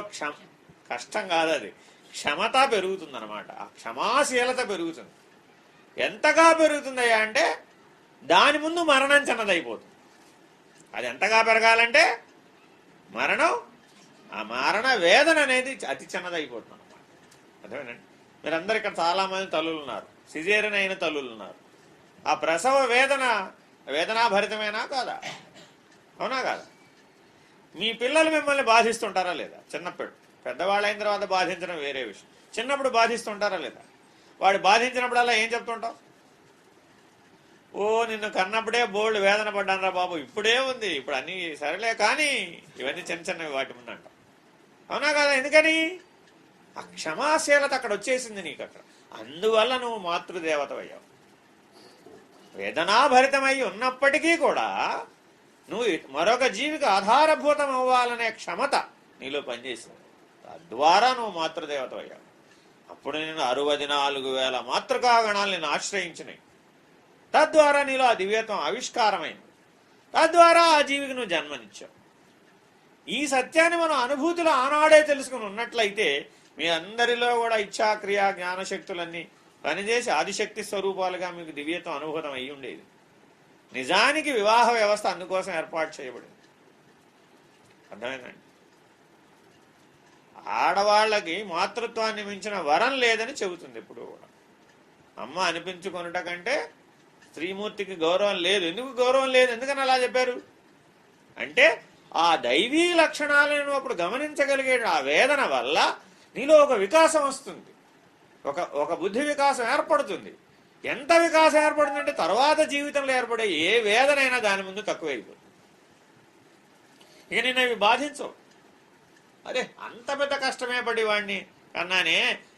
కష్టం కాదు, అది క్షమత పెరుగుతుంది అనమాట. ఆ క్షమాశీలత పెరుగుతుంది. ఎంతగా పెరుగుతుందయ్యా అంటే దాని ముందు మరణం చిన్నదైపోతుంది. అది ఎంతగా పెరగాలంటే మరణం, ఆ మరణ వేదన అనేది అతి చిన్నదైపోతుంది అనమాట. అర్థమేనండి? మీరందరూ ఇక్కడ చాలామంది తల్లులు ఉన్నారు, సిజేరియన్ అయిన తల్లులు ఉన్నారు. ఆ ప్రసవ వేదనాభరితమేనా కాదా? అవునా కాదా? మీ పిల్లలు మిమ్మల్ని బాధిస్తుంటారా లేదా? చిన్నప్పుడు, పెద్దవాళ్ళైన తర్వాత బాధించడం వేరే విషయం. చిన్నప్పుడు బాధిస్తుంటారా లేదా? వాడు బాధించినప్పుడల్లా ఏం చెప్తుంటావు? ఓ నిన్ను కన్నప్పుడే బోల్డ్ వేదన పడ్డానరా బాబు, ఇప్పుడే ఉంది, ఇప్పుడు అన్నీ సరేలే కానీ ఇవన్నీ చిన్న చిన్నవి వాటి ముందు అంటాం. అవునా కదా? ఎందుకని? ఆ క్షమాశీలత అక్కడ వచ్చేసింది నీకు అక్కడ. అందువల్ల నువ్వు మాతృదేవతవయ్యావు. వేదనాభరితమై ఉన్నప్పటికీ కూడా నువ్వు మరొక జీవికి ఆధారభూతం అవ్వాలనే క్షమత నీలో పనిచేసింది. తద్వారా నువ్వు మాతృదేవతవయ్యావు. అప్పుడు నేను 64,000 మాతృకాగణాలు నేను ఆశ్రయించినాయి. తద్వారా నీలో ఆ దివ్యత్వం ఆవిష్కారమైంది. తద్వారా ఆ జీవికి నువ్వు జన్మనిచ్చావు. ఈ సత్యాన్ని మనం అనుభూతిలో ఆనాడే తెలుసుకుని ఉన్నట్లయితే మీ అందరిలో కూడా ఇచ్ఛాక్రియా జ్ఞానశక్తులన్నీ పనిచేసి ఆదిశక్తి స్వరూపాలుగా మీకు దివ్యత్వం అనుభూతం అయి ఉండేది. నిజానికి వివాహ వ్యవస్థ అందుకోసం ఏర్పాటు చేయబడింది. అర్థమైందండి? ఆడవాళ్ళకి మాతృత్వాన్ని మించిన వరం లేదని చెబుతుంది ఎప్పుడు కూడా. అమ్మ అనిపించుకొనుట కంటే స్త్రీమూర్తికి గౌరవం లేదు. ఎందుకు గౌరవం లేదు? ఎందుకని అలా చెప్పారు అంటే ఆ దైవీ లక్షణాలను అప్పుడు గమనించగలిగే ఆ వేదన వల్ల నీలో ఒక వికాసం వస్తుంది, ఒక బుద్ధి వికాసం ఏర్పడుతుంది. ఎంత వికాసం ఏర్పడుతుందంటే తర్వాత జీవితంలో ఏర్పడే ఏ వేదనైనా దాని ముందు తక్కువైపోతుంది. ఇక నిన్న ఇవి బాధించవు. అదే అంత పెద్ద కష్టమే పడి వాడిని కన్నానే,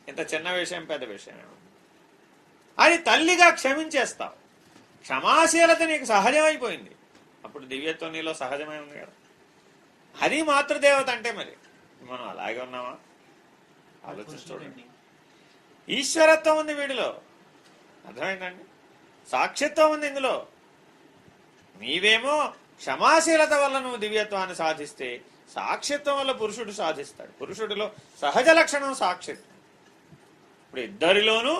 ఇంత చిన్న విషయం పెద్ద విషయమే అది తల్లిగా క్షమించేస్తావు. క్షమాశీలత నీకు సహజమైపోయింది. అప్పుడు దివ్యత్వం నీలో సహజమై ఉంది కదా. అది మాతృదేవత అంటే. మరి మనం అలాగే ఉన్నామా? ఆలోచిస్తూడండి. ఈశ్వరత్వం ఉంది వీడిలో. అర్థమైందండి? సాక్షిత్వం ఉంది ఇందులో. నీవేమో క్షమాశీలత వల్ల నువ్వు దివ్యత్వాన్ని సాధిస్తే, సాక్షిత్వం వల్ల పురుషుడు సాధిస్తాడు. పురుషుడిలో సహజ లక్షణం సాక్షిత్వం. ఇప్పుడు ఇద్దరిలోనూ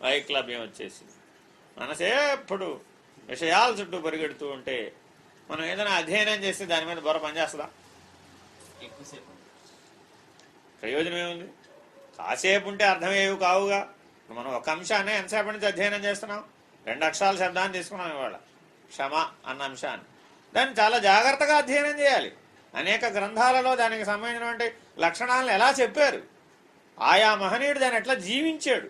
వైక్లభ్యం వచ్చేసింది. మనసే ఎప్పుడు విషయాల చుట్టూ పరిగెడుతూ ఉంటే మనం ఏదైనా అధ్యయనం చేస్తే దాని మీద బొర పనిచేస్తుందా? ప్రయోజనం ఏముంది? కాసేపు ఉంటే అర్థమయ్యేవి కావుగా. మనం ఒక అంశాన్ని ఎంతసేపటి నుంచి అధ్యయనం చేస్తున్నాం? 2 అక్షరాల శబ్దాన్ని తీసుకున్నాం ఇవాళ, క్షమ అన్న అంశాన్ని. దాన్ని చాలా జాగ్రత్తగా అధ్యయనం చేయాలి. అనేక గ్రంథాలలో దానికి సంబంధించినటువంటి లక్షణాలను ఎలా చెప్పారు, ఆయా మహనీయుడు దాన్ని ఎట్లా జీవించాడు,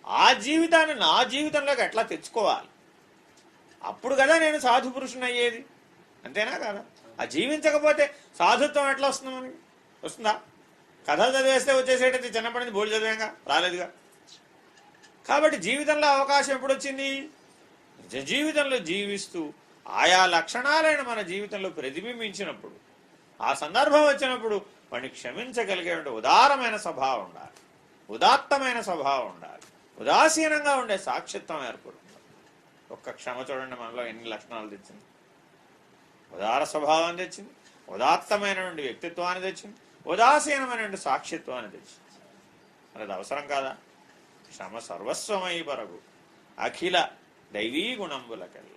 ఆ జీవితాన్ని నా జీవితంలోకి ఎట్లా తెచ్చుకోవాలి, అప్పుడు కదా నేను సాధు పురుషుని అయ్యేది. అంతేనా కదా? ఆ జీవించకపోతే సాధుత్వం ఎట్లా వస్తుంది మనకి? వస్తుందా? కథలు చదివేస్తే వచ్చేసేటది. చిన్నప్పటి నుంచి బోర్డు చదివాగా రాలేదుగా. కాబట్టి జీవితంలో అవకాశం ఎప్పుడు వచ్చింది? నిజ జీవితంలో జీవిస్తూ ఆయా లక్షణాలైన మన జీవితంలో ప్రతిబింబించినప్పుడు, ఆ సందర్భం వచ్చినప్పుడు వాడిని క్షమించగలిగే ఉదారమైన స్వభావం ఉండాలి, ఉదాత్తమైన స్వభావం ఉండాలి, ఉదాసీనంగా ఉండే సాక్షిత్వం ఏర్పడుతుంది. ఒక్క క్షమ చూడండి మనలో ఎన్ని లక్షణాలు తెచ్చింది. ఉదార స్వభావాన్ని తెచ్చింది, ఉదాత్తమైనటువంటి వ్యక్తిత్వాన్ని తెచ్చింది, ఉదాసీనమైనటువంటి సాక్షిత్వాన్ని తెచ్చింది. అది అవసరం కాదా? క్షమ సర్వస్వమై పరగు అఖిల దైవీ గుణంబులకెళ్ళ.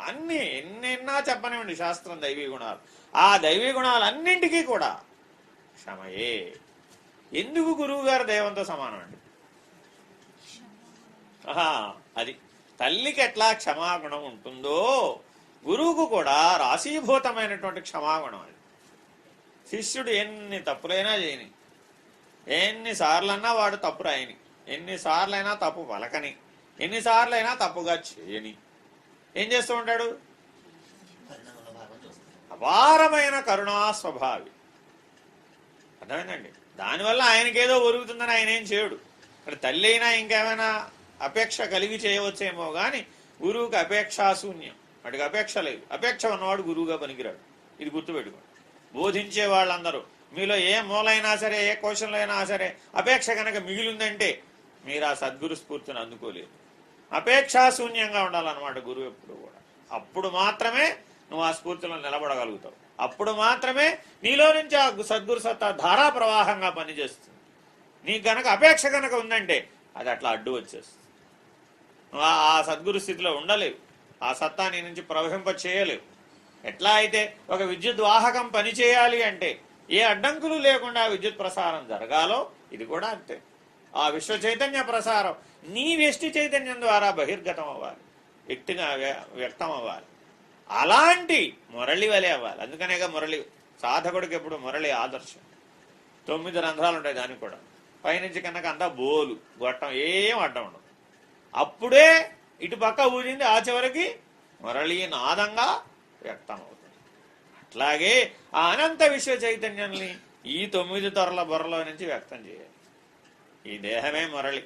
అన్నీ ఎన్నెన్నా చెప్పనివ్వండి శాస్త్రం దైవీ గుణాలు. ఆ దైవీ గుణాలన్నింటికీ కూడా క్షమయే. ఎందుకు గురువు గారు దైవంతో సమానం అండి? అది తల్లికి ఎట్లా క్షమాగుణం ఉంటుందో గురువుకు కూడా రాశీభూతమైనటువంటి క్షమాగుణం అది. శిష్యుడు ఎన్ని తప్పులైనా చేయని, ఎన్నిసార్లన్నా వాడు తప్పు రాయని, ఎన్నిసార్లైనా తప్పు పలకని, ఎన్నిసార్లైనా తప్పుగా చేయని ఏం చేస్తూ ఉంటాడు? అపారమైన కరుణా స్వభావి. అర్థమైందండి? దానివల్ల ఆయనకేదో ఒరుగుతుందని ఆయన ఏం చేయడు. అక్కడ తల్లి అయినా ఇంకేమైనా అపేక్ష కలిగి చేయవచ్చేమో కానీ గురువుకి అపేక్షాశూన్యం. వాటికి అపేక్ష లేదు. అపేక్ష ఉన్నవాడు గురువుగా పనికిరాడు. ఇది గుర్తుపెట్టుకోండి. బోధించే వాళ్ళందరూ మీలో ఏ మూలైనా సరే, ఏ క్వశ్చన్లో అయినా సరే అపేక్ష కనుక మిగిలిందంటే మీరు ఆ సద్గురు స్ఫూర్తిని అందుకోలేదు. అపేక్షాశూన్యంగా ఉండాలన్నమాట గురువు ఎప్పుడు కూడా. అప్పుడు మాత్రమే నువ్వు ఆ స్ఫూర్తిలో నిలబడగలుగుతావు. అప్పుడు మాత్రమే నీలో నుంచి ఆ సద్గురు సత్తా ధారా ప్రవాహంగా పనిచేస్తుంది. నీకు గనక అపేక్ష కనుక ఉందంటే అది అట్లా అడ్డు వచ్చేస్తుంది. నువ్వు ఆ సద్గురు స్థితిలో ఉండలేవు. ఆ సత్తా నీ నుంచి ప్రవహింప చేయలేవు. ఎట్లా అయితే ఒక విద్యుత్ వాహకం పనిచేయాలి అంటే ఏ అడ్డంకులు లేకుండా విద్యుత్ ప్రసారం జరగాలో ఇది కూడా అంతే. ఆ విశ్వ చైతన్య ప్రసారం నీ వ్యష్టి చైతన్యం ద్వారా బహిర్గతం అవ్వాలి, వ్యక్తిగా వ్యక్తం అవ్వాలి. అలాంటి మురళి వలె అవ్వాలి. అందుకనేగా మురళి సాధకుడికి ఎప్పుడు మురళి ఆదర్శం. 9 రంధ్రాలు ఉంటాయి దానికి కూడా. పైనుంచి కనుక అంతా బోలు గొట్టం ఏం అడ్డం ఉండదు. అప్పుడే ఇటు పక్క ఊరింది ఆ చివరికి మురళీ నాదంగా వ్యక్తం అవుతుంది. అట్లాగే ఆ అనంత విశ్వ చైతన్యాన్ని ఈ 9 తొరల బొర్రలో నుంచి వ్యక్తం చేయాలి. ఈ దేహమే మురళి.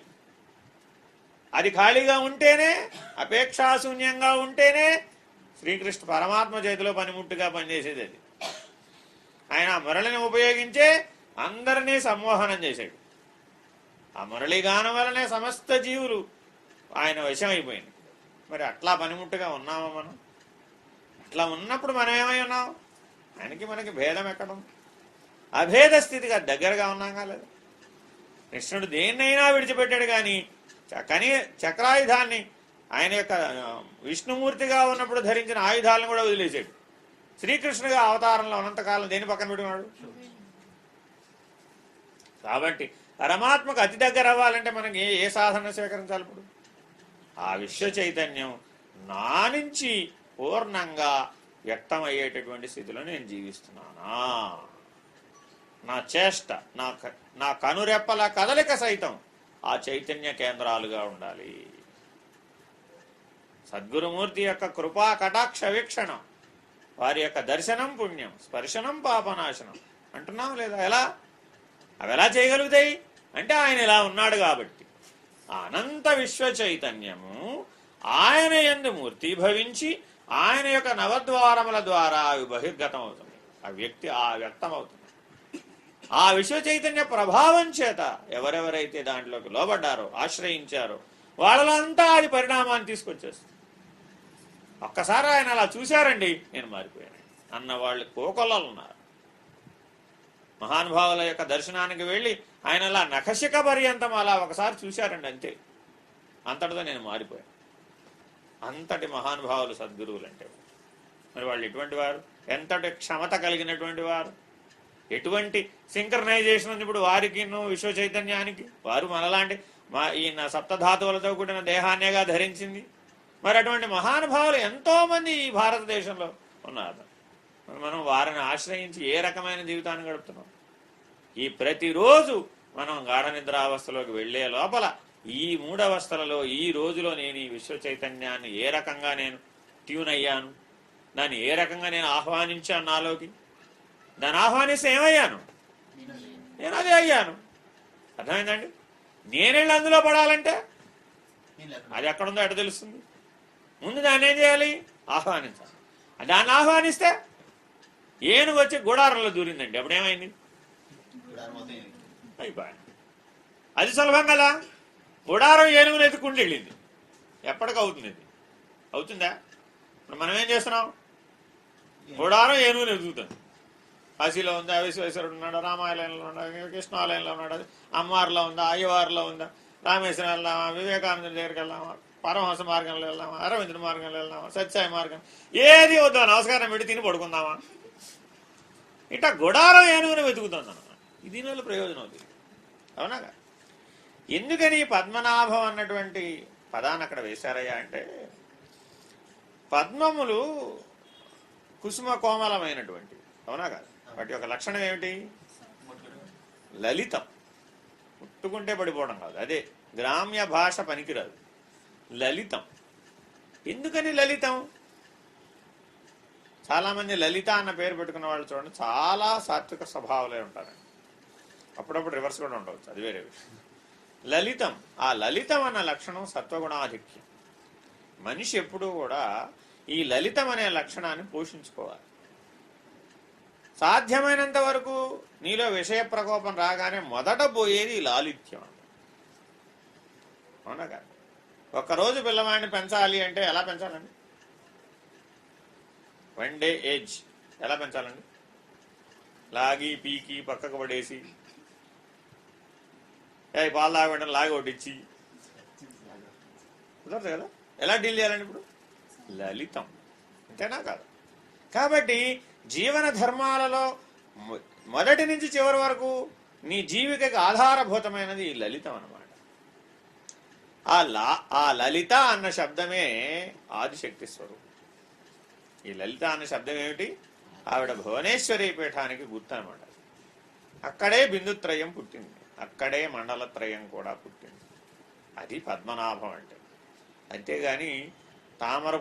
అది ఖాళీగా ఉంటేనే, అపేక్షాశూన్యంగా ఉంటేనే శ్రీకృష్ణ పరమాత్మ చేతిలో పనిముట్టుగా పనిచేసేది అది. ఆయన మురళిని ఉపయోగించే అందరినీ సమ్మోహనం చేశాడు. ఆ మురళీగానం వలనే సమస్త జీవులు ఆయన వశమైపోయింది. మరి అట్లా పనిముట్టుగా ఉన్నామా మనం? అట్లా ఉన్నప్పుడు మనం ఏమై ఉన్నాం? ఆయనకి మనకి భేదం ఎక్కడం? అభేద స్థితిగా దగ్గరగా ఉన్నాం కాలేదు. కృష్ణుడు దేన్నైనా విడిచిపెట్టాడు కానీ చక్రాయుధాన్ని ఆయన యొక్క విష్ణుమూర్తిగా ఉన్నప్పుడు ధరించిన ఆయుధాలను కూడా వదిలేశాడు. శ్రీకృష్ణుడిగా అవతారంలో ఉన్నంతకాలం దేని పక్కన పెట్టుకున్నాడు? కాబట్టి పరమాత్మకు అతి దగ్గర అవ్వాలంటే మనకి ఏ సాధన స్వీకరించాలి? ఇప్పుడు ఆ విశ్వ చైతన్యం నా నుంచి పూర్ణంగా వ్యక్తమయ్యేటటువంటి స్థితిలో నేను జీవిస్తున్నానా? నా చేష్ట, నా కనురెప్పల కదలిక సైతం ఆ చైతన్య కేంద్రాలుగా ఉండాలి. సద్గురుమూర్తి యొక్క కృపా కటాక్ష వీక్షణం, వారి యొక్క దర్శనం పుణ్యం, స్పర్శనం పాపనాశనం అంటున్నాం లేదా? ఎలా అవి ఎలా చేయగలుగుతాయి అంటే ఆయన ఇలా ఉన్నాడు కాబట్టి. అనంత విశ్వ చైతన్యము ఆయన యందు మూర్తిభవించి ఆయన యొక్క నవద్వారముల ద్వారా అవి బహిర్గతం అవుతుంది. వ్యక్తం అవుతుంది. ఆ విశ్వ చైతన్య ప్రభావం చేత ఎవరెవరైతే దాంట్లోకి లోబడ్డారో, ఆశ్రయించారో వాళ్ళలో అంతా అది పరిణామాన్ని తీసుకొచ్చేస్తుంది. ఒక్కసారి ఆయన అలా చూశారండి, నేను మారిపోయాను అన్న వాళ్ళు కోకొల్లలు ఉన్నారు. మహానుభావుల యొక్క దర్శనానికి వెళ్ళి ఆయన అలా నఖశిఖ పర్యంతం అలా ఒకసారి చూశారండి, అంతే. అంతటితో నేను మారిపోయాను. అంతటి మహానుభావులు సద్గురువులు అంటే మరి వాళ్ళు ఎటువంటి వారు? ఎంతటి క్షమత కలిగినటువంటి వారు? ఎటువంటి సింక్రనైజేషన్ ఉంది ఇప్పుడు వారికి విశ్వ చైతన్యానికి? వారు మనలాంటి ఈయన సప్తధాతువులతో కూడిన దేహాన్నేగా ధరించింది. మరి అటువంటి మహానుభావులు ఎంతోమంది ఈ భారతదేశంలో ఉన్నారు. మనం వారిని ఆశ్రయించి ఏ రకమైన జీవితాన్ని గడుపుతున్నాం? ఈ ప్రతిరోజు మనం గాఢ నిద్రావస్థలోకి వెళ్లే లోపల ఈ 3 అవస్థలలో ఈ రోజులో నేను ఈ విశ్వ చైతన్యాన్ని ఏ రకంగా నేను ట్యూన్ అయ్యాను, దాన్ని ఏ రకంగా నేను ఆహ్వానించాను నాలోకి, దాన్ని ఆహ్వానిస్తే ఏమయ్యాను? నేను అదే అయ్యాను. అర్థమైందండి? నేనెళ్ళి అందులో పడాలంటే అది ఎక్కడుందో ఎట తెలుస్తుంది? ముందు దాన్ని ఏం చేయాలి? ఆహ్వానించాలి. దాన్ని ఆహ్వానిస్తే ఏనుగు వచ్చి గుడారంలో దూరిందండి, అప్పుడేమైంది? అయిపోయాను. అది సులభం కదా. గుడారం ఏనుగును ఎత్తుకుంటూ వెళ్ళింది. ఎప్పటికి అవుతుంది? ఇది అవుతుందా? ఇప్పుడు మనం ఏం చేస్తున్నాం? గుడారం ఏనుగును ఎదుగుతుంది. కాశీలో ఉందా? విశ్వేశ్వరుడు ఉన్నాడు, రామాలయంలో ఉన్నాడు, కృష్ణాలయంలో ఉన్నాడు, అమ్మారులో ఉందా, అయ్యవారిలో ఉందా, రామేశ్వరం వెళ్దామా, వివేకానందుడి దగ్గరికి వెళ్దామా, పరమహంస మార్గంలో వెళ్దామా, అరవిందుడి మార్గంలో వెళ్దామా, సత్యసాయి మార్గం, ఏది వద్దు, నమస్కారం పెట్టి తిని పడుకుందామా, ఇట్లా గుడారం ఏనుగుని వెతుకుతుంది అన్నమాట. దీనివల్ల ప్రయోజనం అవుతుంది. అవునాగా? ఎందుకని పద్మనాభం అన్నటువంటి పదాన్ని అక్కడ వేశారయ్యా అంటే, పద్మములు కుసుమ కోమలమైనటువంటి, అవునా కాదు? వాటి యొక్క లక్షణం ఏమిటి? లలితం. ముట్టుకుంటే పడిపోవడం కాదు, అదే గ్రామ్య భాష పనికిరాదు, లలితం. ఎందుకని లలితం? చాలామంది లలిత అన్న పేరు పెట్టుకున్న వాళ్ళు చూడండి, చాలా సాత్విక స్వభావాలే ఉంటారండి. అప్పుడప్పుడు రివర్స్ కూడా ఉండవచ్చు, అది వేరే విషయం. లలితం, ఆ లలితం అన్న లక్షణం సత్వగుణాధిక్యం. మనిషి ఎప్పుడూ కూడా ఈ లలితం అనే లక్షణాన్ని పోషించుకోవాలి. సాధ్యమైనంత వరకు నీలో విషయ ప్రకోపం రాగానే మొదట పోయేది లాలిత్యం. అవునా కాదు? ఒక్కరోజు పిల్లవాడిని పెంచాలి అంటే ఎలా పెంచాలండి? 1 day ఏజ్ ఎలా పెంచాలండి? లాగి పీకి పక్కకు పడేసి, పాలు తాగడం లాగి వడ్డించి కుదరదు కదా. ఎలా డీల్ చేయాలండి ఇప్పుడు? లలితం. అంతేనా కాదు? కాబట్టి జీవన ధర్మాలలో మొదటి నుంచి చివరి వరకు నీ జీవికకి ఆధారభూతమైనది ఈ లలితం అన్నమాట. ఆ లలిత అన్న శబ్దమే ఆదిశక్తి స్వరూపం. ఈ లలిత అన్న శబ్దం ఏమిటి? ఆవిడ భువనేశ్వరి పీఠానికి గుర్తు అనమాట. అక్కడే బిందుత్రయం పుట్టింది, అక్కడే మండలత్రయం కూడా పుట్టింది. అది పద్మనాభం అంటే. అంతేగాని తామర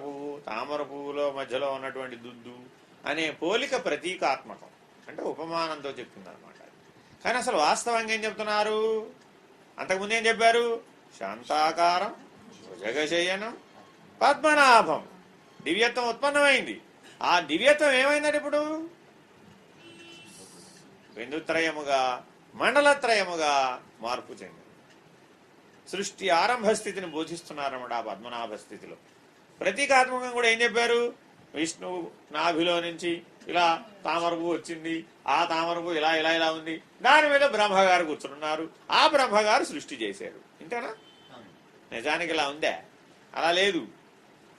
పువ్వులో మధ్యలో ఉన్నటువంటి దుద్దు అనే పోలిక ప్రతీకాత్మకం, అంటే ఉపమానంతో చెప్తుంది అనమాట. కానీ అసలు వాస్తవంగా ఏం చెప్తున్నారు? అంతకుముందు ఏం చెప్పారు? శాంతాకారం భుజగశయనం పద్మనాభం. దివ్యత్వం ఉత్పన్నమైంది. ఆ దివ్యత్వం ఏమైందంటే ఇప్పుడు బిందుత్రయముగా మండలత్రయముగా మార్పు చెందింది. సృష్టి ఆరంభ స్థితిని బోధిస్తున్నారన్నమాట ఆ పద్మనాభ స్థితిలో. ప్రతీకాత్మకంగా కూడా ఏం చెప్పారు? విష్ణువు నాభిలో నుంచి ఇలా తామరపు వచ్చింది, ఆ తామరపు ఇలా ఇలా ఇలా ఉంది, దాని మీద బ్రహ్మగారు కూర్చున్నారు, ఆ బ్రహ్మగారు సృష్టి చేశారు. ఇంతేనా? నిజానికి ఇలా ఉందే? అలా లేదు.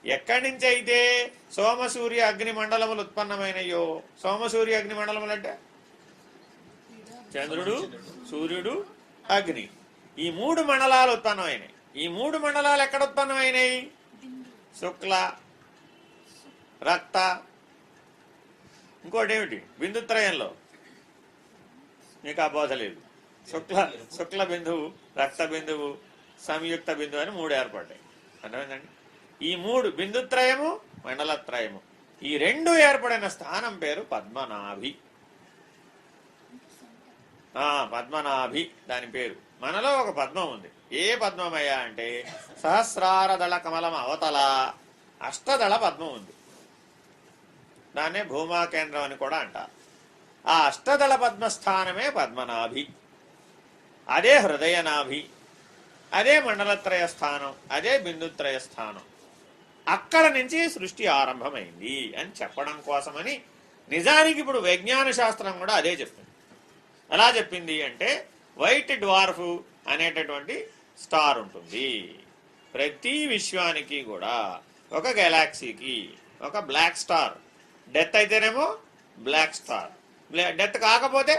ఎక్కడి నుంచి అయితే సోమసూర్య అగ్ని మండలములు ఉత్పన్నమైనయో, సోమసూర్య అగ్ని మండలములు అంటే చంద్రుడు, సూర్యుడు, అగ్ని, ఈ 3 మండలాలు ఉత్పన్నమైనాయి. ఈ 3 మండలాలు ఎక్కడ ఉత్పన్నమైనాయి? శుక్ల, రక్త, ఇంకోటి ఏమిటి బిందుత్రయంలో? మీకు ఆ బోధ లేదు. శుక్ల బిందువు, రక్త బిందువు, సంయుక్త బిందువు అని 3 ఏర్పడ్డాయి. అర్థమైందండి? ఈ 3 బిందుత్రయము, మండలత్రయము, ఈ 2 ఏర్పడిన స్థానం పేరు పద్మనాభి. పద్మనాభి దాని పేరు. మనలో ఒక పద్మం ఉంది. ఏ పద్మమయ్యా అంటే సహస్రారదళ కమలం అవతల అష్టదళ పద్మం ఉంది. దాన్నే భూమా కేంద్రం అని కూడా అంటారు. ఆ అష్టదళ పద్మస్థానమే పద్మనాభి. అదే హృదయనాభి, అదే మండలత్రయ స్థానం, అదే బిందుత్రయ స్థానం. అక్కడ నుంచి సృష్టి ఆరంభమైంది అని చెప్పడం కోసమని నిజానికి ఇప్పుడు విజ్ఞాన శాస్త్రం కూడా అదే చెప్పింది. ఎలా చెప్పింది అంటే వైట్ డ్వార్ఫ్ అనేటటువంటి స్టార్ ఉంటుంది. ప్రతి విశ్వానికి కూడా ఒక గెలాక్సీకి ఒక బ్లాక్ స్టార్, డెత్ అయితేనేమో బ్లాక్ స్టార్, డెత్ కాకపోతే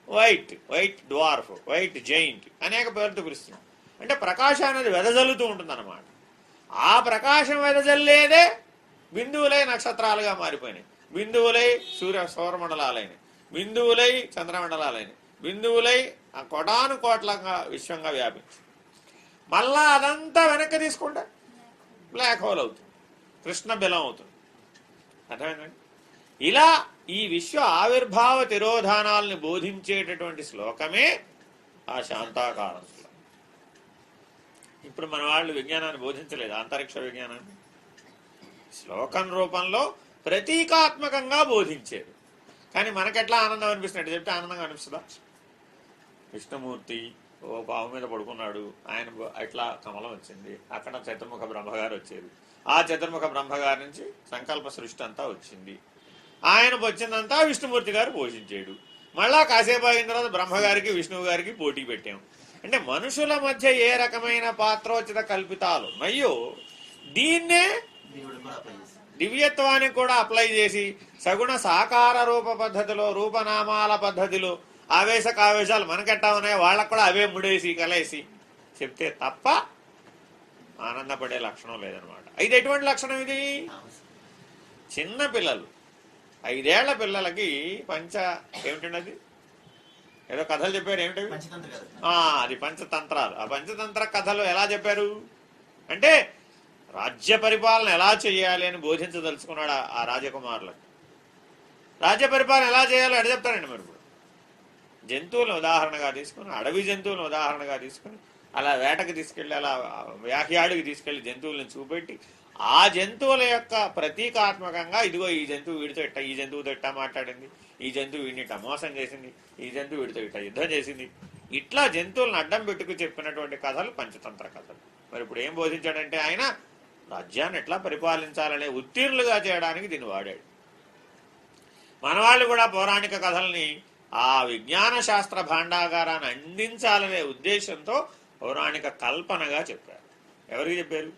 వైట్ డ్వార్ఫ్, వైట్ జైంట్ అనేక పేరుతో పిలుస్తున్నాం. అంటే ప్రకాశాన్ని వెదజల్లుతూ ఉంటుంది అన్నమాట. ఆ ప్రకాశం వెదజల్లేదే బిందువులై నక్షత్రాలుగా మారిపోయినాయి, బిందువులై సౌరమండలాలైనవి, బిందువులై చంద్రమండలాలైనవి, బిందువులై ఆ కోటాను కోట్లంగా విశ్వంగా వ్యాపించి మళ్ళా అదంతా వెనక్కి తీసుకుంటే బ్లాక్ హోల్ అవుతుంది, కృష్ణ బిలం అవుతుంది. అర్థమైందండి? ఇలా ఈ విశ్వ ఆవిర్భావ తిరోధానాల్ని బోధించేటటువంటి శ్లోకమే ఆ శాంతాకారం శ్లోకం. ఇప్పుడు మన వాళ్ళు విజ్ఞానాన్ని బోధించలేదు, అంతరిక్ష విజ్ఞానాన్ని శ్లోకం రూపంలో ప్రతీకాత్మకంగా బోధించారు. కానీ మనకెట్లా ఆనందం అనిపిస్తున్నట్టు చెప్తే ఆనందంగా అనిపిస్తుందా? విష్ణుమూర్తి ఓ పాము మీద పడుకున్నాడు, ఆయన ఎట్లా కమలం వచ్చింది, అక్కడ చతుర్ముఖ బ్రహ్మగారు వచ్చారు, ఆ చతుర్ముఖ బ్రహ్మగారి నుంచి సంకల్ప సృష్టి అంతా వచ్చింది, ఆయన వచ్చిందంతా విష్ణుమూర్తి గారు పోషించాడు. మళ్ళా కాసేపు అయిన తర్వాత బ్రహ్మగారికి విష్ణువు గారికి పోటీ పెట్టాం. అంటే మనుషుల మధ్య ఏ రకమైన పాత్రోచిత కల్పితాలు ఉన్నాయో దీన్నే దివ్యత్వానికి కూడా అప్లై చేసి సగుణ సాకార రూప పద్ధతిలో, రూపనామాల పద్ధతిలో ఆవేశాలు మనకెట్టా ఉన్నాయి వాళ్ళకు కూడా అవే ముడేసి కలేసి చెప్తే తప్ప ఆనందపడే లక్షణం లేదనమాట. ఇది ఎటువంటి లక్షణం? ఇది చిన్న పిల్లలు 5 ఏళ్ల పిల్లలకి ఏమిటండి అది ఏదో కథలు చెప్పారు, ఏమిటవి? అది పంచతంత్రాలు. ఆ పంచతంత్ర కథలు ఎలా చెప్పారు అంటే రాజ్య పరిపాలన ఎలా చేయాలి అని బోధించదలుచుకున్నాడు ఆ రాజకుమారులకు. రాజ్య పరిపాలన ఎలా చేయాలో ఎడ చెప్తారండి మరి? ఇప్పుడు జంతువులను ఉదాహరణగా తీసుకుని, అడవి జంతువులను ఉదాహరణగా తీసుకుని అలా వేటకి తీసుకెళ్ళి, అలా వ్యాహ్యాడికి తీసుకెళ్లి జంతువులను చూపెట్టి ఆ జంతువుల యొక్క ప్రతీకాత్మకంగా ఇదిగో ఈ జంతువు వీడితో ఇట్ట, ఈ జంతువుతో ఇట్టా మాట్లాడింది, ఈ జంతువు వీడిని ఇట్ట మోసం చేసింది, ఈ జంతువు వీడితో ఇట్ట యుద్ధం చేసింది, ఇట్లా జంతువులను అడ్డం పెట్టుకు చెప్పినటువంటి కథలు పంచతంత్ర కథలు. మరి ఇప్పుడు ఏం బోధించాడంటే ఆయన రాజ్యాన్ని ఎట్లా పరిపాలించాలనే ఉత్తీర్ణులుగా చేయడానికి దీన్ని వాడాడు. మనవాళ్ళు కూడా పౌరాణిక కథల్ని ఆ విజ్ఞాన శాస్త్ర భాండాగారాన్ని అందించాలనే ఉద్దేశంతో పౌరాణిక కల్పనగా చెప్పారు. ఎవరికి చెప్పారు?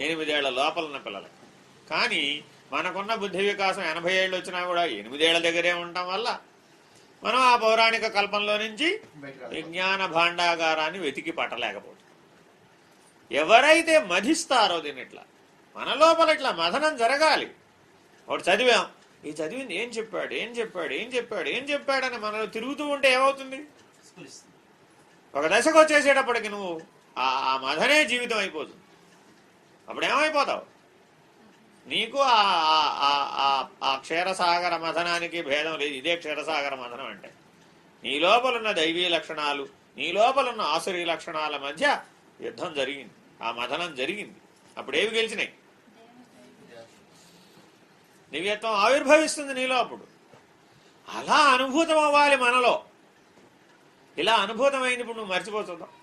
8 ఏళ్ల లోపలున్న పిల్లలకు. కానీ మనకున్న బుద్ధి వికాసం 80 ఏళ్ళు వచ్చినా కూడా 8 ఏళ్ల దగ్గరే ఉండటం వల్ల మనం ఆ పౌరాణిక కల్పనలో నుంచి విజ్ఞాన భాండాగారాన్ని వెతికి పట్టలేకపోతుంది. ఎవరైతే మధిస్తారో దీన్ని ఇట్లా మన లోపల ఇట్లా మథనం జరగాలి. ఒకటి చదివాం, ఈ చదివింది ఏం చెప్పాడు, ఏం చెప్పాడు, ఏం చెప్పాడు, ఏం చెప్పాడని మనలో తిరుగుతూ ఉంటే ఏమవుతుంది? ఒక దశకు వచ్చేసేటప్పటికి నువ్వు ఆ మథనే జీవితం అయిపోతుంది. అప్పుడు ఏమైపోతావు? నీకు ఆ క్షీరసాగర మథనానికి భేదం లేదు. ఇదే క్షీరసాగర మథనం అంటే నీ లోపలున్న దైవీ లక్షణాలు, నీ లోపలున్న ఆసురీ లక్షణాల మధ్య యుద్ధం జరిగింది, ఆ మథనం జరిగింది. అప్పుడు ఏవి గెలిచినాయి? దివ్యత్వం ఆవిర్భవిస్తుంది నీలో. అప్పుడు అలా అనుభూతం అవ్వాలి మనలో. ఇలా అనుభూతమైంది ఇప్పుడు నువ్వు మర్చిపోతుందావు.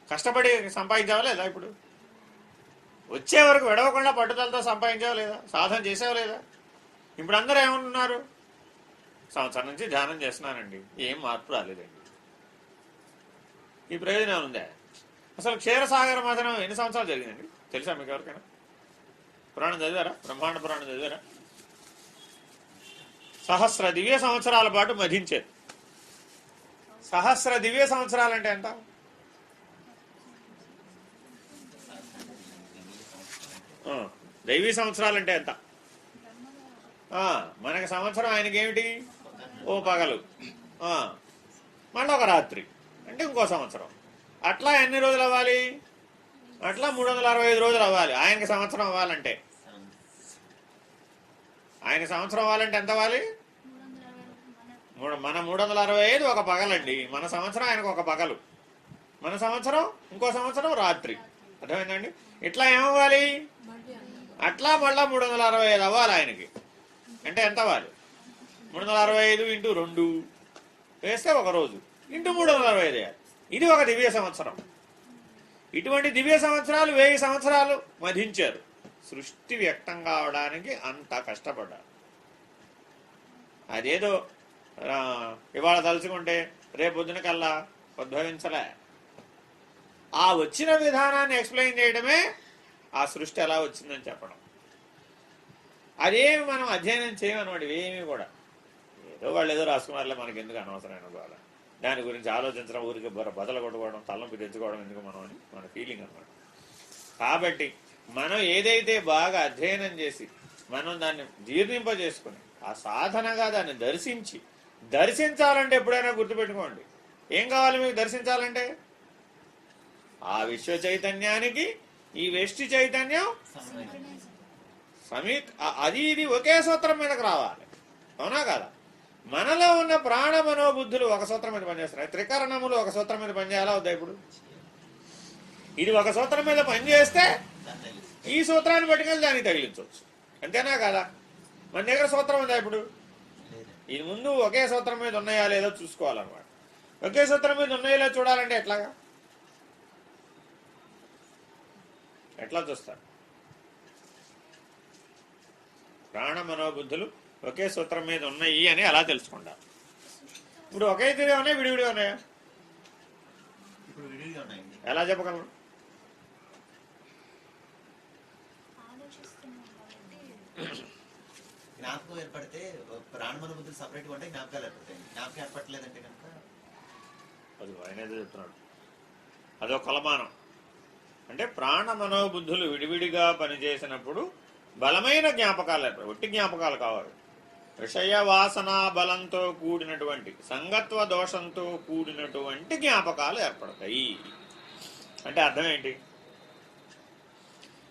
కష్టపడి సంపాదించావా లేదా? ఇప్పుడు వచ్చే వరకు విడవకుండా పట్టుదలతో సంపాదించావా లేదా? సాధన చేసావా లేదా? ఇప్పుడు అందరూ ఏమంటున్నారు? సంవత్సరం నుంచి ధ్యానం చేస్తున్నానండి, ఏం మార్పు రాలేదండి. ఈ ప్రయోజనం ఉందా? అసలు క్షీరసాగర మథనం ఎన్ని సంవత్సరాలు జరిగిందండి తెలుసా మీకు ఎవరికైనా? పురాణం చదివారా? బ్రహ్మాండ పురాణం చదివారా? సహస్ర దివ్య సంవత్సరాల పాటు మధించేది. సహస్ర దివ్య సంవత్సరాలంటే ఎంత? దైవీ సంవత్సరాలంటే ఎంత? మనకి సంవత్సరం ఆయనకి ఏమిటి? ఓ పగలు, మళ్ళీ ఒక రాత్రి, అంటే ఇంకో సంవత్సరం. అట్లా ఎన్ని రోజులు అవ్వాలి? అట్లా 365 రోజులు అవ్వాలి ఆయనకి సంవత్సరం అవ్వాలంటే. ఆయన సంవత్సరం అవ్వాలంటే ఎంత అవ్వాలి? మన 365 ఒక పగలండి. మన సంవత్సరం ఆయనకు ఒక పగలు, మన సంవత్సరం ఇంకో సంవత్సరం రాత్రి. అర్థమైందండి? ఇట్లా ఏమవ్వాలి? అట్లా మళ్ళా 365 అవ్వాలి ఆయనకి. అంటే ఎంత అవ్వాలి? 365 ఇంటూ 2 వేస్తే ఒక రోజు ఇంటూ 365. ఇది ఒక దివ్య సంవత్సరం. ఇటువంటి దివ్య సంవత్సరాలు 1000 సంవత్సరాలు మధించారు. సృష్టి వ్యక్తం కావడానికి అంత కష్టపడ్డారు. అదేదో ఇవాళ తలుచుకుంటే రేపొద్దున కల్లా ఉద్భవించలే. ఆ వచ్చిన విధానాన్ని ఎక్స్ప్లెయిన్ చేయడమే ఆ సృష్టి ఎలా వచ్చిందని చెప్పడం. అదేమి మనం అధ్యయనం చేయమన్నమాట. ఏమీ కూడా ఏదో వాళ్ళు ఏదో రాసుకున్నారులే, మనకి ఎందుకు అనవసరమైన గోల, దాని గురించి ఆలోచించడం, ఊరికి బదలు కొట్టుకోవడం, తలనొప్పి తెచ్చుకోవడం ఎందుకు మనం అని మన ఫీలింగ్ అన్నమాట. కాబట్టి మనం ఏదైతే బాగా అధ్యయనం చేసి మనం దాన్ని జీర్ణింపజేసుకుని ఆ సాధనగా దాన్ని దర్శించాలంటే ఎప్పుడైనా గుర్తుపెట్టుకోండి, ఏం కావాలి మీకు దర్శించాలంటే? ఆ విశ్వ చైతన్యానికి ఈ వెష్టి చైతన్యం అది ఇది ఒకే సూత్రం మీదకి రావాలి. అవునా కదా? మనలో ఉన్న ప్రాణ మనోబుద్ధులు ఒక సూత్రం మీద పనిచేస్తున్నాయి. త్రికరణములు ఒక సూత్రం మీద పనిచేయాలా వద్దా? ఇప్పుడు ఇది ఒక సూత్రం మీద పనిచేస్తే ఈ సూత్రాన్ని పట్టుకెళ్ళి దానికి తగిలించవచ్చు. అంతేనా కదా? మన దగ్గర సూత్రం ఉందా? ఇప్పుడు ఇది ముందు ఒకే సూత్రం మీద ఉన్నాయా లేదో చూసుకోవాలన్నమాట. ఒకే సూత్రం మీద ఉన్నాయో లేదో చూడాలంటే ఎట్లా చూస్తారు? ప్రాణ మనోబుద్ధులు ఒకే సూత్రం మీద ఉన్నాయి అని అలా తెలుసుకుంటారు. ఇప్పుడు ఒకే తీరుగా ఉన్నాయి, విడివిడిగా ఉన్నాయా? ఇప్పుడు విడిగా ఉన్నాయండి. ఎలా చెప్పగలను? జ్ఞాపకం ఏర్పడితే ప్రాణమన బుద్ధులు సపరేట్గా ఉంటాయి, జ్ఞాపకాలు ఏర్పడతాయి. జ్ఞాపకం ఏర్పడలేదంటే కనుక అది ఆయన ఏదో చెప్తున్నాడు, అదో కొలమానం. అంటే ప్రాణ మనోబుద్ధులు విడివిడిగా పనిచేసినప్పుడు బలమైన జ్ఞాపకాలు ఏర్పడతాయి, ఒట్టి జ్ఞాపకాలు కావాలి. విషయ వాసన బలంతో కూడినటువంటి సంగత్వ దోషంతో కూడినటువంటి జ్ఞాపకాలు ఏర్పడతాయి. అంటే అర్థం ఏంటి?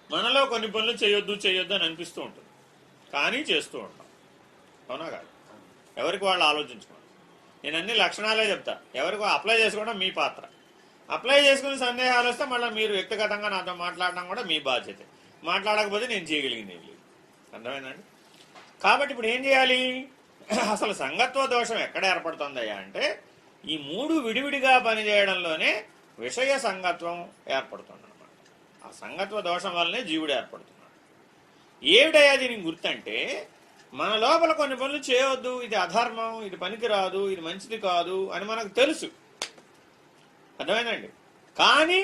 మనలో కొన్ని పనులు చేయొద్దు అని అనిపిస్తూ ఉంటుంది, కానీ చేస్తూ ఉంటాం. అవునా కాదు? ఎవరికి వాళ్ళు ఆలోచించుకోండి. నేను అన్ని లక్షణాలే చెప్తా, ఎవరికి అప్లై చేసుకోవడం మీ పాత్ర. అప్లై చేసుకుని సందేహాలు వస్తే మళ్ళీ మీరు వ్యక్తిగతంగా నాతో మాట్లాడడం కూడా మీ బాధ్యత. మాట్లాడకపోతే నేను చేయగలిగింది ఏం లేదు. అర్థమైందండి? కాబట్టి ఇప్పుడు ఏం చేయాలి? అసలు సంగత్వ దోషం ఎక్కడ ఏర్పడుతుందయ్యా అంటే ఈ మూడు విడివిడిగా పనిచేయడంలోనే విషయ సంగత్వం ఏర్పడుతుంది అనమాట. ఆ సంగత్వ దోషం వల్లనే జీవుడు ఏర్పడుతున్నాడు. ఏమిటయ్యా దీనికి గుర్తంటే మన లోపల కొన్ని పనులు చేయవద్దు, ఇది అధర్మం, ఇది పనికిరాదు, ఇది మంచిది కాదు అని మనకు తెలుసు. అర్థమైందండి? కానీ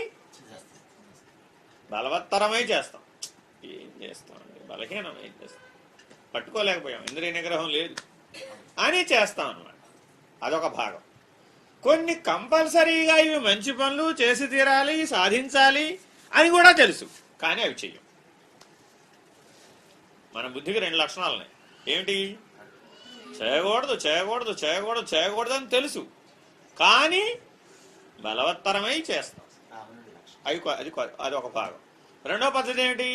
బలవత్తరమై చేస్తాం. ఏం చేస్తామండి? బలహీనమై చేస్తాం, పట్టుకోలేకపోయాం, ఇంద్రియ నిగ్రహం లేదు అని చేస్తాం అన్నమాట. అదొక భాగం. కొన్ని కంపల్సరీగా ఇవి మంచి పనులు చేసి తీరాలి, సాధించాలి అని కూడా తెలుసు, కానీ అవి చెయ్యం. మన బుద్ధికి రెండు లక్షణాలు ఉన్నాయి. ఏమిటి? చేయకూడదు చేయకూడదు చేయకూడదు చేయకూడదు అని తెలుసు, కానీ బలవత్తరమై చేస్తాం. అది ఒక భాగం. రెండో పద్ధతి ఏమిటి?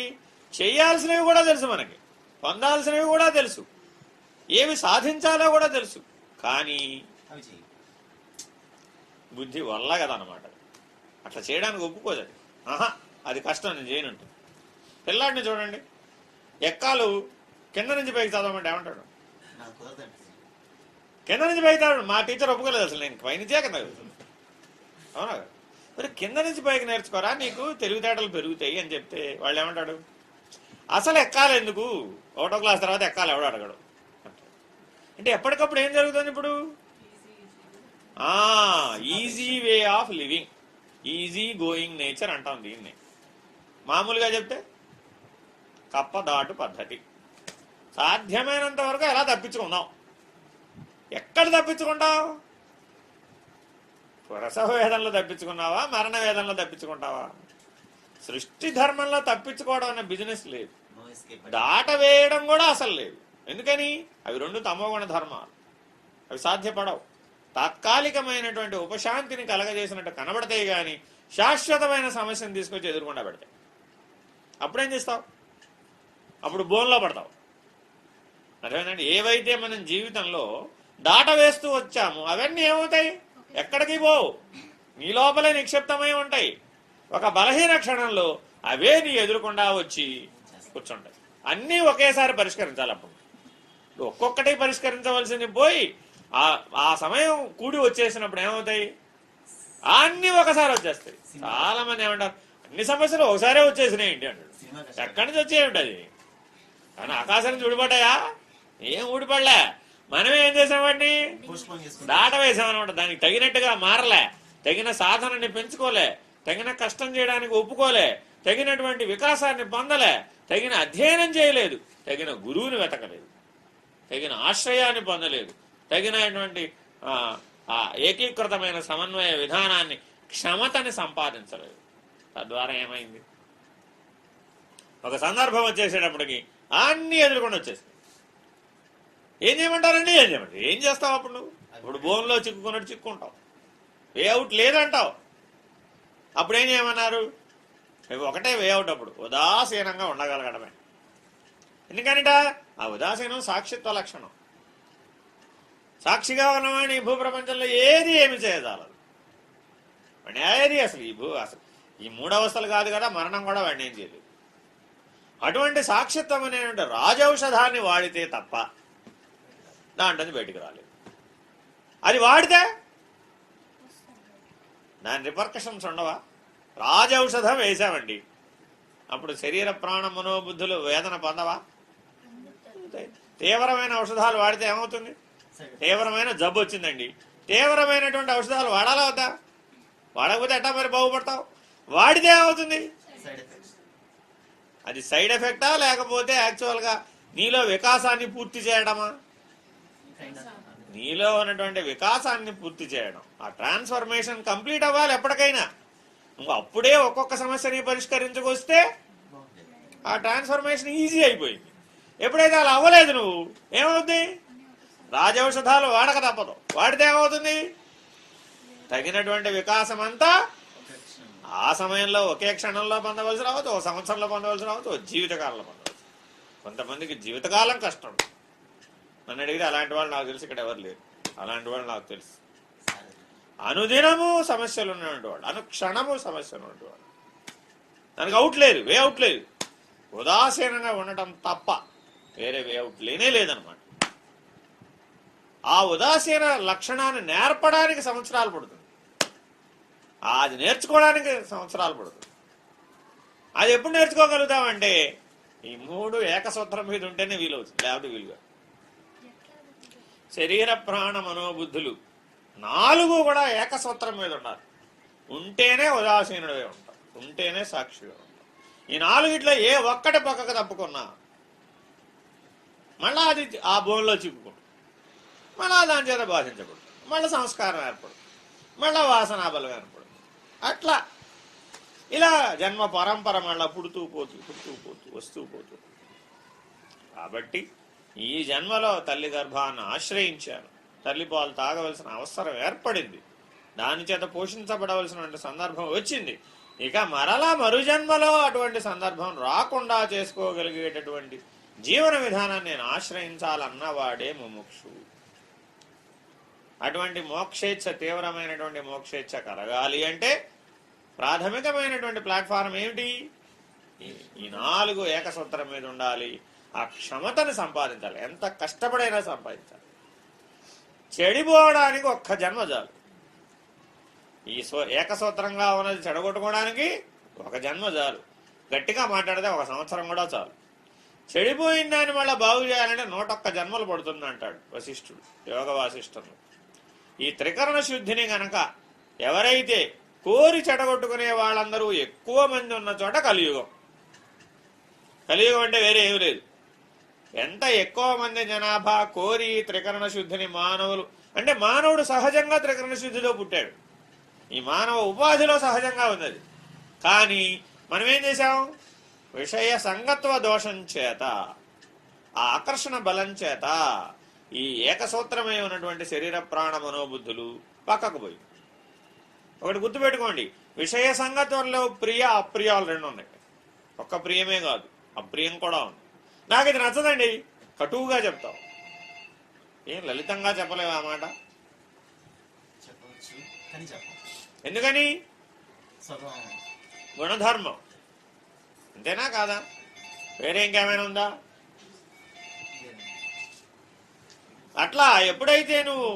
చేయాల్సినవి కూడా తెలుసు, మనకి పొందాల్సినవి కూడా తెలుసు, ఏమి సాధించాలో కూడా తెలుసు, కానీ బుద్ధి వల్ల కదా అన్నమాట. అట్లా చేయడానికి ఒప్పుకోదు. అది అది కష్టం, నేను చేయనుంటుంది. పిల్లాడిని చూడండి, ఎక్కాలు కింద నుంచి పైకి చదవమంటే ఏమంటాడు? కింద నుంచి పైకి చదవడు. మా టీచర్ ఒప్పుకోలేదు అసలు, నేను పైనుంచే కింద. అవునా? మరి కింద నుంచి పైకి నేర్చుకోరా, నీకు తెలివితేటలు పెరుగుతాయి అని చెప్తే వాళ్ళు ఏమంటాడు? అసలు ఎక్కాలి ఎందుకు, 1వ క్లాస్ తర్వాత ఎక్కాలి ఎవడు అడగడు. అంటే ఎప్పటికప్పుడు ఏం జరుగుతుంది ఇప్పుడు? Easy way of living, easy going nature అంటాం దీన్ని. మామూలుగా చెప్తే కప్ప దాటు పద్ధతి. సాధ్యమైనంత వరకు ఎలా తప్పించుకుందాం. ఎక్కడ తప్పించుకుంటావు? ప్రసవ వేదంలో తప్పించుకున్నావా, మరణ వేదంలో తప్పించుకుంటావా? సృష్టి ధర్మంలో తప్పించుకోవడం అనే బిజినెస్ లేదు, దాట వేయడం కూడా అసలు లేదు. ఎందుకని? అవి రెండు తమోగుణ ధర్మాలు, అవి సాధ్యపడవు. తాత్కాలికమైనటువంటి ఉపశాంతిని కలగజేసినట్టు కనబడతాయి, కానీ శాశ్వతమైన సమస్యను తీసుకొచ్చి ఎదుర్కొండా పెడతాయి. అప్పుడేం చేస్తావు? అప్పుడు బోన్లో పడతావు. అదేనండి, ఏవైతే మనం జీవితంలో దాట వేస్తూ వచ్చామో అవన్నీ ఏమవుతాయి? ఎక్కడికి పోవు, నీ లోపలే నిక్షిప్తమై ఉంటాయి. ఒక బలహీన క్షణంలో అవే నీ ఎదురుకుండా వచ్చి కూర్చుంటాయి. అన్నీ ఒకేసారి పరిష్కరించాలి. అప్పుడు ఒక్కొక్కటి పరిష్కరించవలసింది పోయి ఆ సమయం కూడి వచ్చేసినప్పుడు ఏమవుతాయి? అన్నీ ఒకసారి వచ్చేస్తాయి. చాలా మంది ఏమంటారు, అన్ని సమస్యలు ఒకసారే వచ్చేసినాయండి అంటాడు. ఎక్కడి నుంచి వచ్చేయండి అది? కానీ ఆకాశం నుంచి ఊడిపడ్డాయా? ఏం ఊడిపడలే. మనమే ఏం చేసామండి? దాట వేసామన్నమాట. దానికి తగినట్టుగా మారలే, తగిన సాధనని పెంచుకోలే, తగిన కష్టం చేయడానికి ఒప్పుకోలే, తగినటువంటి వికాసాన్ని పొందలే, తగిన అధ్యయనం చేయలేదు, తగిన గురువుని వెతకలేదు, తగిన ఆశ్రయాన్ని పొందలేదు, తగినటువంటి ఏకీకృతమైన సమన్వయ విధానాన్ని, క్షమతని సంపాదించలేదు. తద్వారా ఏమైంది? ఒక సందర్భం వచ్చేసేటప్పటికి అన్నీ ఎదుర్కొని వచ్చేస్తాయి. ఏం చేయమంటారండి? ఏం చేయమంటారు? ఏం చేస్తావు అప్పుడు? నువ్వు ఇప్పుడు బోన్లో చిక్కుకున్నట్టు చిక్కుంటావు, వేఅవుట్ లేదంటావు. అప్పుడు ఏం చేయమన్నారు? ఒకటే వేఅవుట్. అప్పుడు ఉదాసీనంగా ఉండగలగడమే. ఎందుకనిట? ఆ ఉదాసీనం సాక్షిత్వ లక్షణం. సాక్షిగా ఉన్నవాడిని భూప్రపంచంలో ఏది ఏమి చేయజాలదు. వాడిని ఏది అసలు ఈ మూడవస్థలు కాదు కదా, మరణం కూడా వాడిని ఏం చేయలేదు. అటువంటి సాక్షిత్వం అనేటువంటి రాజౌషధాన్ని వాడితే తప్ప దాంట్లో బయటికి రాలేదు. అది వాడితే దాని రిపర్కషన్స్ ఉండవా? రాజౌషధం వేసామండి, అప్పుడు శరీర ప్రాణ మనోబుద్ధులు వేదన పొందవా? తీవ్రమైన ఔషధాలు వాడితే ఏమవుతుంది? తీవ్రమైన జబ్బు వచ్చిందండి, తీవ్రమైనటువంటి ఔషధాలు వాడాలా వద్దా? వాడకపోతే ఎట్టా మరి బాగుపడతావు? వాడితే ఏమవుతుంది? Side effects. అది సైడ్ ఎఫెక్టా లేకపోతే యాక్చువల్గా నీలో వికాసాన్ని పూర్తి చేయడమా? నీలో ఉన్నటువంటి వికాసాన్ని పూర్తి చేయడం, ఆ ట్రాన్స్ఫర్మేషన్ కంప్లీట్ అవ్వాలి ఎప్పటికైనా. నువ్వు అప్పుడే ఒక్కొక్క సమస్యని పరిష్కరించుకొస్తే ఆ ట్రాన్స్ఫర్మేషన్ ఈజీ అయిపోయింది. ఎప్పుడైతే అలా అవ్వలేదు నువ్వు, ఏమవుతుంది? రాజౌషధాలు వాడక తప్పదు. వాడితే ఏమవుతుంది? తగినటువంటి వికాసం అంతా ఆ సమయంలో ఒకే క్షణంలో పొందవలసి రావచ్చు, ఓ సంవత్సరంలో పొందవలసి రావచ్చు, ఓ జీవితకాలంలో పొందవలసి. కొంతమందికి జీవితకాలం కష్టం. నన్ను అడిగితే అలాంటి వాళ్ళు నాకు తెలుసు ఇక్కడ ఎవరు లేరు. అలాంటి వాళ్ళు నాకు తెలుసు. అనుదినము సమస్యలు ఉన్నటువంటి వాడు, అనుక్షణము సమస్యలు ఉన్నటువంటి వాడు. దానికి అవుట్ లేదు, వే అవుట్ లేదు. ఉదాసీనంగా ఉండటం తప్ప వేరే వే అవుట్ లేనే లేదనమాట. ఆ ఉదాసీన లక్షణాన్ని నేర్పడానికి సంవత్సరాలు పడుతుంది, అది నేర్చుకోవడానికి సంవత్సరాలు పడుతుంది. అది ఎప్పుడు నేర్చుకోగలుగుతామంటే ఈ 3 ఏకసూత్రం మీద ఉంటేనే వీలవుతుంది, లేకపోతే వీలుగా. శరీర ప్రాణ మనోబుద్ధులు 4 కూడా ఏకసూత్రం మీద ఉండాలి. ఉంటేనే ఉదాసీనుడే ఉంటాం, ఉంటేనే సాక్షిగా ఉంటాం. ఈ 4 ఏ ఒక్కటి పక్కకు తప్పుకున్నా మళ్ళా అది ఆ బోన్లో చిక్కుకుంటుంది, మళ్ళా దాని చేత బాధించబడుతుంది, మళ్ళీ సంస్కారం ఏర్పడుతుంది, మళ్ళా వాసనాబలం ఏర్పడుతుంది. అట్లా ఇలా జన్మ పరంపర మళ్ళా పుడుతూ పోతూ వస్తూ పోతూ. కాబట్టి ఈ జన్మలో తల్లి గర్భాన్ని ఆశ్రయించాను, తల్లి పాలు తాగవలసిన అవసరం ఏర్పడింది, దాని చేత పోషించబడవలసినటువంటి సందర్భం వచ్చింది. ఇక మరలా మరుజన్మలో అటువంటి సందర్భం రాకుండా చేసుకోగలిగేటటువంటి జీవన విధానాన్ని నేను ఆశ్రయించాలన్నవాడే ముముక్షు. అటువంటి మోక్షేచ్ఛ, తీవ్రమైనటువంటి మోక్షేచ్ఛ కలగాలి అంటే ప్రాథమికమైనటువంటి ప్లాట్ఫారం ఏమిటి? ఈ 4 ఏకసూత్రం మీద ఉండాలి. ఆ క్షమతను సంపాదించాలి, ఎంత కష్టపడైనా సంపాదించాలి. చెడిపోవడానికి ఒక్క జన్మ చాలు. ఈ ఏకసూత్రంగా ఉన్నది చెడగొట్టుకోవడానికి ఒక జన్మ చాలు. గట్టిగా మాట్లాడితే 1 సంవత్సరం కూడా చాలు. చెడిపోయిన దాన్ని మళ్ళీ బాగు చేయాలంటే 101 జన్మలు పడుతుంది అంటాడు వశిష్ఠుడు, యోగ వాసిష్ఠుడు. ఈ త్రికరణ శుద్ధిని గనక ఎవరైతే కోరి చెడగొట్టుకునే వాళ్ళందరూ ఎక్కువ మంది ఉన్న చోట కలియుగం. కలియుగం అంటే వేరే ఏమి లేదు. ఎంత ఎక్కువ మంది జనాభా కోరి త్రికరణ శుద్ధిని మానవులు, అంటే మానవుడు సహజంగా త్రికరణ శుద్ధిలో పుట్టాడు, ఈ మానవ ఉపాధిలో సహజంగా ఉన్నది. కానీ మనం ఏం చేశాం? విషయ సంగత్వ దోషం చేత, ఆ ఆకర్షణ బలం చేత ఈ ఏకసూత్రమై ఉన్నటువంటి శరీర ప్రాణ మనోబుద్ధులు పక్కకు పోయి. ఒకటి గుర్తుపెట్టుకోండి, విషయ సంగత్వంలో ప్రియ అప్రియాలు 2 ఉన్నాయి. ఒక్క ప్రియమే కాదు, అప్రియం కూడా ఉంది. నాకు ఇది నచ్చదండి, కటువుగా చెప్తావు. ఏం లలితంగా చెప్పలేవు ఆ మాట? చెప్పవచ్చు కానీ చెప్పం. ఎందుకని? స్వభావం, గుణధర్మం. అంతేనా కాదా? వేరే ఇంకేమైనా ఉందా? అట్లా ఎప్పుడైతే నువ్వు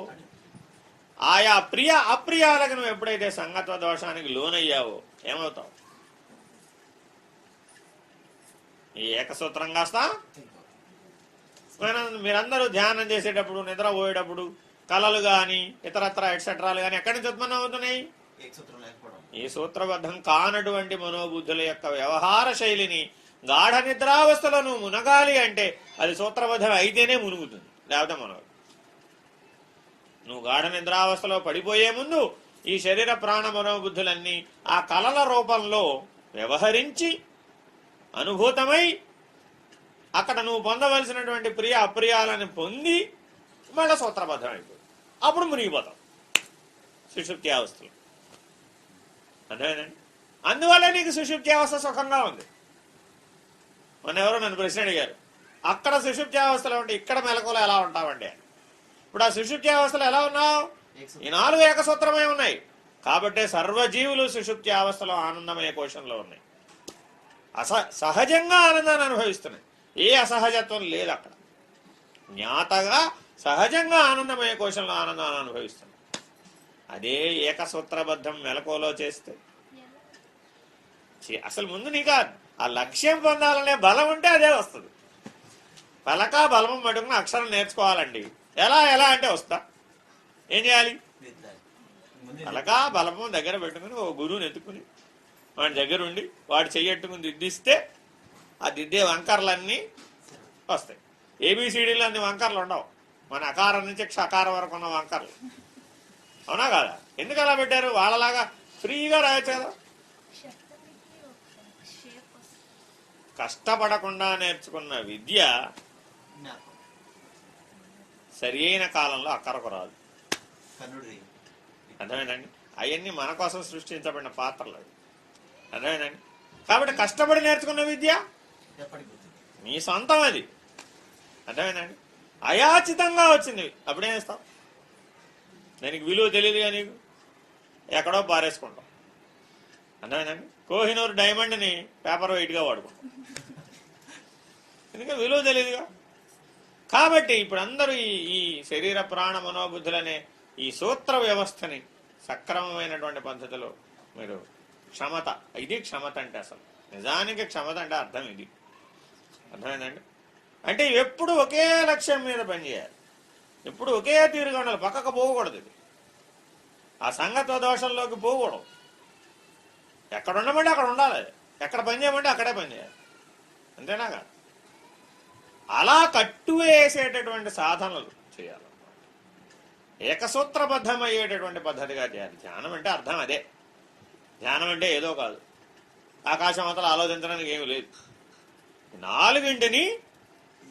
ఆయా ప్రియ అప్రియాలకు నువ్వు ఎప్పుడైతే సంగత్వ దోషానికి లోనయ్యావో ఏమవుతావు? ఈ ఏకసూత్రం కాస్తా మీరందరూ ధ్యానం చేసేటప్పుడు, నిద్రపోయేటప్పుడు కళలు కానీ ఇతరత్ర ఎట్సెట్రాలు కానీ ఎక్కడి నుంచి ఉత్పన్నం అవుతున్నాయి? ఈ సూత్రబద్ధం కానటువంటి మనోబుద్ధుల యొక్క వ్యవహార శైలిని గాఢ నిద్రావస్థలో నువ్వు మునగాలి అంటే అది సూత్రబద్ధం అయితేనే మునుగుతుంది, లేకపోతే మునగదు. నువ్వు గాఢ నిద్రావస్థలో పడిపోయే ముందు ఈ శరీర ప్రాణ మనోబుద్ధులన్నీ ఆ కళల రూపంలో వ్యవహరించి అనుభూతమై అక్కడ నువ్వు పొందవలసినటువంటి ప్రియ అప్రియాలను పొంది మళ్ళీ సూత్రబద్ధం అయిపోతుంది. అప్పుడు మునిగిపోతాం సుషుప్తి అవస్థలో. అర్థమైందండి? అందువల్ల నీకు సుషుప్తి అవస్థ సుఖంగా ఉంది. మొన్న ఎవరో నన్ను ప్రశ్న అడిగారు, అక్కడ సుషుప్తి అవస్థలో ఉంటే ఇక్కడ మెలకువలో ఎలా ఉంటావండి? ఇప్పుడు ఆ సుషుప్తి అవస్థలో ఎలా ఉన్నావు? ఈ 4 ఏకసూత్రమే ఉన్నాయి కాబట్టి సర్వజీవులు సుషుప్తి అవస్థలో ఆనందమయ కోశంలో ఉన్నాయి. సహజంగా ఆనందాన్ని అనుభవిస్తున్నాయి, ఏ అసహజత్వం లేదు అక్కడ. జ్ఞాతగా సహజంగా ఆనందమయ కోశంలో ఆనందాన్ని అనుభవిస్తున్నాయి. అదే ఏకసూత్రబద్ధం మెలకువలో చేస్తే అసలు ముందు నీకు ఆ లక్ష్యం పొందాలనే బలం ఉంటే అదే వస్తుంది. పలక బలము మటుకుని అక్షరం నేర్చుకోవాలండి. ఎలా అంటే వస్తా. ఏం చేయాలి? అలగా బలపం దగ్గర పెట్టుకుని ఓ గురువుని ఎత్తుకుని వాడి దగ్గర ఉండి వాడు చెయ్యట్టుకుని దిద్దిస్తే ఆ దిద్దే వంకర్లన్నీ వస్తాయి. ఏబిసిడీలు అన్ని వంకర్లు ఉండవు, మన అకారం నుంచి క్షకారం వరకు ఉన్న వంకర్లు. అవునా కాదా? ఎందుకు అలా పెట్టారు? వాళ్ళలాగా ఫ్రీగా రాయొచ్చు కదా. కష్టపడకుండా నేర్చుకున్న విద్య సరి అయిన కాలంలో అక్కరకు రాదు. అర్థమైందండి? అవన్నీ మన కోసం సృష్టించబడిన పాత్రలు అవి. అర్థమైందండి? కాబట్టి కష్టపడి నేర్చుకున్న విద్య నీ సొంతం, అది. అర్థమైందండి? అయాచితంగా వచ్చింది, అప్పుడేం చేస్తావు? దానికి విలువ తెలియదుగా నీకు, ఎక్కడో పారేసుకుంటాం. అర్థమైందండి? కోహినూరు డైమండ్ని పేపర్ వెయిట్గా వాడుకుంటాం, ఎందుకంటే విలువ తెలియదుగా. కాబట్టి ఇప్పుడు అందరూ ఈ శరీర ప్రాణ మనోబుద్ధులనే ఈ సూత్ర వ్యవస్థని సక్రమమైనటువంటి పద్ధతిలో మీరు క్షమత, ఇది క్షమత అంటే. అసలు నిజానికి క్షమత అంటే అర్థం ఇది. అర్థమైందండి? అంటే ఎప్పుడు ఒకే లక్ష్యం మీద పనిచేయాలి, ఎప్పుడు ఒకే తీరుగా ఉండాలి, పక్కకు పోకూడదు. ఇది ఆ సంగత్వ దోషంలోకి పోకూడదు. ఎక్కడ ఉండమంటే అక్కడ ఉండాలి, ఎక్కడ పని చేయమంటే అక్కడే పని చేయాలి. అంతేనా కాదు? అలా కట్టువేసేటటువంటి సాధనలు చేయాలి, ఏకసూత్రబద్ధమయ్యేటటువంటి పద్ధతిగా చేయాలి. ధ్యానం అంటే అర్థం అదే. ధ్యానం అంటే ఏదో కాదు, ఆకాశం అంతా ఆలోచించడానికి ఏమి లేదు. నాలుగింటిని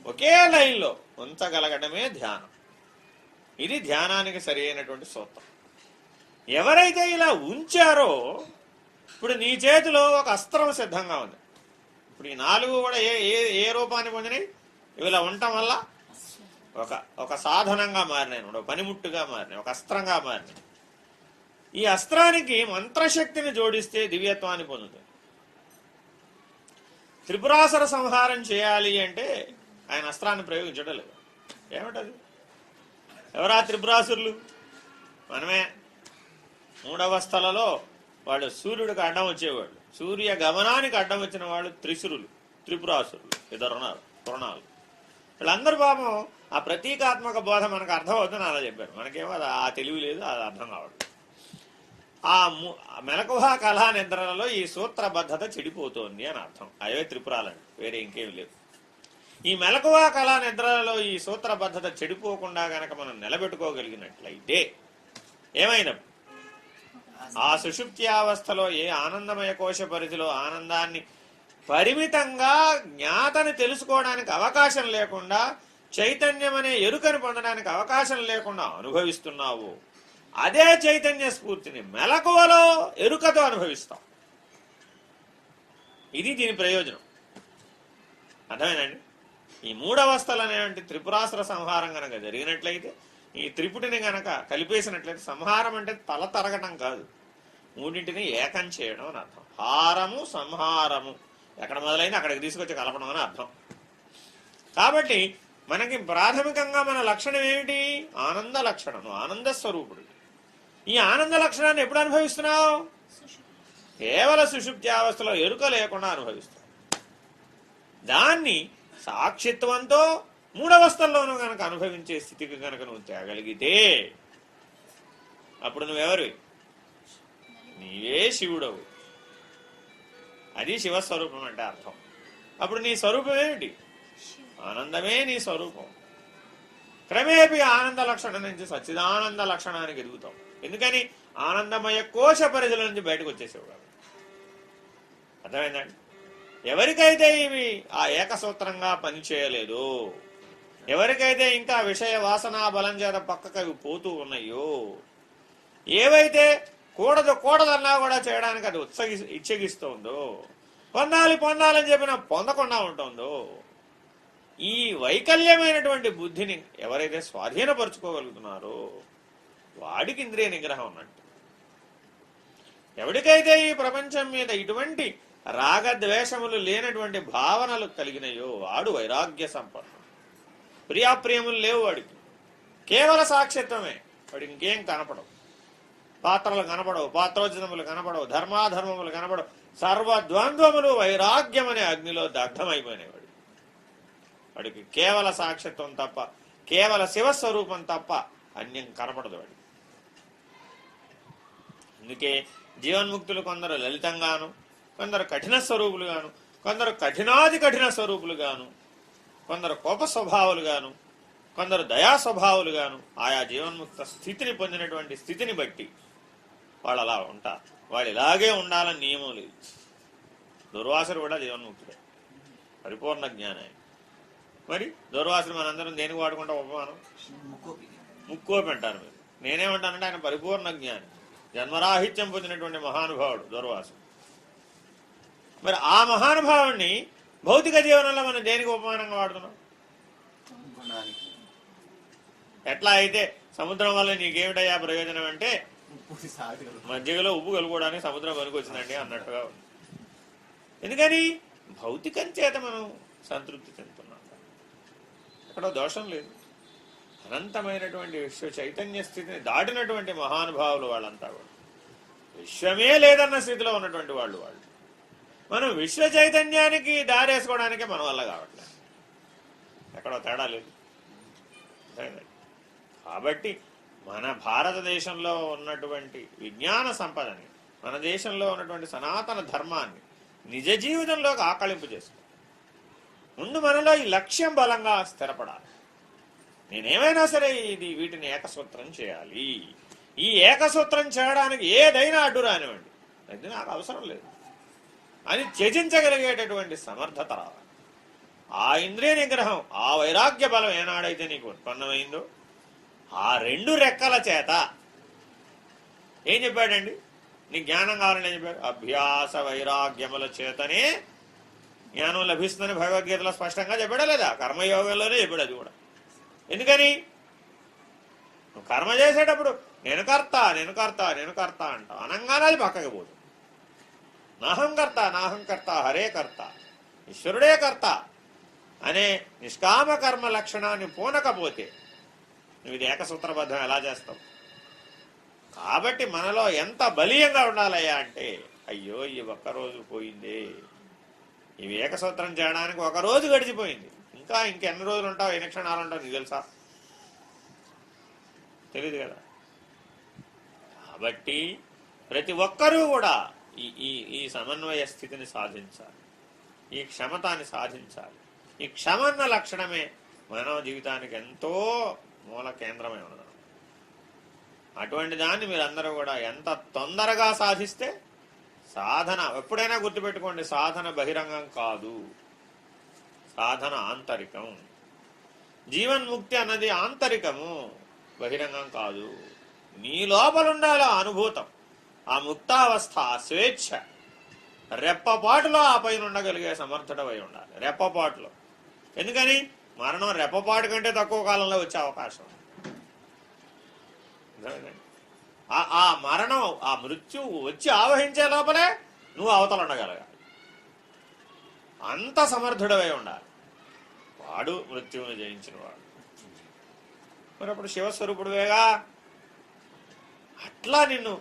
ఒకే లైన్లో ఉంచగలగడమే ధ్యానం. ఇది ధ్యానానికి సరి అయినటువంటి సూత్రం. ఎవరైతే ఇలా ఉంచారో, ఇప్పుడు నీ చేతిలో ఒక అస్త్రం సిద్ధంగా ఉంది. ఇప్పుడు ఈ నాలుగు కూడా ఏ రూపాన్ని పొందినాయి? ఇలా ఉండటం వల్ల ఒక సాధనంగా మారినాయి, ఒక పనిముట్టుగా మారినాయి, ఒక అస్త్రంగా మారినాయి. ఈ అస్త్రానికి మంత్రశక్తిని జోడిస్తే దివ్యత్వాన్ని పొందుతుంది. త్రిపురాసుర సంహారం చేయాలి అంటే ఆయన అస్త్రాన్ని ప్రయోగించడం లేదు. ఏమిటది? ఎవరా త్రిపురాసురులు? మనమే. మూడవస్థలలో వాళ్ళు సూర్యుడికి అడ్డం వచ్చేవాళ్ళు, సూర్య గమనానికి అడ్డం వచ్చిన వాళ్ళు త్రిశురులు, త్రిపురాసురులు. ఇద్దరు ఉన్నారు పురాణాలు. వీళ్ళందరూ పాపం ఆ ప్రతీకాత్మక బోధ మనకు అర్థం అవుతుందని అలా చెప్పారు. మనకేమో అది ఆ తెలివి లేదు, అది అర్థం కావట్లేదు. ఆ మెలకువ కళా నిద్రలలో ఈ సూత్రబద్ధత చెడిపోతోంది అని అర్థం. అవే త్రిపురాలండి, వేరే ఇంకేమి లేవు. ఈ మెలకువ కళా నిద్రలలో ఈ సూత్రబద్ధత చెడిపోకుండా గనక మనం నిలబెట్టుకోగలిగినట్లయితే ఏమైనప్పుడు ఆ సుషుప్త్యావస్థలో ఏ ఆనందమయ కోశ పరిధిలో ఆనందాన్ని పరిమితంగా జ్ఞాతని తెలుసుకోవడానికి అవకాశం లేకుండా, చైతన్యం అనే ఎరుకని పొందడానికి అవకాశం లేకుండా అనుభవిస్తున్నావు, అదే చైతన్య స్ఫూర్తిని మెలకువలో ఎరుకతో అనుభవిస్తాం. ఇది దీని ప్రయోజనం. అర్థమేనండి? ఈ మూడవస్థలు అనేటువంటి త్రిపురాసుర సంహారం గనక జరిగినట్లయితే, ఈ త్రిపుటిని గనక కలిపేసినట్లయితే, సంహారం అంటే తల తరగటం కాదు, మూడింటిని ఏకం చేయడం అని అర్థం. హారము సంహారము, ఎక్కడ మొదలైంది అక్కడికి తీసుకొచ్చి కలపడం అని అర్థం. కాబట్టి మనకి ప్రాథమికంగా మన లక్షణం ఏమిటి? ఆనంద లక్షణం, ఆనంద స్వరూపుడు. ఈ ఆనంద లక్షణాన్ని ఎప్పుడు అనుభవిస్తున్నావు? కేవల సుషుప్త్యావస్థలో ఎరుక లేకుండా అనుభవిస్తున్నావు. దాన్ని సాక్షిత్వంతో మూడవస్థల్లోనూ గనక అనుభవించే స్థితికి గనక నువ్వు తేగలిగితే, అప్పుడు నువ్వెవరివి? నీవే శివుడవు. అది శివస్వరూపం అంటే అర్థం. అప్పుడు నీ స్వరూపం ఏమిటి? ఆనందమే నీ స్వరూపం. క్రమేపీ ఆనంద లక్షణం నుంచి సచ్చిదానంద లక్షణానికి ఎదుగుతాం. ఎందుకని? ఆనందమయ కోశ పరిధిల నుంచి బయటకు వచ్చేసేవు కాబట్టి. అర్థమైందండి? ఎవరికైతే ఇవి ఆ ఏకసూత్రంగా పనిచేయలేదు, ఎవరికైతే ఇంకా విషయ వాసనా బలం చేత పక్కకి పోతూ ఉన్నాయో, ఏవైతే కూడదన్నా కూడా చేయడానికి అది ఇచ్చగిస్తోందో, పొందాలని చెప్పినా పొందకుండా ఉంటుందో, ఈ వైకల్యమైనటువంటి బుద్ధిని ఎవరైతే స్వాధీనపరుచుకోగలుగుతున్నారో వాడికి ఇంద్రియ నిగ్రహం ఉన్నట్టు. ఎవరికైతే ఈ ప్రపంచం మీద ఇటువంటి రాగద్వేషములు లేనటువంటి భావనలు కలిగినాయో వాడు వైరాగ్య సంపన్నుడు. ప్రియాప్రియములు లేవు వాడికి, కేవల సాక్షిత్వమే. వాడికి ఇంకేం కనపడవు, పాత్రలు కనపడవు, పాత్రోచితములు కనపడవు, ధర్మాధర్మములు కనపడవు. సర్వద్వంద్వములు వైరాగ్యం అనే అగ్నిలో దగ్ధమైపోయినాయి. వాడికి కేవల సాక్షిత్వం తప్ప, కేవల శివస్వరూపం తప్ప అన్యం కనపడదు వాడికి. అందుకే జీవన్ముక్తులు కొందరు లలితంగాను, కొందరు కఠిన స్వరూపులుగాను, కొందరు కఠినాది కఠిన స్వరూపులుగాను, కొందరు కోప స్వభావులుగాను, కొందరు దయా స్వభావులుగాను ఆయా జీవన్ముక్త స్థితిని పొందినటువంటి స్థితిని బట్టి వాళ్ళు అలా ఉంటారు. వాళ్ళు ఇలాగే ఉండాలని నియమం లేదు. దుర్వాసుడు కూడా జీవన్ముక్తుడే, పరిపూర్ణ జ్ఞానం. మరి దుర్వాసుడు మనందరం దేనికి వాడుకుంటాం ఉపమానం? ముక్కోపి అంటారు మీరు. నేనేమంటానంటే ఆయన పరిపూర్ణ జ్ఞాని, జన్మరాహిత్యం పొందినటువంటి మహానుభావుడు దుర్వాసుడు. మరి ఆ మహానుభావుడిని భౌతిక జీవనంలో మనం దేనికి ఉపమానంగా వాడుతున్నాం? ఎట్లా అయితే సముద్రం వల్ల నీకేమిటయ్యా ప్రయోజనం అంటే మధ్యలో ఉప్పు కలుపుకోవడానికి సముద్రం పనికొచ్చిందండి అన్నట్టుగా ఉంది. ఎందుకని భౌతికం చేత మనం సంతృప్తి చెందుతున్నాం. అక్కడ దోషం లేదు. అనంతమైనటువంటి విశ్వ చైతన్య స్థితిని దాటినటువంటి మహానుభావులు వాళ్ళంతా కూడా. విశ్వమే లేదన్న స్థితిలో ఉన్నటువంటి వాళ్ళు. మనం విశ్వ చైతన్యానికి దారేసుకోవడానికే మన వల్ల కావట్లేదు. ఎక్కడో తేడా లేదు. కాబట్టి మన భారతదేశంలో ఉన్నటువంటి విజ్ఞాన సంపదని, మన దేశంలో ఉన్నటువంటి సనాతన ధర్మాన్ని నిజ జీవితంలోకి ఆకళింపు చేసుకో. ముందు మనలో ఈ లక్ష్యం బలంగా స్థిరపడాలి. నేనేమైనా సరే వీటిని ఏకసూత్రం చేయాలి. ఈ ఏకసూత్రం చేయడానికి ఏదైనా అడ్డు రానివ్వండి, అది నాకు అవసరం లేదు అని త్యజించగలిగేటటువంటి సమర్థత రావాలి. ఆ ఇంద్రియ నిగ్రహం, ఆ వైరాగ్య బలం ఏనాడైతే నీకు ఉత్పన్నమైందో ఆ రెండు రెక్కల చేత ఏం చెప్పాడండి? నీ జ్ఞానం కావాలని ఏం చెప్పాడు? అభ్యాస వైరాగ్యముల చేతనే జ్ఞానం లభిస్తుందని భగవద్గీతలో స్పష్టంగా చెప్పాడా లేదా? కర్మయోగంలోనే చెప్పాడు అది కూడా. ఎందుకని? నువ్వు కర్మ చేసేటప్పుడు నేను కర్త నేను కర్త నేను కర్త అంటావు, అనంగానే అది పక్కకి పోదు. నాహం కర్త నాహం కర్త హరే కర్త, ఈశ్వరుడే కర్త అనే నిష్కామ కర్మ లక్షణాన్ని పూనకపోతే నువ్వు ఇది ఏకసూత్రబద్ధం ఎలా చేస్తావు? కాబట్టి మనలో ఎంత బలీయంగా ఉండాలయ్యా అంటే, అయ్యో ఈ ఒక్కరోజు పోయింది, ఇవి ఏకసూత్రం చేయడానికి ఒక రోజు గడిచిపోయింది, ఇంకెన్ని రోజులు ఉంటావు, ఎన్ని క్షణాలు ఉంటావు నీకు తెలుసా? తెలియదు కదా. కాబట్టి ప్రతి ఒక్కరూ కూడా ఈ సమన్వయ స్థితిని సాధించాలి, ఈ క్షమతాన్ని సాధించాలి. ఈ క్షమన్న లక్షణమే మానవ జీవితానికి ఎంతో మూల కేంద్రమై ఉన్నది. అటువంటి దాన్ని మీరందరూ కూడా ఎంత తొందరగా సాధిస్తే, సాధన ఎప్పుడైనా గుర్తుపెట్టుకోండి, సాధన బహిరంగం కాదు, సాధన ఆంతరికం. జీవన్ముక్తి అన్నది ఆంతరికము, బహిరంగం కాదు. నీ లోపల ఉండాలి ఆ అనుభూతం, ఆ ముక్తావస్థ, ఆ స్వేచ్ఛ. రెప్పపాటులో ఆ పైన ఉండగలిగే సమర్థుడవై ఉండాలి, రెప్పపాటులో. ఎందుకని? మరణం రెప్పపాటు కంటే తక్కువ కాలంలో వచ్చే అవకాశం. ఆ మరణం, ఆ మృత్యువు వచ్చి ఆవహించే లోపలే నువ్వు అవతల ఉండగలగాలి. అంత సమర్థుడవై ఉండాలి. వాడు మృత్యువుని జయించిన వాడు. మరి అప్పుడు శివస్వరూపుడువేగా. అట్లా నిన్ను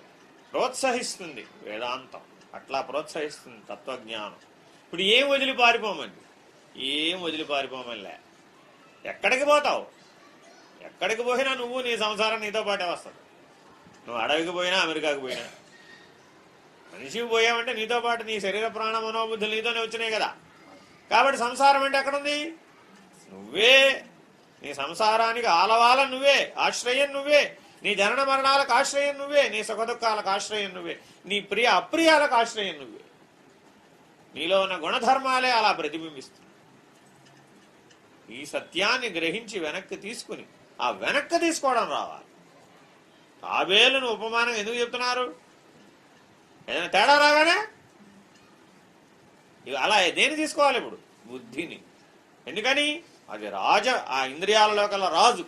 ప్రోత్సహిస్తుంది వేదాంతం, అట్లా ప్రోత్సహిస్తుంది తత్వజ్ఞానం. ఇప్పుడు ఏం వదిలి పారిపోమండి? ఏం వదిలి పారిపోమనిలే. ఎక్కడికి పోతావు? ఎక్కడికి పోయినా నువ్వు నీ సంసారం నీతో పాటే వస్తుంది. నువ్వు అడవికి పోయినా, అమెరికాకి పోయినా, మనిషికి పోయావంటే నీతో పాటు నీ శరీర ప్రాణ మనోబుద్ధులు నీతోనే వచ్చినాయి కదా. కాబట్టి సంసారం అంటే ఎక్కడుంది? నువ్వే. నీ సంసారానికి ఆలవాల నువ్వే, ఆశ్రయం నువ్వే. నీ జనన మరణాలకు ఆశ్రయం నువ్వే, నీ సుఖదుఖాలకు ఆశ్రయం నువ్వే, నీ ప్రియ అప్రియాలకు ఆశ్రయం నువ్వే. నీలో ఉన్న గుణధర్మాలే అలా ప్రతిబింబిస్తుంది. ఈ సత్యాన్ని గ్రహించి వెనక్కి తీసుకుని ఆ వెనక్కి తీసుకోవడం రావాలి. తాబేలును ఉపమానం ఎందుకు చెప్తున్నారు? ఏదైనా తేడా రాగానే అలా దేన్ని తీసుకోవాలి? ఇప్పుడు బుద్ధిని. ఎందుకని? అది ఆ ఇంద్రియాలలో కల్లా రాజు.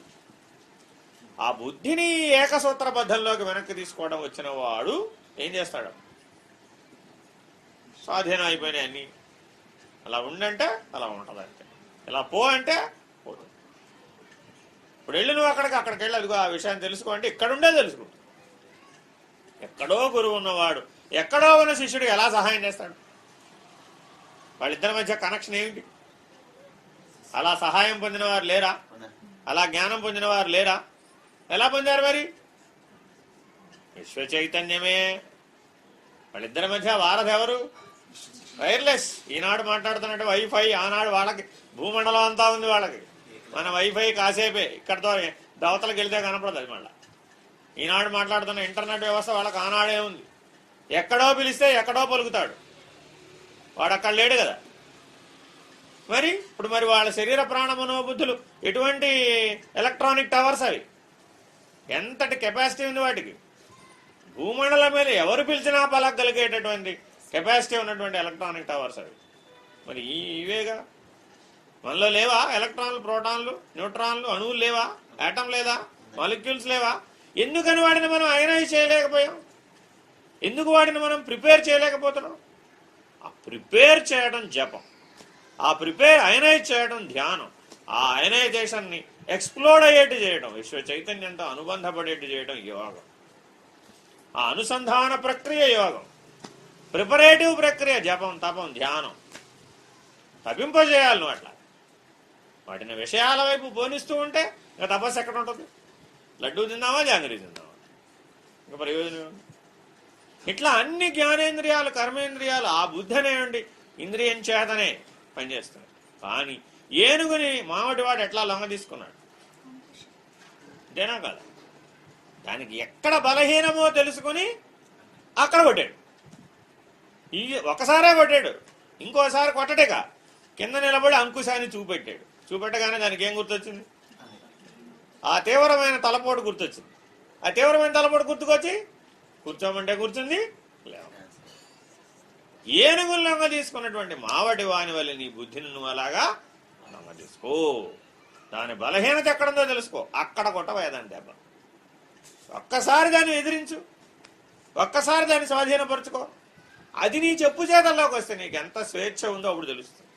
ఆ బుద్ధిని ఏకసూత్రబద్ధంలోకి వెనక్కి తీసుకోవడం వచ్చిన వాడు ఏం చేస్తాడు? స్వాధీనం అయిపోయినాయి అన్నీ. అలా ఉండంటే అలా ఉంటుంది, అంతే. ఇలా పో అంటే పోతుంది. ఇప్పుడు వెళ్ళి నువ్వు అక్కడికి వెళ్ళి అదిగో ఆ విషయాన్ని తెలుసుకో అంటే ఇక్కడుండే తెలుసుకుంటు. ఎక్కడో గురువు ఉన్నవాడు ఎక్కడో ఉన్న శిష్యుడికి ఎలా సహాయం చేస్తాడు? వాళ్ళిద్దరి మధ్య కనెక్షన్ ఏమిటి? అలా సహాయం పొందిన వారు లేరా? అలా జ్ఞానం పొందిన వారు లేరా? ఎలా పొందారు మరి? విశ్వ చైతన్యమే వాళ్ళిద్దరి మధ్య వారధి ఎవరు? వైర్లెస్. ఈనాడు మాట్లాడుతున్నట్టు వైఫై, ఆనాడు వాళ్ళకి భూమండలం అంతా ఉంది వాళ్ళకి. మన వైఫై కాసేపే, ఇక్కడితో దవతలకు వెళ్తే కనపడదు అది. మళ్ళీ ఈనాడు మాట్లాడుతున్న ఇంటర్నెట్ వ్యవస్థ వాళ్ళకి ఆనాడే ఉంది. ఎక్కడో పిలిస్తే ఎక్కడో పలుకుతాడు వాడు, అక్కడ లేడు కదా. మరి వాళ్ళ శరీర ప్రాణ మనోబుద్ధులు ఎటువంటి ఎలక్ట్రానిక్ టవర్స్ అవి, ఎంతటి కెపాసిటీ ఉంది వాటికి. భూమండలం మీద ఎవరు పిలిచినా పలకగలిగేటటువంటి కెపాసిటీ ఉన్నటువంటి ఎలక్ట్రానిక్ టవర్స్ అవి. మరి ఇవేగా మనలో లేవా? ఎలక్ట్రాన్లు, ప్రోటాన్లు, న్యూట్రాన్లు, అణువులు లేవా? యాటం లేదా? మాలిక్యూల్స్ లేవా? ఎందుకని వాడిని మనం అయనైజ్ చేయలేకపోయాం? ఎందుకు వాడిని మనం ప్రిపేర్ చేయలేకపోతున్నాం? ఆ ప్రిపేర్ చేయడం జపం, ఆ ప్రిపేర్ అయనైజ్ చేయడం ధ్యానం, ఆ అయనైజేషన్ని ఎక్స్ప్లోడ్ అయ్యేట్టు చేయడం, విశ్వ చైతన్యంతో అనుబంధపడేట్టు చేయడం యోగం. ఆ అనుసంధాన ప్రక్రియ యోగం, ప్రిపరేటివ్ ప్రక్రియ జపం, తపం, ధ్యానం. తపింపజేయాలి నువ్వు అట్లా. వాటిని విషయాల వైపు పోనిస్తూ ఉంటే ఇంకా తపస్సు ఎక్కడ ఉంటుంది? లడ్డూ తిందామా, జాంగ్రీ తిందామా, ఇంకా ప్రయోజనం. ఇట్లా అన్ని జ్ఞానేంద్రియాలు, కర్మేంద్రియాలు ఆ బుద్ధి అనేవండి ఇంద్రియం చేతనే పనిచేస్తున్నాయి. కానీ ఏనుగుని మామిడివాడు ఎట్లా లొంగ తీసుకున్నాడు? అంతేనా కదా? దానికి ఎక్కడ బలహీనమో తెలుసుకుని అక్కడ కొట్టాడు. ఒకసారే కొట్టాడు, ఇంకోసారి కొట్టటేక కింద నిలబడి అంకుశాన్ని చూపెట్టాడు. చూపెట్టగానే దానికి ఏం గుర్తొచ్చింది? ఆ తీవ్రమైన తలపోటు గుర్తొచ్చింది. ఆ తీవ్రమైన తలపోటు గుర్తుకొచ్చి కూర్చోమంటే కూర్చుంది, లేవ. ఏనుగులు లొంగ తీసుకున్నటువంటి మావటి వాని వల్ల నీ బుద్ధిని నువ్వు అలాగా లొంగ తీసుకో. దాని బలహీనత ఎక్కడుందో తెలుసుకో, అక్కడ కొట్టవేదాన్ని దెబ్బ. ఒక్కసారి దాన్ని ఎదిరించు, ఒక్కసారి దాన్ని స్వాధీనపరుచుకో. అది నీ చెప్పు చేతల్లోకి వస్తే నీకు ఎంత స్వేచ్ఛ ఉందో అప్పుడు తెలుస్తుంది.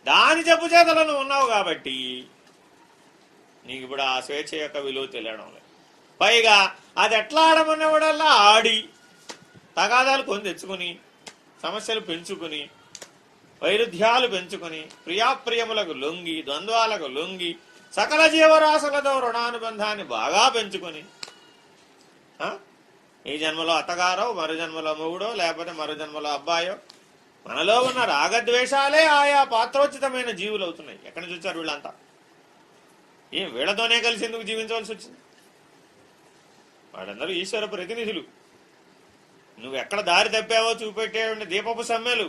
దాని చెప్పు చేతలో నువ్వు ఉన్నావు కాబట్టి నీకు ఇప్పుడు ఆ స్వేచ్ఛ యొక్క విలువ తెలియడం లేదు. పైగా అది ఎట్లా ఆడమన్నవాడల్లా ఆడి తగాదాలు కొని తెచ్చుకుని, సమస్యలు పెంచుకుని, వైరుధ్యాలు పెంచుకుని, ప్రియాప్రియములకు లొంగి, ద్వంద్వాలకు లొంగి, సకల జీవరాశులతో రుణానుబంధాన్ని బాగా పెంచుకొని, ఈ జన్మలో అత్తగారో, మరు జన్మలో మొగుడో, లేకపోతే మరు జన్మలో అబ్బాయో, మనలో ఉన్న రాగద్వేషాలే ఆయా పాత్రోచితమైన జీవులు అవుతున్నాయి. ఎక్కడి నుంచి వచ్చారు వీళ్ళంతా? వీళ్ళతోనే కలిసి ఎందుకు జీవించవలసి వచ్చింది? వాళ్ళందరూ ఈశ్వర ప్రతినిధులు. నువ్వు ఎక్కడ దారి తప్పావో చూపెట్టే దీపపు సమ్మెలు.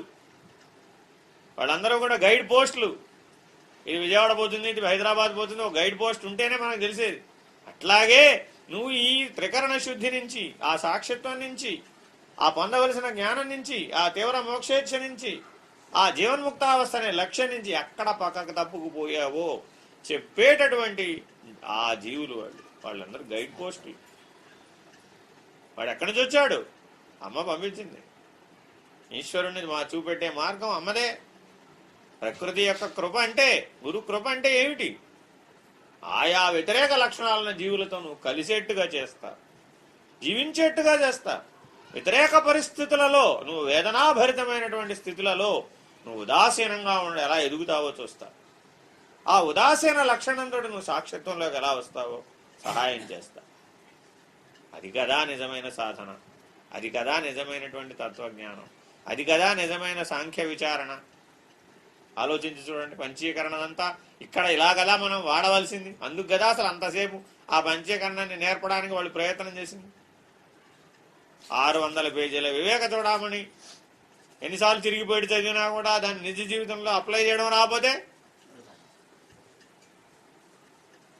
వాళ్ళందరూ కూడా గైడ్ పోస్టులు. ఇది విజయవాడ పోతుంది, ఇది హైదరాబాద్ పోతుంది, ఒక గైడ్ పోస్ట్ ఉంటేనే మనకు తెలిసేది. అట్లాగే నువ్వు ఈ త్రికరణ శుద్ధి నుంచి, ఆ సాక్షిత్వం నుంచి, ఆ పొందవలసిన జ్ఞానం నుంచి, ఆ తీవ్ర మోక్షేచ్ఛ నుంచి, ఆ జీవన్ముక్తావస్థ అనే లక్ష్యం నుంచి ఎక్కడ పక్కకు తప్పుకుపోయావో చెప్పేటటువంటి ఆ జీవులు వాళ్ళందరూ గైడ్ పోస్టులు. వాడు ఎక్కడి నుంచి వచ్చాడు? అమ్మ పంపించింది. ఈశ్వరుణ్ణి చూపెట్టే మార్గం అమ్మదే. ప్రకృతి యొక్క కృప అంటే, గురు కృప అంటే ఏమిటి? ఆయా వ్యతిరేక లక్షణాలను జీవులతో నువ్వు కలిసేట్టుగా చేస్తా, జీవించేట్టుగా చేస్తా. వ్యతిరేక పరిస్థితులలో, నువ్వు వేదనాభరితమైనటువంటి స్థితులలో నువ్వు ఉదాసీనంగా ఉండి ఎలా ఎదుగుతావో చూస్తా. ఆ ఉదాసీన లక్షణంతో నువ్వు సాక్షిత్వంలోకి ఎలా వస్తావో సహాయం చేస్తా. అది కదా నిజమైన సాధన, అది కదా నిజమైనటువంటి తత్వజ్ఞానం, అది కదా నిజమైన సాంఖ్య విచారణ. ఆలోచించి చూడండి. పంచీకరణంతా ఇక్కడ ఇలాగలా మనం వాడవలసింది. అందుకు కదా అసలు అంతసేపు ఆ పంచీకరణాన్ని నేర్పడానికి వాళ్ళు ప్రయత్నం చేసింది. 600 పేజీల వివేక చూడమని ఎన్నిసార్లు తిరిగిపోయి చదివినా కూడా దాన్ని నిజ జీవితంలో అప్లై చేయడం రాకపోతే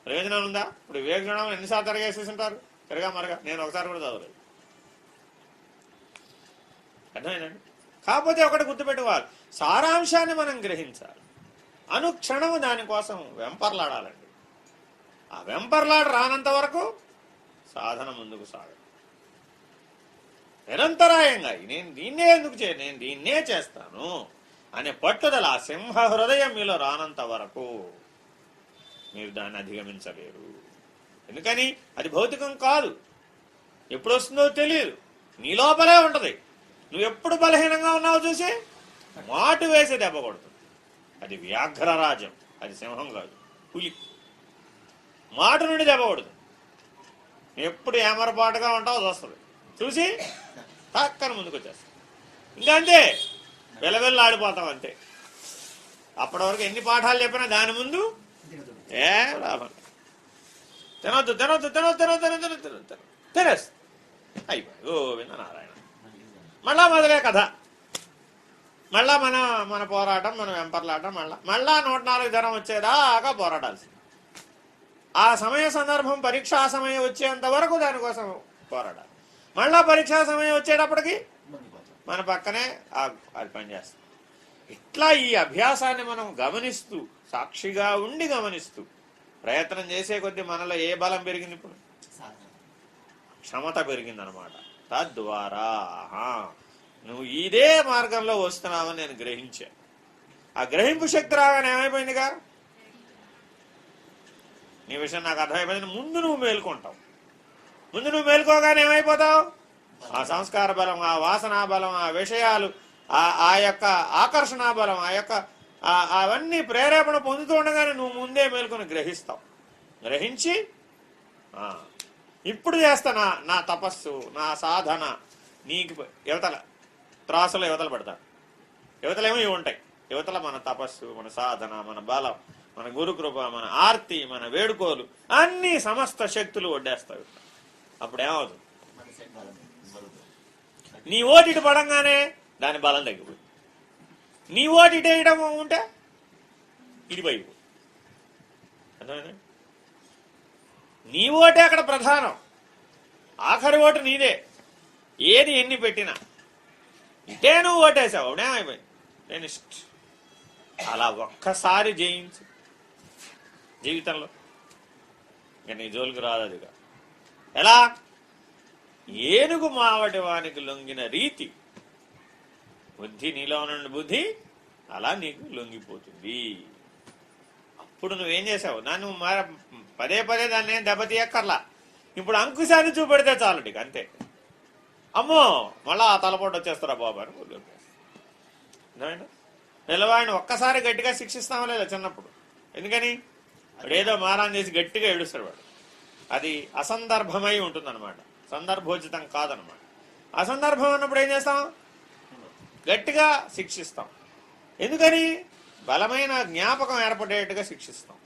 ప్రయోజనం ఉందా? ఇప్పుడు వివేక చూడమని ఎన్నిసార్లు తిరగేసేసి ఉంటారు, తిరగా మరగా. నేను ఒకసారి కూడా చదవలేదు. అర్థమైందండి? కాకపోతే ఒకటి గుర్తుపెట్టుకోవాలి, సారాంశాన్ని మనం గ్రహించాలి. అనుక్షణము దానికోసం వెంపర్లాడాలండి. ఆ వెంపర్లాడ రానంత వరకు సాధన ముందుకు సాగదు. నిరంతరాయంగా నేను దీన్నే ఎందుకు నేను దీన్నే చేస్తాను అనే పట్టుదల, ఆ సింహ హృదయం మీలో రానంత వరకు మీరు దాన్ని అధిగమించలేరు. ఎందుకని? అది భౌతికం కాదు, ఎప్పుడు వస్తుందో తెలియదు, నీ లోపలే ఉంటది. నువ్వు ఎప్పుడు బలహీనంగా ఉన్నావో చూసి మాటు వేసి దెబ్బ కొడుతుంది. అది వ్యాఘ్రరాజ్యం, అది సింహం కాదు, పులి. మాటు నుండి దెబ్బ కొడుతుంది. ఎప్పుడు ఏమరపాటుగా ఉంటావో వస్తుంది చూసి తాక్కన ముందుకు వచ్చేస్తాం. ఇంకా అంతే, వెలవెల్లాడిపోతాం అంతే. అప్పటి వరకు ఎన్ని పాఠాలు చెప్పినా దాని ముందు ఏ లాభం. తినొద్దు తినొద్దు తినొద్దు తినొద్దు తినొద్దు తినొద్దు తినేస్ అయిపోయి గోవింద నారాయణ. మళ్ళా మొదలే కథ, మళ్ళా మన పోరాటం, మన వెంపర్లాటం, మళ్ళా 104 జ్వరం వచ్చేదాకా పోరాడాల్సింది. ఆ సమయ సందర్భం పరీక్షా సమయం వచ్చేంత వరకు దానికోసం పోరాడాలి. మళ్ళా పరీక్షా సమయం వచ్చేటప్పటికి మన పక్కనే అది పనిచేస్తుంది. ఇట్లా ఈ అభ్యాసాన్ని మనం గమనిస్తూ, సాక్షిగా ఉండి గమనిస్తూ ప్రయత్నం చేసే కొద్దీ మనలో ఏ బలం పెరిగింది? ఇప్పుడు క్షమత పెరిగిందనమాట. తద్వారా నువ్వు ఇదే మార్గంలో వస్తున్నావని నేను గ్రహించా. ఆ గ్రహింపు శక్తి రాగానే ఏమైపోయిందిగా, నీ విషయం నాకు అర్థమైపోయింది. ముందు నువ్వు మేల్కొంటావు. ముందు నువ్వు మేల్కోగానే ఏమైపోతావు? ఆ సంస్కార బలం, ఆ వాసనా బలం, ఆ విషయాలు, ఆ యొక్క ఆకర్షణ బలం, ఆ యొక్క అవన్నీ ప్రేరేపణ పొందుతూ ఉండగానే నువ్వు ముందే మేల్కొని గ్రహిస్తావు. గ్రహించి ఇప్పుడు చేస్తా నా తపస్సు, నా సాధన. నీకు యువతల త్రాసులో యువతలు పడతాడు. యువతలేమో ఇవి ఉంటాయి. యువతల మన తపస్సు, మన సాధన, మన బలం, మన గురుకృప, మన ఆర్తి, మన వేడుకోలు అన్ని సమస్త శక్తులు వడ్డేస్తాయి. అప్పుడు ఏమవుతుంది? నీ ఓటిటి పడంగానే దాని బలం తగ్గిపోయింది. నీ ఓటు ఇటేయడం ఉంటే ఇడిపోయిపో. అర్థమైంది? నీ ఓటే అక్కడ ప్రధానం. ఆఖరి ఓటు నీదే. ఏది ఎన్ని పెట్టినా ఇటే నువ్వు ఓటేసావు, అప్పుడేమైపోయింది? ఫినిష్డ్. అలా ఒక్కసారి జయించు జీవితంలో, ఇక నీ జోలికి రాదు అదిగా. ఎలా? ఏనుగు మావటి వానికి లొంగిన రీతి బుద్ధి, నీలో ఉన్న బుద్ధి అలా నీకు లొంగిపోతుంది. అప్పుడు నువ్వేం చేసావు? దాన్ని పదే పదే దాన్ని ఏం దెబ్బతీయక్కర్లా. ఇప్పుడు అంకుశాన్ని చూపెడితే చాలు నీకు, అంతే. అమ్మో మళ్ళా ఆ తలపోటు వచ్చేస్తారా బాబు అని వదిలేస్తాను. పిల్లవాడిని ఒక్కసారి గట్టిగా శిక్షిస్తామో లేదా చిన్నప్పుడు? ఎందుకని? వాడేదో మారాన్ చేసి గట్టిగా ఏడుస్తాడు వాడు. అది అసందర్భమై ఉంటుందన్నమాట, సందర్భోచితం కాదనమాట. అసందర్భం అన్నప్పుడు ఏం చేస్తాం? గట్టిగా శిక్షిస్తాం. ఎందుకని? బలమైన జ్ఞాపకం ఏర్పడేట్టుగా శిక్షిస్తాం.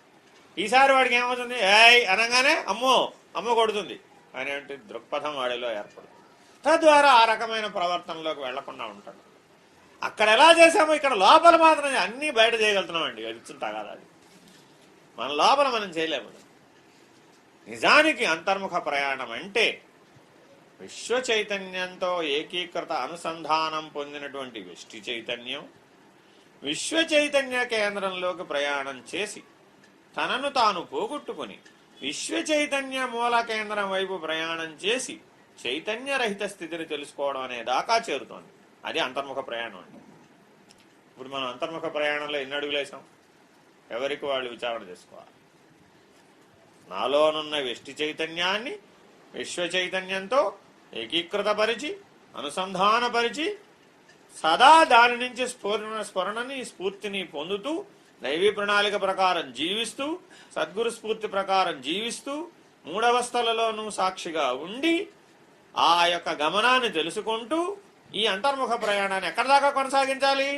ఈసారి వాడికి ఏమవుతుంది? ఏయ్ అనగానే అమ్మో అమ్మ కొడుతుంది అనేటువంటి దృక్పథం వాడిలో ఏర్పడుతుంది. తద్వారా ఆ రకమైన ప్రవర్తనలోకి వెళ్లకుండా ఉంటాడు. అక్కడ ఎలా చేసామో ఇక్కడ లోపల మాత్రం అన్నీ బయట చేయగలుగుతున్నామండి. అది ఇచ్చిన తగాదా, అది మన లోపల మనం చేయలేము. నిజానికి అంతర్ముఖ ప్రయాణం అంటే విశ్వ చైతన్యంతో ఏకీకృత అనుసంధానం పొందినటువంటి వ్యష్టి చైతన్యం విశ్వ చైతన్య కేంద్రంలోకి ప్రయాణం చేసి తనను తాను పోగొట్టుకుని విశ్వ చైతన్య మూల కేంద్రం వైపు ప్రయాణం చేసి చైతన్యరహిత స్థితిని తెలుసుకోవడం అనే దాకా చేరుతోంది. అది అంతర్ముఖ ప్రయాణం అంటే. ఇప్పుడు మనం అంతర్ముఖ ప్రయాణంలో ఎన్ని అడుగులేసాం? ఎవరికి వాళ్ళు విచారణ చేసుకోవాలి. నాలోనున్న వ్యష్టి చైతన్యాన్ని విశ్వ చైతన్యంతో ఏకీకృతపరిచి అనుసంధానపరిచి సదా దాని నుంచి స్ఫురణని స్ఫూర్తిని పొందుతూ దైవీ ప్రణాళిక ప్రకారం జీవిస్తూ సద్గురు స్ఫూర్తి ప్రకారం జీవిస్తూ మూడవస్థలలోనూ సాక్షిగా ఉండి ఆ యొక్క గమనాన్ని తెలుసుకుంటూ ఈ అంతర్ముఖ ప్రయాణాన్ని ఎక్కడి దాకా కొనసాగించాలి?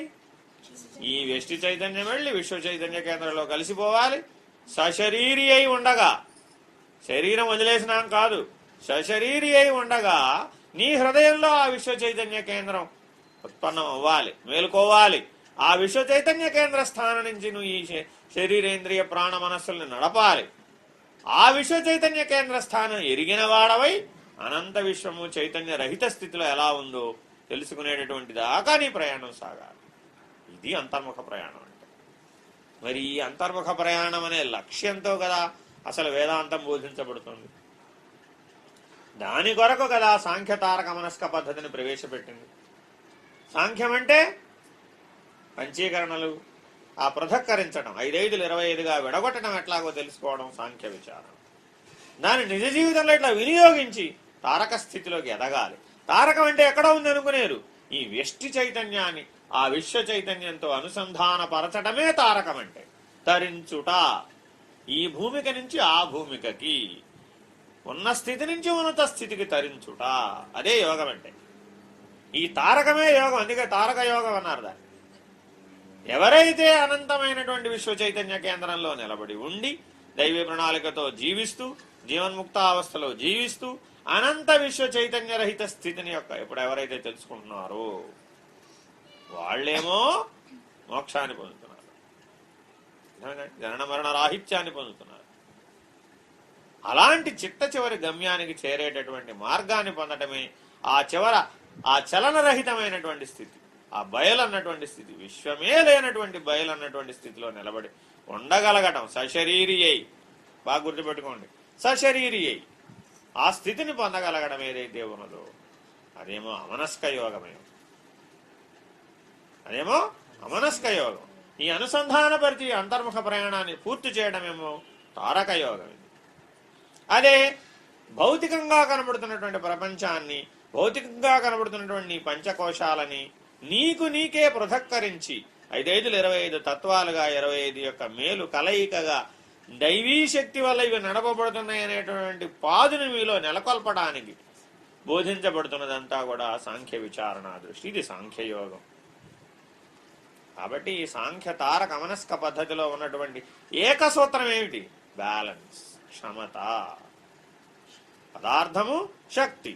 ఈ వ్యష్టి చైతన్యం వెళ్ళి విశ్వ చైతన్య కేంద్రంలో కలిసిపోవాలి. సశరీరి అయి ఉండగా, శరీరం వదిలేసినాం కాదు, సశరీరి అయి ఉండగా నీ హృదయంలో ఆ విశ్వ చైతన్య కేంద్రం ఉత్పన్నం అవ్వాలి, మేలుకోవాలి. ఆ విశ్వ చైతన్య కేంద్ర స్థానం నుంచి నువ్వు ఈ శరీరేంద్రియ ప్రాణ మనస్సుల్ని నడపాలి. ఆ విశ్వ చైతన్య కేంద్ర స్థానం ఎరిగిన వాడవై అనంత విశ్వము చైతన్య రహిత స్థితిలో ఎలా ఉందో తెలుసుకునేటటువంటి దాకా నీ ప్రయాణం సాగాలి. ఇది అంతర్ముఖ ప్రయాణం అంటే. మరి ఈ అంతర్ముఖ ప్రయాణం అనే లక్ష్యంతో కదా అసలు వేదాంతం బోధించబడుతుంది. దాని కొరకు కదా సాంఖ్య తారక మనస్క పద్ధతిని ప్రవేశపెట్టింది. సాంఖ్యం అంటే పంచీకరణలు, ఆ పృథక్కరించడం, 5 25గా విడగొట్టడం ఎట్లాగో తెలుసుకోవడం సాంఖ్య విచారం. దాన్ని నిజ జీవితంలో ఇట్లా వినియోగించి తారక స్థితిలోకి ఎదగాలి. తారకం అంటే ఎక్కడ ఉంది అనుకునేరు? ఈ వ్యష్టి చైతన్యాన్ని ఆ విశ్వ చైతన్యంతో అనుసంధానపరచడమే తారకం అంటే. తరించుట, ఈ భూమిక నుంచి ఆ భూమికకి, ఉన్న స్థితి నుంచి ఉన్నత స్థితికి తరించుట, అదే యోగం అంటే. ఈ తారకమే యోగం, అందుకే తారక యోగం అన్నారు దాన్ని. ఎవరైతే అనంతమైనటువంటి విశ్వ చైతన్య కేంద్రంలో నిలబడి ఉండి దైవీ ప్రణాళికతో జీవిస్తూ జీవన్ముక్త అవస్థలో జీవిస్తూ అనంత విశ్వ చైతన్య రహిత స్థితిని యొక్క ఇప్పుడు ఎవరైతే తెలుసుకుంటున్నారో వాళ్ళేమో మోక్షాన్ని పొందుతున్నారు, జనన మరణ రాహిత్యాన్ని పొందుతున్నారు. అలాంటి చిట్ట చివరి గమ్యానికి చేరేటటువంటి మార్గాన్ని పొందటమే ఆ చలనరహితమైనటువంటి స్థితి, ఆ బయలన్నటువంటి స్థితి, విశ్వమే లేనటువంటి బయలన్నటువంటి స్థితిలో నిలబడి ఉండగలగటం. సశరీరి అయి, బాగా గుర్తుపెట్టుకోండి, సశరీరి అయి ఆ స్థితిని పొందగలగడం ఏదైతే ఉన్నదో అదేమో అమనస్క యోగమే. అదేమో అమనస్క యోగం. ఈ అనుసంధానపరిచి అంతర్ముఖ ప్రయాణాన్ని పూర్తి చేయడమేమో తారక యోగం. అదే భౌతికంగా కనబడుతున్నటువంటి ప్రపంచాన్ని, భౌతికంగా కనబడుతున్నటువంటి పంచకోశాలని నీకే పృథక్కరించి 5 25 తత్వాలుగా 25 యొక్క మేలు కలయికగా దైవీ శక్తి వల్ల ఇవి నడపబడుతున్నాయి అనేటువంటి పాదుని మీలో నెలకొల్పడానికి బోధించబడుతున్నదంతా కూడా సాంఖ్య విచారణ దృష్టి. ఇది సాంఖ్యయోగం. కాబట్టి ఈ సాంఖ్య తారక మనస్క పద్ధతిలో ఉన్నటువంటి ఏకసూత్రం ఏమిటి? బ్యాలెన్స్, క్షమత. పదార్థము శక్తి,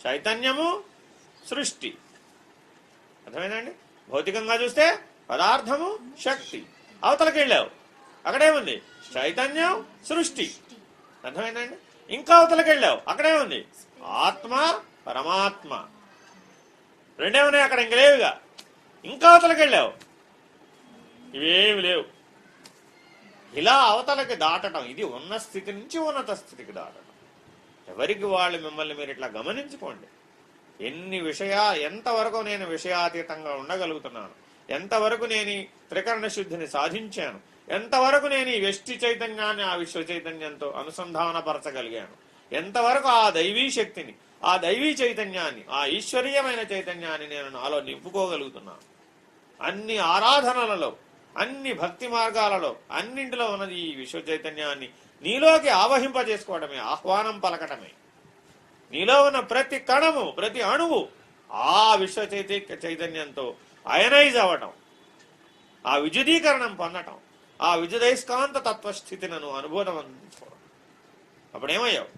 చైతన్యము సృష్టి. అర్థమైందండి? భౌతికంగా చూస్తే పదార్థము శక్తి, అవతలకి వెళ్ళావు అక్కడేముంది చైతన్యం సృష్టి. అర్థమైందండి? ఇంకా అవతలకి వెళ్ళావు అక్కడేముంది ఆత్మ పరమాత్మ. రెండే ఉన్నాయి అక్కడ, ఇంక లేవుగా. ఇంకా అవతలకి వెళ్ళావు ఇవేమి లేవు. ఇలా అవతలకి దాటడం, ఇది ఉన్న స్థితి నుంచి ఉన్నత స్థితికి దాటడం. ఎవరికి వాళ్ళు మిమ్మల్ని మీరు ఇట్లా గమనించుకోండి. ఎంతవరకు నేను విషయాతీతంగా ఉండగలుగుతున్నాను, ఎంతవరకు నేను ఈ త్రికరణ శుద్ధిని సాధించాను, ఎంతవరకు నేను ఈ వ్యష్టి చైతన్యాన్ని ఆ విశ్వ చైతన్యంతో అనుసంధానపరచగలిగాను, ఎంతవరకు ఆ దైవీ శక్తిని, ఆ దైవీ చైతన్యాన్ని, ఆ ఈశ్వరీయమైన చైతన్యాన్ని నేను నాలో నింపుకోగలుగుతున్నాను. అన్ని ఆరాధనలలో, అన్ని భక్తి మార్గాలలో అన్నింటిలో ఉన్నది ఈ విశ్వ చైతన్యాన్ని నీలోకి ఆవహింపజేసుకోవడమే, ఆహ్వానం పలకటమే. నీలో ఉన్న ప్రతి కణము, ప్రతి అణువు ఆ విశ్వ చైతన్యంతో అయనైజ్ అవ్వటం, ఆ విద్యుదీకరణం పొందటం, ఆ విద్యుదయస్కాంత తత్వస్థితిని అనుభూతం అందించుకోవడం. అప్పుడేమయ్యావు?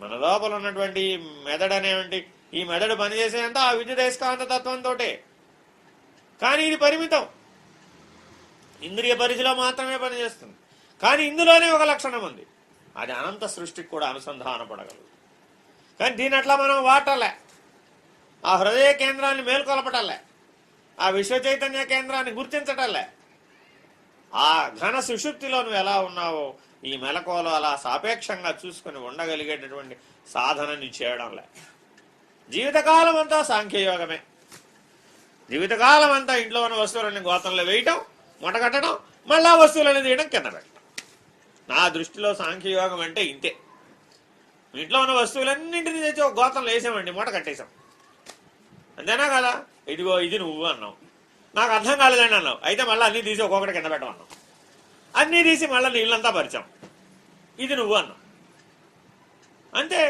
మన లోపల ఉన్నటువంటి మెదడు అనేవంటి ఈ మెదడు పనిచేసేంత ఆ విద్యుదయస్కాంత తత్వంతో. కానీ ఇది పరిమితం, ఇంద్రియ పరిధిలో మాత్రమే పనిచేస్తుంది. కానీ ఇందులోనే ఒక లక్షణం ఉంది, అది అనంత సృష్టికి కూడా అనుసంధానపడగలదు. కానీ దీని అట్లా మనం వాటలే, ఆ హృదయ కేంద్రాన్ని మేల్కొలపటలే, ఆ విశ్వ చైతన్య కేంద్రాన్ని గుర్తించటలే. ఆ ఘన సుషుప్తిలో నువ్వు ఎలా ఉన్నావో ఈ మెలకువలో అలా సాపేక్షంగా చూసుకుని ఉండగలిగేటటువంటి సాధనని చేయడంలే. జీవితకాలం అంతా సాంఖ్యయోగమే. జీవితకాలం అంతా ఇంట్లో ఉన్న వస్తువులన్నీ గోతంలో వేయటం, మొటగట్టడం, మళ్ళా వస్తువులన్నీ తీయడం, కింద పెట్టడం. నా దృష్టిలో సాంఖ్యయోగం అంటే ఇంతే. ఇంట్లో ఉన్న వస్తువులన్నింటినీ తెచ్చి ఒక గోతంలో వేసామండి, మూట కట్టేశాం, అంతేనా కదా? ఇదిగో ఇది నువ్వు అన్నావు, నాకు అర్థం కాలేదండి అన్నావు, అయితే మళ్ళీ అన్నీ తీసి ఒక్కొక్కటి కింద పెట్టమన్నావు, అన్నీ తీసి మళ్ళీ నీళ్ళంతా పరిచాం, ఇది నువ్వు అన్నావు. అంతే,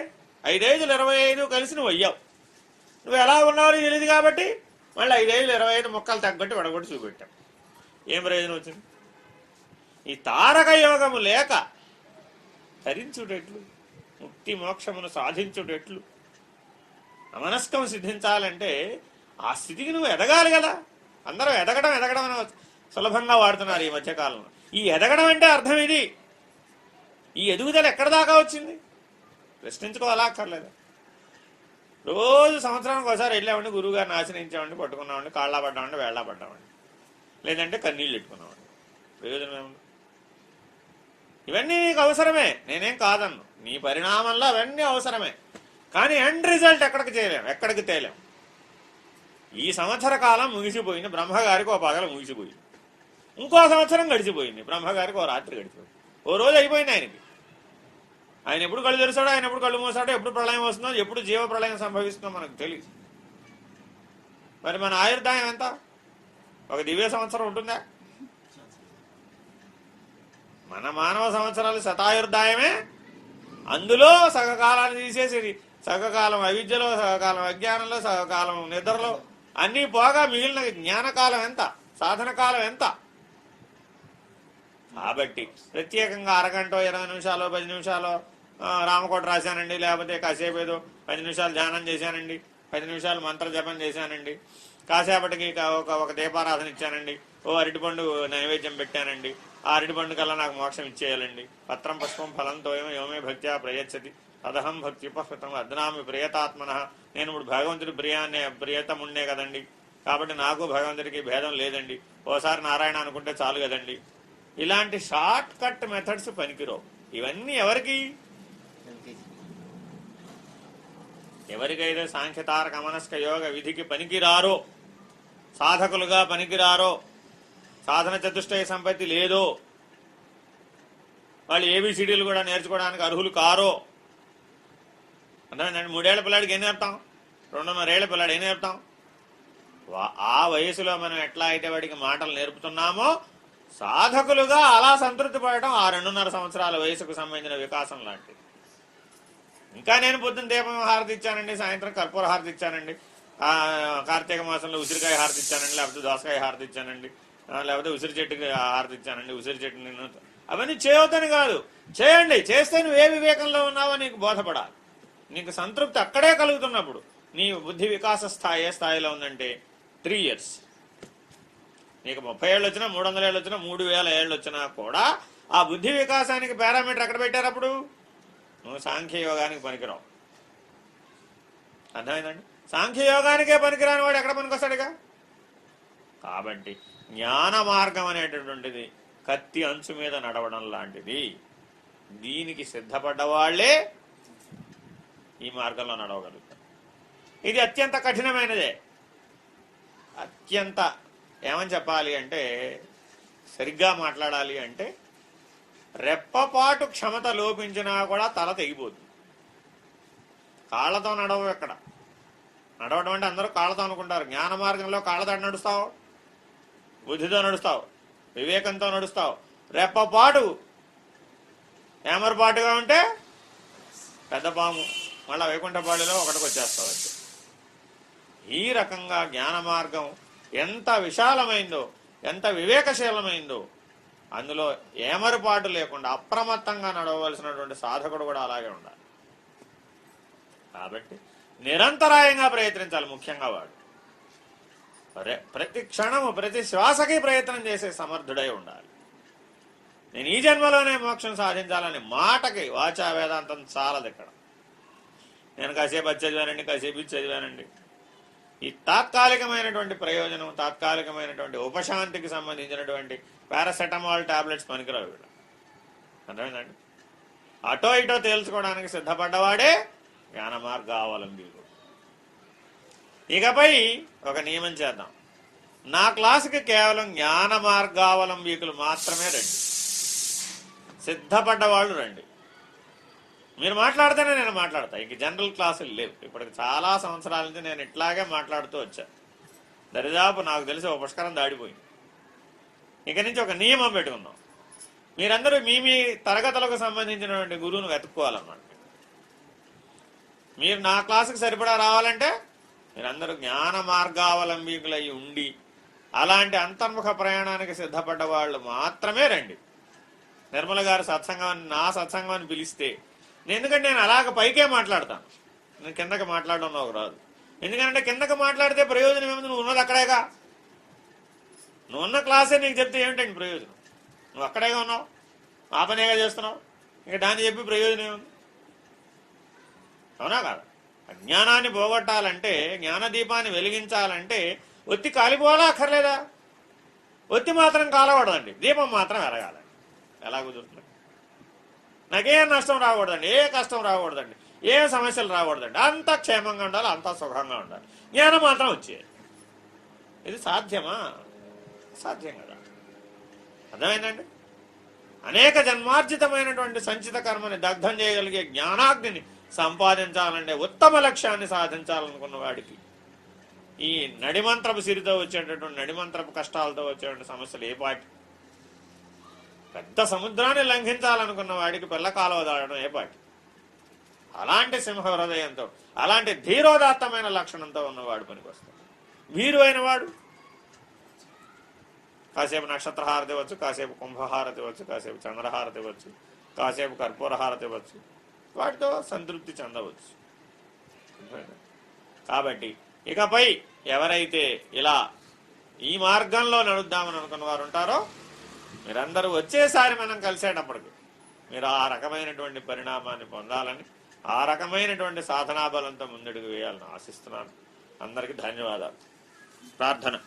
5 5 25 కలిసి నువ్వు అయ్యావు. నువ్వు ఎలా ఉన్నావు తెలియదు కాబట్టి మళ్ళీ 5 5 25 మొక్కలు తగ్గట్టు విడగొట్టి చూపెట్టాం. ఏం ప్రయోజనం వచ్చింది? ఈ తారక యోగము లేక తరించుటెట్లు, ముక్తి మోక్షమును సాధించుటెట్లు? అమనస్కం సిద్ధించాలంటే ఆ స్థితికి నువ్వు ఎదగాలి కదా. అందరూ ఎదగడం అని సులభంగా వాడుతున్నారు ఈ మధ్యకాలంలో. ఈ ఎదగడం అంటే అర్థం ఇది. ఈ ఎదుగుదల ఎక్కడ దాకా వచ్చింది? ప్రశ్నించుకోవాలా అక్కర్లేదు. రోజు సంవత్సరానికి ఒకసారి వెళ్ళామండి, గురువు గారిని ఆశ్రయించామండి, పట్టుకున్నామండి, కాళ్ళ పడ్డామండి, వేళ్ళ పడ్డామండి, లేదంటే కన్నీళ్ళు పెట్టుకున్నామండి. ప్రయోజనం ఏముంది? ఇవన్నీ నీకు అవసరమే, నేనేం కాదన్ను. నీ పరిణామంలో అవన్నీ అవసరమే. కానీ ఎండ్ రిజల్ట్ ఎక్కడికి తేలేం. ఈ సంవత్సర కాలం ముగిసిపోయింది, బ్రహ్మగారికి ఓ పగల ముగిసిపోయింది. ఇంకో సంవత్సరం గడిచిపోయింది, బ్రహ్మగారికి ఓ రాత్రి గడిచిపోయింది. ఓ రోజు అయిపోయింది ఆయనకి. ఆయన ఎప్పుడు కళ్ళు తెరుస్తాడో, ఆయన ఎప్పుడు కళ్ళు మూసాడో, ఎప్పుడు ప్రళయం వస్తుందో, ఎప్పుడు జీవ ప్రళయం సంభవిస్తుందో మనకు తెలియదు. మరి మన ఆయుర్దాయం ఎంత? ఒక దివ్య సంవత్సరం ఉంటుందా? మన మానవ సంవత్సరాలు శతాయుర్దాయమే. అందులో సగకాలాన్ని తీసేసి సగకాలం అవిద్యలో, సగకాలం అజ్ఞానంలో, సగకాలం నిద్రలో, అన్నీ పోగా మిగిలిన జ్ఞానకాలం ఎంత, సాధన కాలం ఎంత? కాబట్టి ప్రత్యేకంగా అరగంట 20 నిమిషాలు 10 నిమిషాలు రామకోట రాశానండి, లేకపోతే కాసేపు ఏదో 10 నిమిషాలు ధ్యానం చేశానండి, 10 నిమిషాలు మంత్ర జపం చేశానండి, కాసేపటికి ఒక దీపారాధన ఇచ్చానండి, ఓ అరటిపండు నైవేద్యం పెట్టానండి, ఆ అరటిపండు కల్లా నాకు మోక్షం ఇచ్చేయాలండి. పత్రం పుష్పం ఫలంతో యోమే భక్త్యా ప్రయచ్చతి తదహం భక్తి ఉపహృతం అద్నామి ప్రియతాత్మన. నేను ఇప్పుడు భగవంతుడి ప్రియతముండే కదండి, కాబట్టి నాకు భగవంతుడికి భేదం లేదండి, ఓసారి నారాయణ అనుకుంటే చాలు కదండి. ఇలాంటి షార్ట్ కట్ మెథడ్స్ పనికిరావు. ఇవన్నీ ఎవరికైతే సాంఖ్యతారక మనస్క యోగ విధికి పనికిరారో, సాధకులుగా పనికిరారో, సాధన చతుష్టయ సంపత్తి లేదో, వాళ్ళు ఏబిసిడీలు కూడా నేర్చుకోవడానికి అర్హులు కారో. అంటే 3 ఏళ్ల పిల్లాడికి ఏం నేర్పుతాం, 2.5 ఏళ్ల పిల్లాడు ఏం నేర్పుతాం? ఆ వయసులో మనం ఎట్లా అయితే వాడికి మాటలు నేర్పుతున్నామో, సాధకులుగా అలా సంతృప్తి పడటం ఆ 2.5 సంవత్సరాల వయసుకు సంబంధించిన వికాసం లాంటిది. ఇంకా నేను పొద్దున్న దీపం హారతి ఇచ్చానండి, సాయంత్రం కర్పూర హారతి ఇచ్చానండి, కార్తీక మాసంలో ఉసిరికాయ హారతి ఇచ్చానండి, లేకపోతే దోసకాయ హారతి ఇచ్చానండి, లేకపోతే ఉసిరి చెట్టుకి హారతి ఇచ్చానండి, ఉసిరి చెట్టు నేను అవన్నీ చేయవద్దని కాదు, చేయండి. చేస్తే నువ్వు ఏ వివేకంలో ఉన్నావో నీకు బోధపడాలి. నీకు సంతృప్తి అక్కడే కలుగుతున్నప్పుడు నీ బుద్ధి వికాస స్థాయి ఏ స్థాయిలో ఉందంటే 3 years. నీకు 30 ఏళ్ళు వచ్చినా, 300 ఏళ్ళు వచ్చినా, 3000 ఏళ్ళు వచ్చినా కూడా ఆ బుద్ధి వికాసానికి పారామీటర్ ఎక్కడ పెట్టారు? అప్పుడు నువ్వు సాంఖ్యయోగానికి పనికిరావు. అర్థమైందండి? సాంఖ్యయోగానికే పనికిరాని వాడు ఎక్కడ పనికొస్తాడుగా? కాబట్టి జ్ఞాన మార్గం అనేటటువంటిది కత్తి అంచు మీద నడవడం లాంటిది. దీనికి సిద్ధపడ్డవాళ్లే ఈ మార్గంలో నడవగలుగుతారు. ఇది అత్యంత కఠినమైనదే. అత్యంత ఏమని చెప్పాలి అంటే, సరిగ్గా మాట్లాడాలి అంటే, రెప్పపాటు క్షమత లోపించినా కూడా తల తెగిపోతుంది. కాళ్లతో నడవు. ఎక్కడ నడవడం అంటే అందరూ కాళ్లతో అనుకుంటారు. జ్ఞాన మార్గంలో కాళ్లతో నడుస్తావు, బుద్ధితో నడుస్తావు, వివేకంతో నడుస్తావు. రెప్పపాటు ఏమరపాటుగా ఉంటే పెద్ద పాము, మళ్ళా వైకుంఠపాడిలో ఒకటికి వచ్చేస్తావు. అంతే. ఈ రకంగా జ్ఞాన మార్గం ఎంత విశాలమైందో, ఎంత వివేకశీలమైందో, అందులో ఏమరపాటు లేకుండా అప్రమత్తంగా నడవలసినటువంటి సాధకుడు కూడా అలాగే ఉండాలి. కాబట్టి నిరంతరాయంగా ప్రయత్నించాలి. ముఖ్యంగా వాడు ప్రతి క్షణము, ప్రతి శ్వాసకి ప్రయత్నం చేసే సమర్థుడై ఉండాలి. నేను ఈ జన్మలోనే మోక్షం సాధించాలని మాటకి వాచా వేదాంతం చాలదు. ఇక్కడ నేను కాసేపు అది చదివానండి, కాసేపు ఇది చదివానండి. ఈ తాత్కాలికమైనటువంటి ప్రయోజనం, తాత్కాలికమైనటువంటి ఉపశాంతికి సంబంధించినటువంటి పారాసెటమాల్ టాబ్లెట్స్ పనికిరావు. వీళ్ళు అర్థమైందండి? అటో ఇటో తేల్చుకోవడానికి సిద్ధపడ్డవాడే జ్ఞాన మార్గావలంబీకుడు. ఇకపై ఒక నియమం చేద్దాం. నా క్లాసుకి కేవలం జ్ఞాన మార్గావలంబీకులు మాత్రమే రండి. సిద్ధపడ్డవాళ్ళు రండి. మీరు మాట్లాడితేనే నేను మాట్లాడతా. ఇంక జనరల్ క్లాసులు లేవు. ఇప్పటికి చాలా సంవత్సరాల నుంచి నేను ఇట్లాగే మాట్లాడుతూ వచ్చాను. దరిదాపు నాకు తెలిసి ఒక పుష్కరం దాడిపోయింది. ఇక నుంచి ఒక నియమం పెట్టుకుందాం. మీరందరూ మీ మీ తరగతులకు సంబంధించినటువంటి గురువును వెతుక్కోవాలన్నమాట. మీరు నా క్లాసుకు సరిపడా రావాలంటే మీరందరూ జ్ఞాన మార్గావలంబీకులై ఉండి అలాంటి అంతర్ముఖ ప్రయాణానికి సిద్ధపడ్డ వాళ్ళు మాత్రమే రండి. నిర్మల గారు సత్సంగాన్ని, నా సత్సంగాన్ని పిలిస్తే ఎందుకంటే నేను అలాగ పైకే మాట్లాడతాను. నేను కిందకి మాట్లాడడం నాకు రాదు. ఎందుకంటే కిందకి మాట్లాడితే ప్రయోజనం ఏముంది? నువ్వు ఉన్నది అక్కడేగా. నువ్వు ఉన్న క్లాసే నీకు చెప్తే ఏమిటండి ప్రయోజనం? నువ్వు అక్కడేగా ఉన్నావు, ఆ పనేగా చేస్తున్నావు. ఇంకా దాన్ని చెప్పి ప్రయోజనం ఏముంది? అవునా కాదు? అజ్ఞానాన్ని పోగొట్టాలంటే, జ్ఞానదీపాన్ని వెలిగించాలంటే ఒత్తి కాలిపోవాలా అక్కర్లేదా? ఒత్తి మాత్రం కాలకూడదండి, దీపం మాత్రం ఎరగాలి. ఎలా కుదురుతుంది? నాకేం నష్టం రాకూడదండి, ఏ కష్టం రాకూడదండి, ఏ సమస్యలు రాకూడదండి, అంతా క్షేమంగా ఉండాలి, అంతా సుఖంగా ఉండాలి, జ్ఞానం మాత్రం వచ్చేది. ఇది సాధ్యమా? సాధ్యం కదా. అర్థమైందండి? అనేక జన్మార్జితమైనటువంటి సంచిత కర్మని దగ్ధం చేయగలిగే జ్ఞానాగ్నిని సంపాదించాలంటే, ఉత్తమ లక్ష్యాన్ని సాధించాలనుకున్న వాడికి ఈ నడిమంత్రపు సిరితో వచ్చేటటువంటి, నడిమంత్రపు కష్టాలతో వచ్చేటువంటి సమస్యలు ఏ పాటి? పెద్ద సముద్రాన్ని లంఘించాలనుకున్న వాడికి పిల్ల కాలువ దాడడం ఏ పాటి? అలాంటి సింహ హృదయంతో, అలాంటి ధీరోదాత్తమైన లక్షణంతో ఉన్నవాడు పనికొస్తాడు. వీరు అయిన వాడు కాసేపు నక్షత్రహారతి ఇవ్వచ్చు, కాసేపు కుంభహారతి ఇవ్వచ్చు, కాసేపు చంద్రహారతి ఇవ్వచ్చు, కాసేపు కర్పూరహారతి ఇవ్వచ్చు, వాటితో సంతృప్తి చెందవచ్చు. కాబట్టి ఇకపై ఎవరైతే ఇలా ఈ మార్గంలో నడుద్దామని అనుకున్న వారు ఉంటారో, మీరందరూ వచ్చేసారి మనం కలిసేటప్పటికి మీరు ఆ రకమైనటువంటి పరిణామాన్ని పొందాలని, ఆ రకమైనటువంటి సాధనాబలంతో ముందడుగు వేయాలని ఆశిస్తున్నాను. అందరికీ ధన్యవాదాలు. ప్రార్థన.